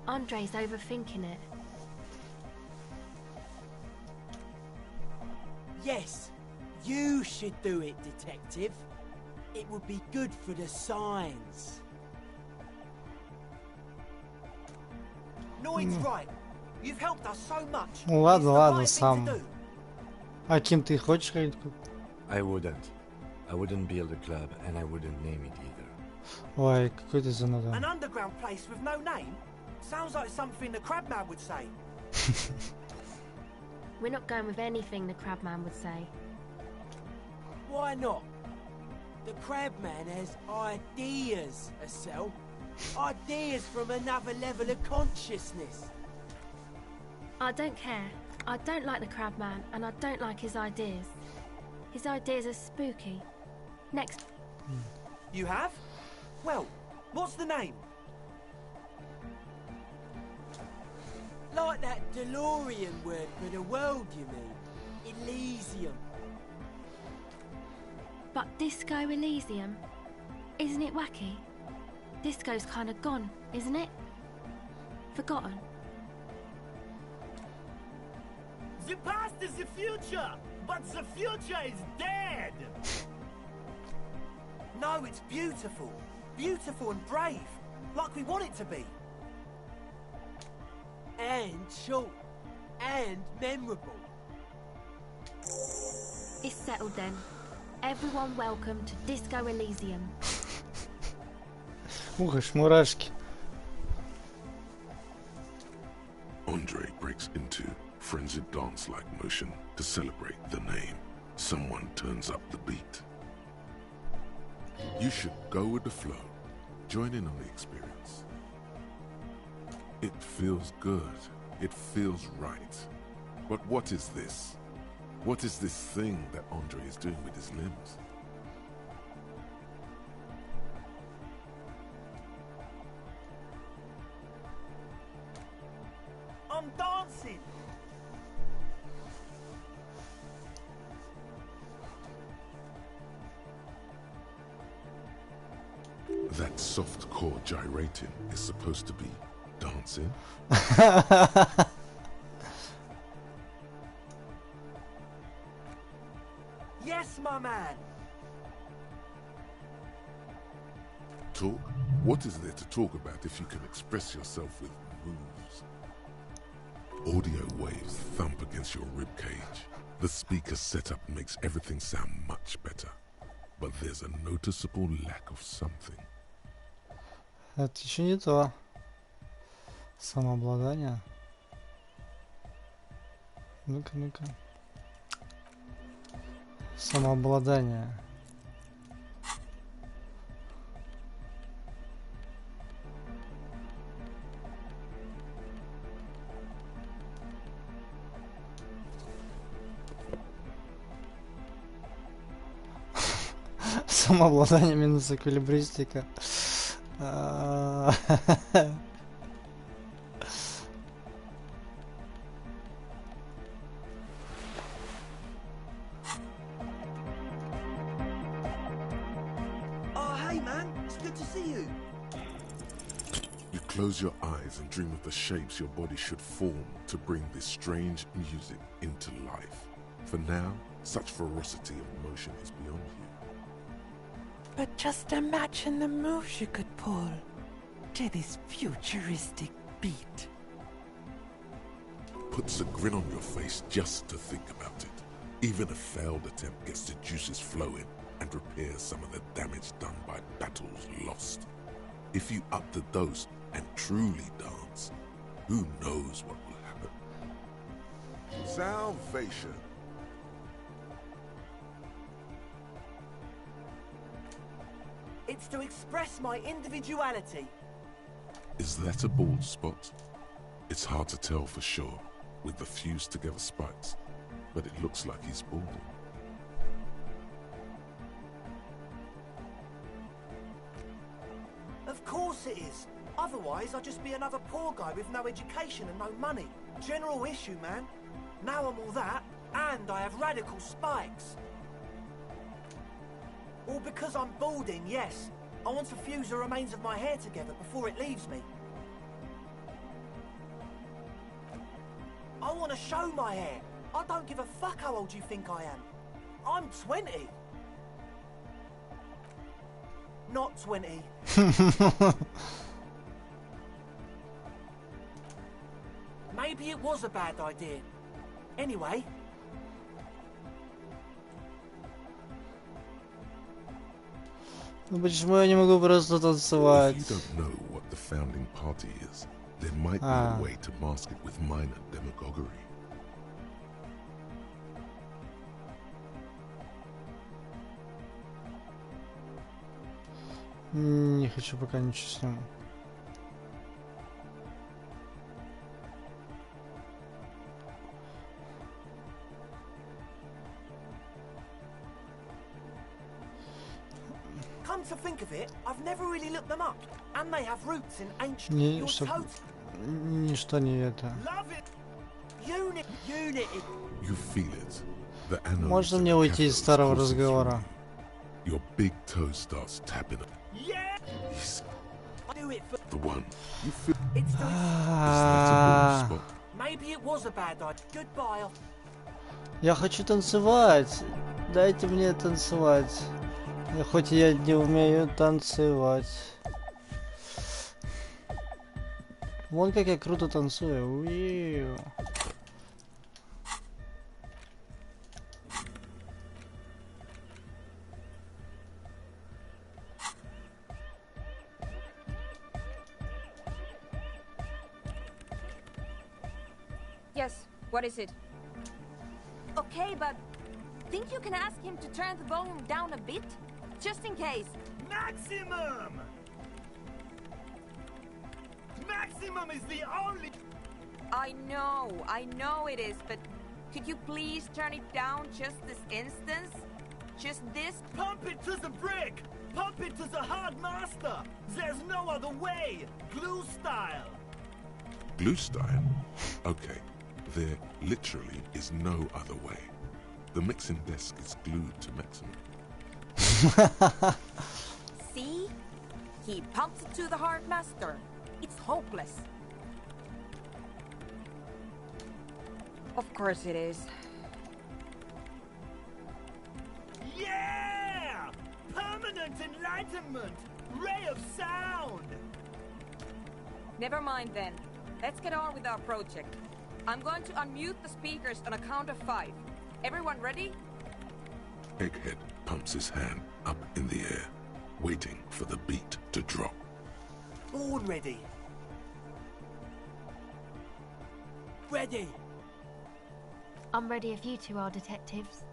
Andre's overthinking it. Yes, you should do it, detective. It would be good for the signs. Noid's right. You've helped us so much. Ну ладно, ладно, сам. А кем ты хочешь ходить? I wouldn't. I wouldn't build a club and I wouldn't name it either. Ой, какой ты зануда. An underground place with no name? Sounds like something the Crabman would say. We're not going with anything the Crabman would say. Why not? The Crabman has ideas, Estelle. Ideas from another level of consciousness. I don't care. I don't like the Crabman, and I don't like his ideas. His ideas are spooky. Next. You have? Well, what's the name? Like that DeLorean word for the world, you mean? Elysium. But Disco Elysium? Isn't it wacky? Disco's kind of gone, isn't it? Forgotten. The past is the future, but the future is dead! No, it's beautiful. Beautiful and brave. like we want it to be. And short. And memorable. It's settled then. Everyone welcome to Disco Elysium. Ух, аж мурашки. Andre breaks into frenzied dance-like motion to celebrate the name. Someone turns up the beat. You should go with the flow. Join in on the experience. It feels good. It feels right. But what is this? What is this thing that Andre is doing with his limbs? I'm dancing. That soft core gyrating is supposed to be dancing? Yes, my man. Talk? What is there to talk about if you can express yourself with moves? Audio waves thump against your ribcage. The speaker setup makes everything sound much better. But there's a noticeable lack of something. Это еще не то. Самообладание. Ну-ка, ну-ка. Самообладание. Самообладание минус эквилибристика. Close your eyes and dream of the shapes your body should form to bring this strange music into life. For now, such ferocity of motion is beyond you. But just imagine the moves you could pull to this futuristic beat. Puts a grin on your face just to think about it. Even a failed attempt gets the juices flowing and repairs some of the damage done by battles lost. If you up the dose and truly dance, who knows what will happen? Salvation. It's to express my individuality. Is that a bald spot? It's hard to tell for sure with the fused together spikes, but it looks like he's balding. Of course it is. Otherwise, I'd just be another poor guy with no education and no money. General issue, man. Now I'm all that, and I have radical spikes. All because I'm balding, yes. I want to fuse the remains of my hair together before it leaves me. I want to show my hair. I don't give a fuck how old you think I am. I'm 20. Not 20. Maybe it was a bad idea. Anyway. Ну почему я не могу просто танцевать? If you don't know what the founding party is, there might be a way to mask it with minor demagoguery. Не хочу пока ничего с ним. Come to think of it, I've never really looked them up, and they have roots in ancient. Ничто не это. You feel it. The Можно мне уйти из старого разговора? Your big toe starts tapping up. He's the one. You feel it's the Maybe it was a bad idea. Goodbye. Я хочу танцевать. Дайте мне танцевать. Хоть я не умею танцевать. Вон как я круто танцую. Уиу. Yes, what is it? Okay, but think you can ask him to turn the volume down a bit? Just in case. Maximum! Maximum is the only... I know it is, but could you please turn it down just this instance? Just this? Pump it to the brick! Pump it to the hard master! There's no other way! Glue style! Glue style? Okay, there literally is no other way. The mixing desk is glued to maximum. See? He pumps it to the hard master. It's hopeless. Of course it is. Yeah! Permanent enlightenment! Ray of sound! Never mind then. Let's get on with our project. I'm going to unmute the speakers on a count of 5. Everyone ready? Egghead pumps his hand up in the air, waiting for the beat to drop. All ready. Ready. I'm ready if you two are detectives.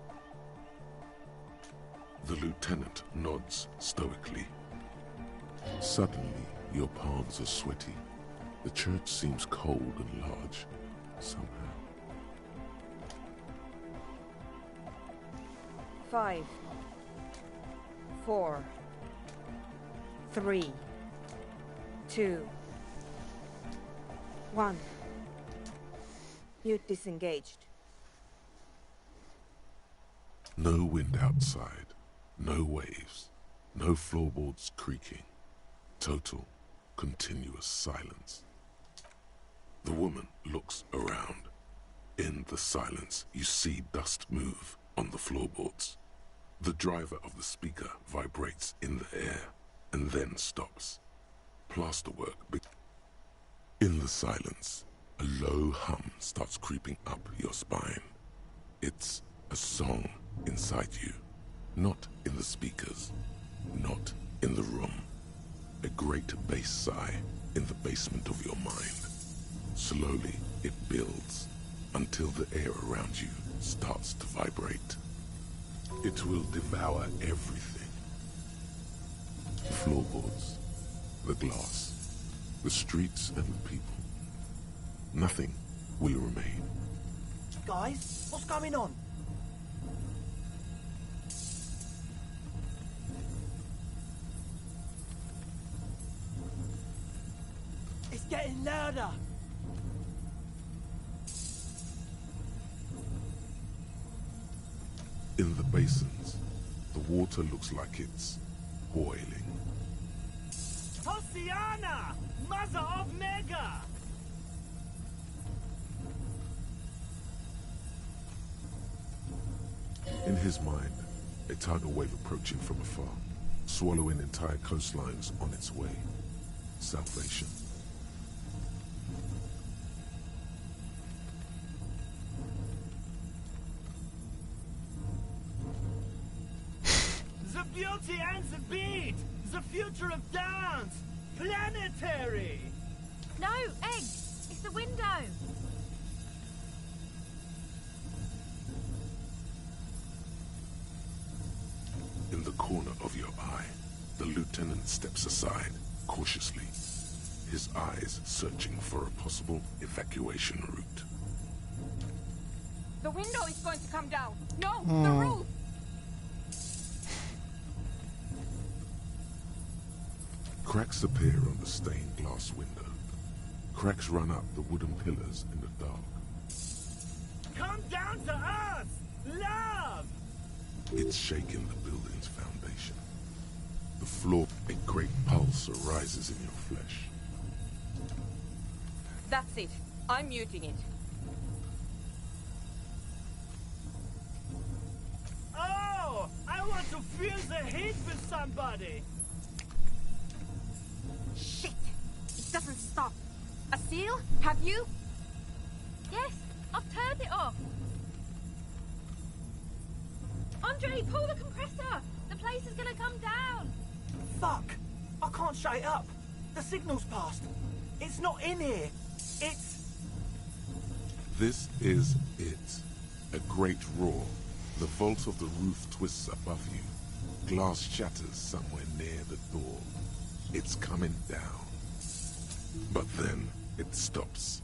The lieutenant nods stoically. Suddenly, your palms are sweaty. The church seems cold and large, somehow. 5, 4, 3, 2, 1. Mute disengaged. No wind outside, no waves, no floorboards creaking. Total, continuous silence. The woman looks around. In the silence, you see dust move on the floorboards. The driver of the speaker vibrates in the air and then stops. Plasterwork in the silence, a low hum starts creeping up your spine. It's a song inside you, not in the speakers, not in the room. A great bass sigh in the basement of your mind. Slowly it builds until the air around you starts to vibrate. It will devour everything. The floorboards, the glass, the streets and the people. Nothing will remain. Guys, what's going on? It's getting louder. In the basins, the water looks like it's boiling. Hosiana! Mother of Mega! In his mind, a tidal wave approaching from afar, swallowing entire coastlines on its way. Salvation. The beauty and the beat! The future of dance! Planetary! No, Egg! It's the window! In the corner of your eye, the lieutenant steps aside, cautiously, his eyes searching for a possible evacuation route. The window is going to come down. No, the roof! Cracks appear on the stained glass window. Cracks run up the wooden pillars in the dark. Come down to earth! Love! It's shaking the building's foundation. The floor, a great pulse arises in your flesh. That's it. I'm muting it. Oh! I want to feel the heat with somebody! Shit! It doesn't stop. A Seal, have you? Yes, I've turned it off. Andre, pull the compressor. The place is gonna come down. Fuck! I can't shut it up. The signal's passed. It's not in here. It's... This is it. A great roar. The vault of the roof twists above you. Glass shatters somewhere near the door. It's coming down. But then it stops.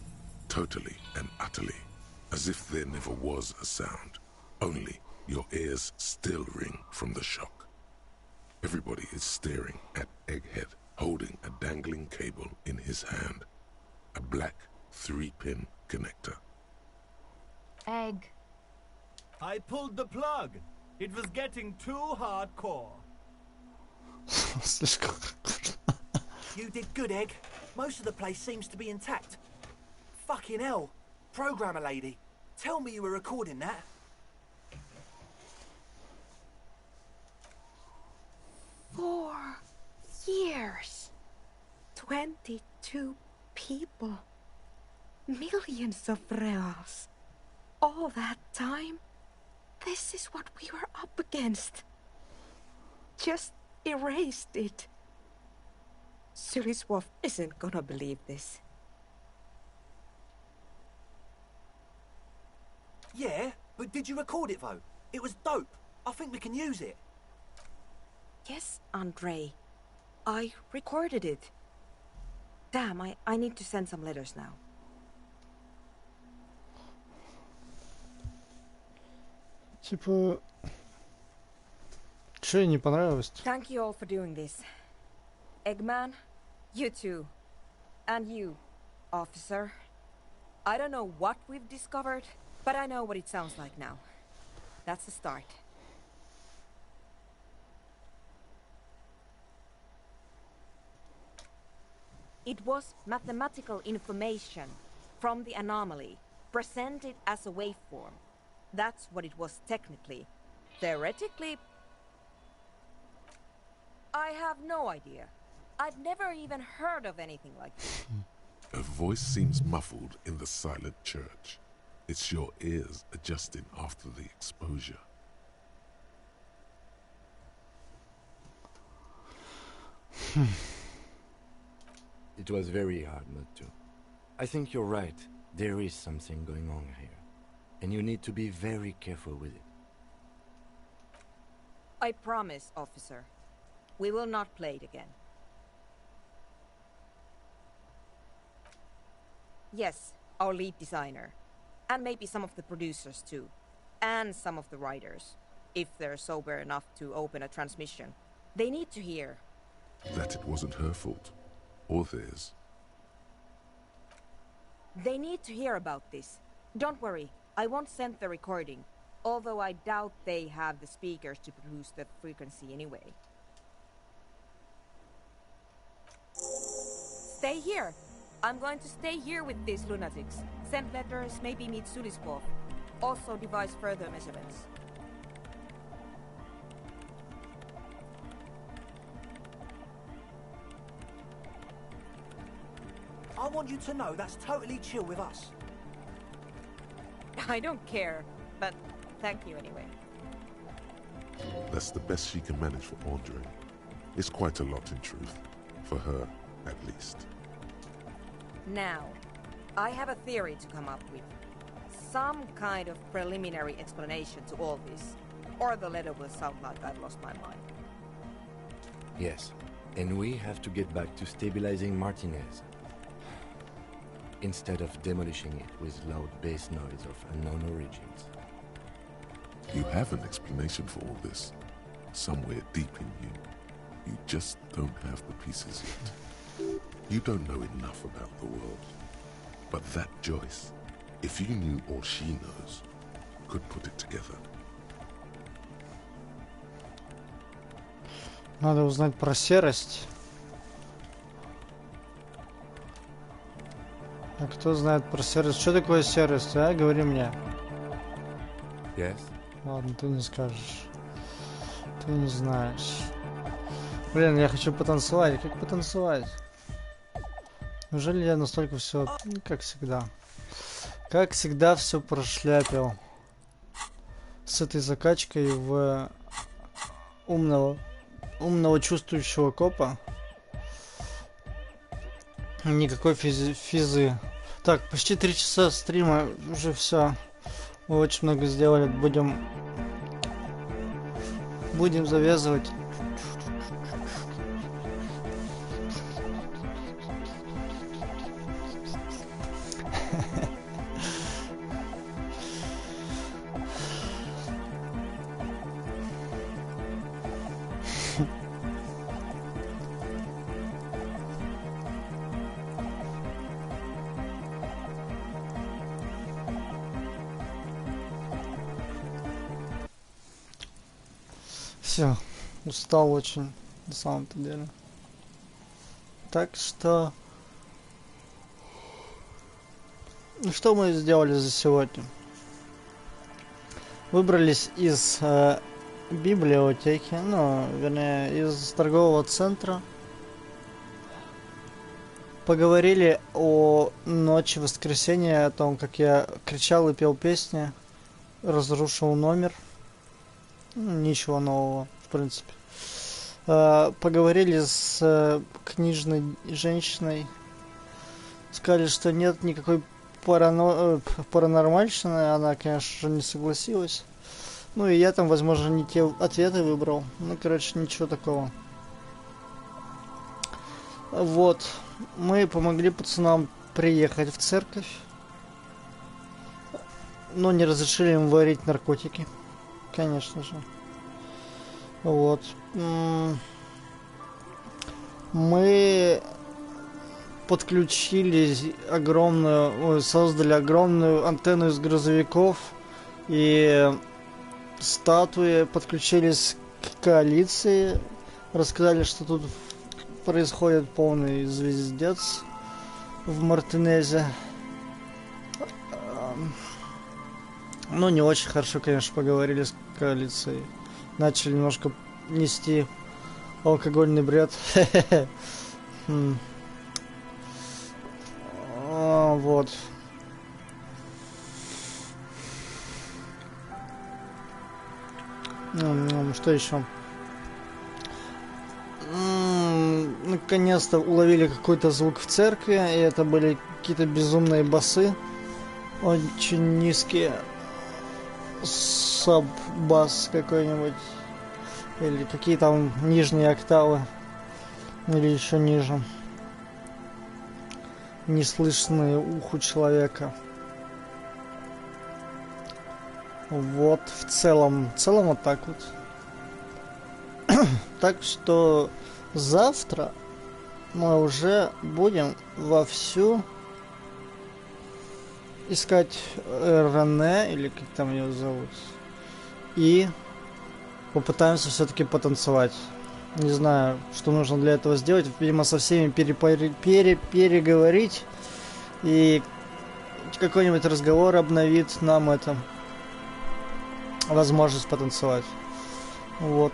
Totally and utterly. As if there never was a sound. Only your ears still ring from the shock. Everybody is staring at Egghead, holding a dangling cable in his hand. A black 3-pin connector. Egg. I pulled the plug. It was getting too hardcore. You did good, Egg. Most of the place seems to be intact. Fucking hell. Programmer lady, tell me you were recording that. "4 years. 22 people. Millions of reals. All that time? This is what we were up against. Just erased it. Suliswolf isn't gonna believe this." Yeah, but did you record it though? It was dope. I think we can use it. Yes, Andre. I recorded it. Damn, I need to send some letters now. Типа... Чё ей не понравилось? Thank you all for doing this. Eggman, you too. And you, officer. I don't know what we've discovered, but I know what it sounds like now. That's the start. It was mathematical information from the anomaly, presented as a waveform. That's what it was technically. Theoretically, I have no idea. I've never even heard of anything like this. A voice seems muffled in the silent church. It's your ears adjusting after the exposure. It was very hard not to. I think you're right. There is something going on here. And you need to be very careful with it. I promise, officer. We will not play it again. Yes, our lead designer. And maybe some of the producers too. And some of the writers. If they're sober enough to open a transmission. They need to hear. That it wasn't her fault. Or theirs. They need to hear about this. Don't worry, I won't send the recording. Although I doubt they have the speakers to produce the frequency anyway. Stay here. I'm going to stay here with these lunatics. Send letters, maybe meet Suliswolf. Also devise further measurements. I want you to know that's totally chill with us. I don't care, but thank you anyway. That's the best she can manage for Andre. It's quite a lot in truth. For her, at least. Now, I have a theory to come up with. Some kind of preliminary explanation to all this. Or the letter will sound like I've lost my mind. Yes, and we have to get back to stabilizing Martinez. Instead of demolishing it with loud bass noise of unknown origins. You have an explanation for all this. Somewhere deep in you. You just don't have the pieces yet. You don't know enough about the world. But that Joyce, if you knew all she knows, could put it together. Надо узнать про серость. А кто знает про серость? Что такое серость, а? Говори мне. Yes? Ладно, ты не скажешь. Ты не знаешь. Блин, я хочу потанцевать. Как потанцевать? Неужели я настолько все, как всегда? Как всегда все прошляпил. С этой закачкой в умного чувствующего копа. Никакой физы. Так, почти 3 часа стрима, уже все. Мы очень много сделали, будем завязывать. Все, устал очень, на самом-то деле. Так что... Что мы сделали за сегодня? Выбрались из библиотеки, ну, вернее, из торгового центра. Поговорили о ночи воскресенья, о том, как я кричал и пел песни, разрушил номер. Ничего нового, в принципе. Поговорили с книжной женщиной. Сказали, что нет никакой паранормальщины. Она, конечно же, не согласилась. Ну и я там, возможно, не те ответы выбрал. Ну, короче, ничего такого. Вот. Мы помогли пацанам приехать в церковь. Но не разрешили им варить наркотики. Конечно же. Вот. Мы создали огромную антенну из грузовиков и статуи, подключились к коалиции, рассказали, что тут происходит полный звездец в Мартинезе. Ну, не очень хорошо, конечно, поговорили с коалицией. Начали немножко нести алкогольный бред. Вот. Что еще? Наконец-то уловили какой-то звук в церкви, и это были какие-то безумные басы. Очень низкие. Саб-бас какой-нибудь. Или какие там нижние октавы. Или еще ниже. Неслышные уху человека. Вот, в целом вот так вот. Так что завтра мы уже будем вовсю искать Рене, или как там ее зовут, и попытаемся все-таки потанцевать. Не знаю, что нужно для этого сделать. Видимо, со всеми переговорить, и какой-нибудь разговор обновит нам это возможность потанцевать. Вот.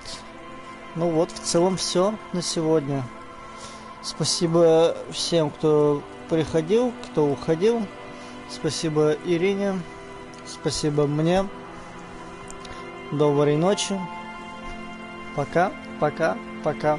Ну вот, в целом все на сегодня. Спасибо всем, кто приходил, кто уходил. Спасибо Ирине. Спасибо мне. Доброй ночи. Пока, пока, пока.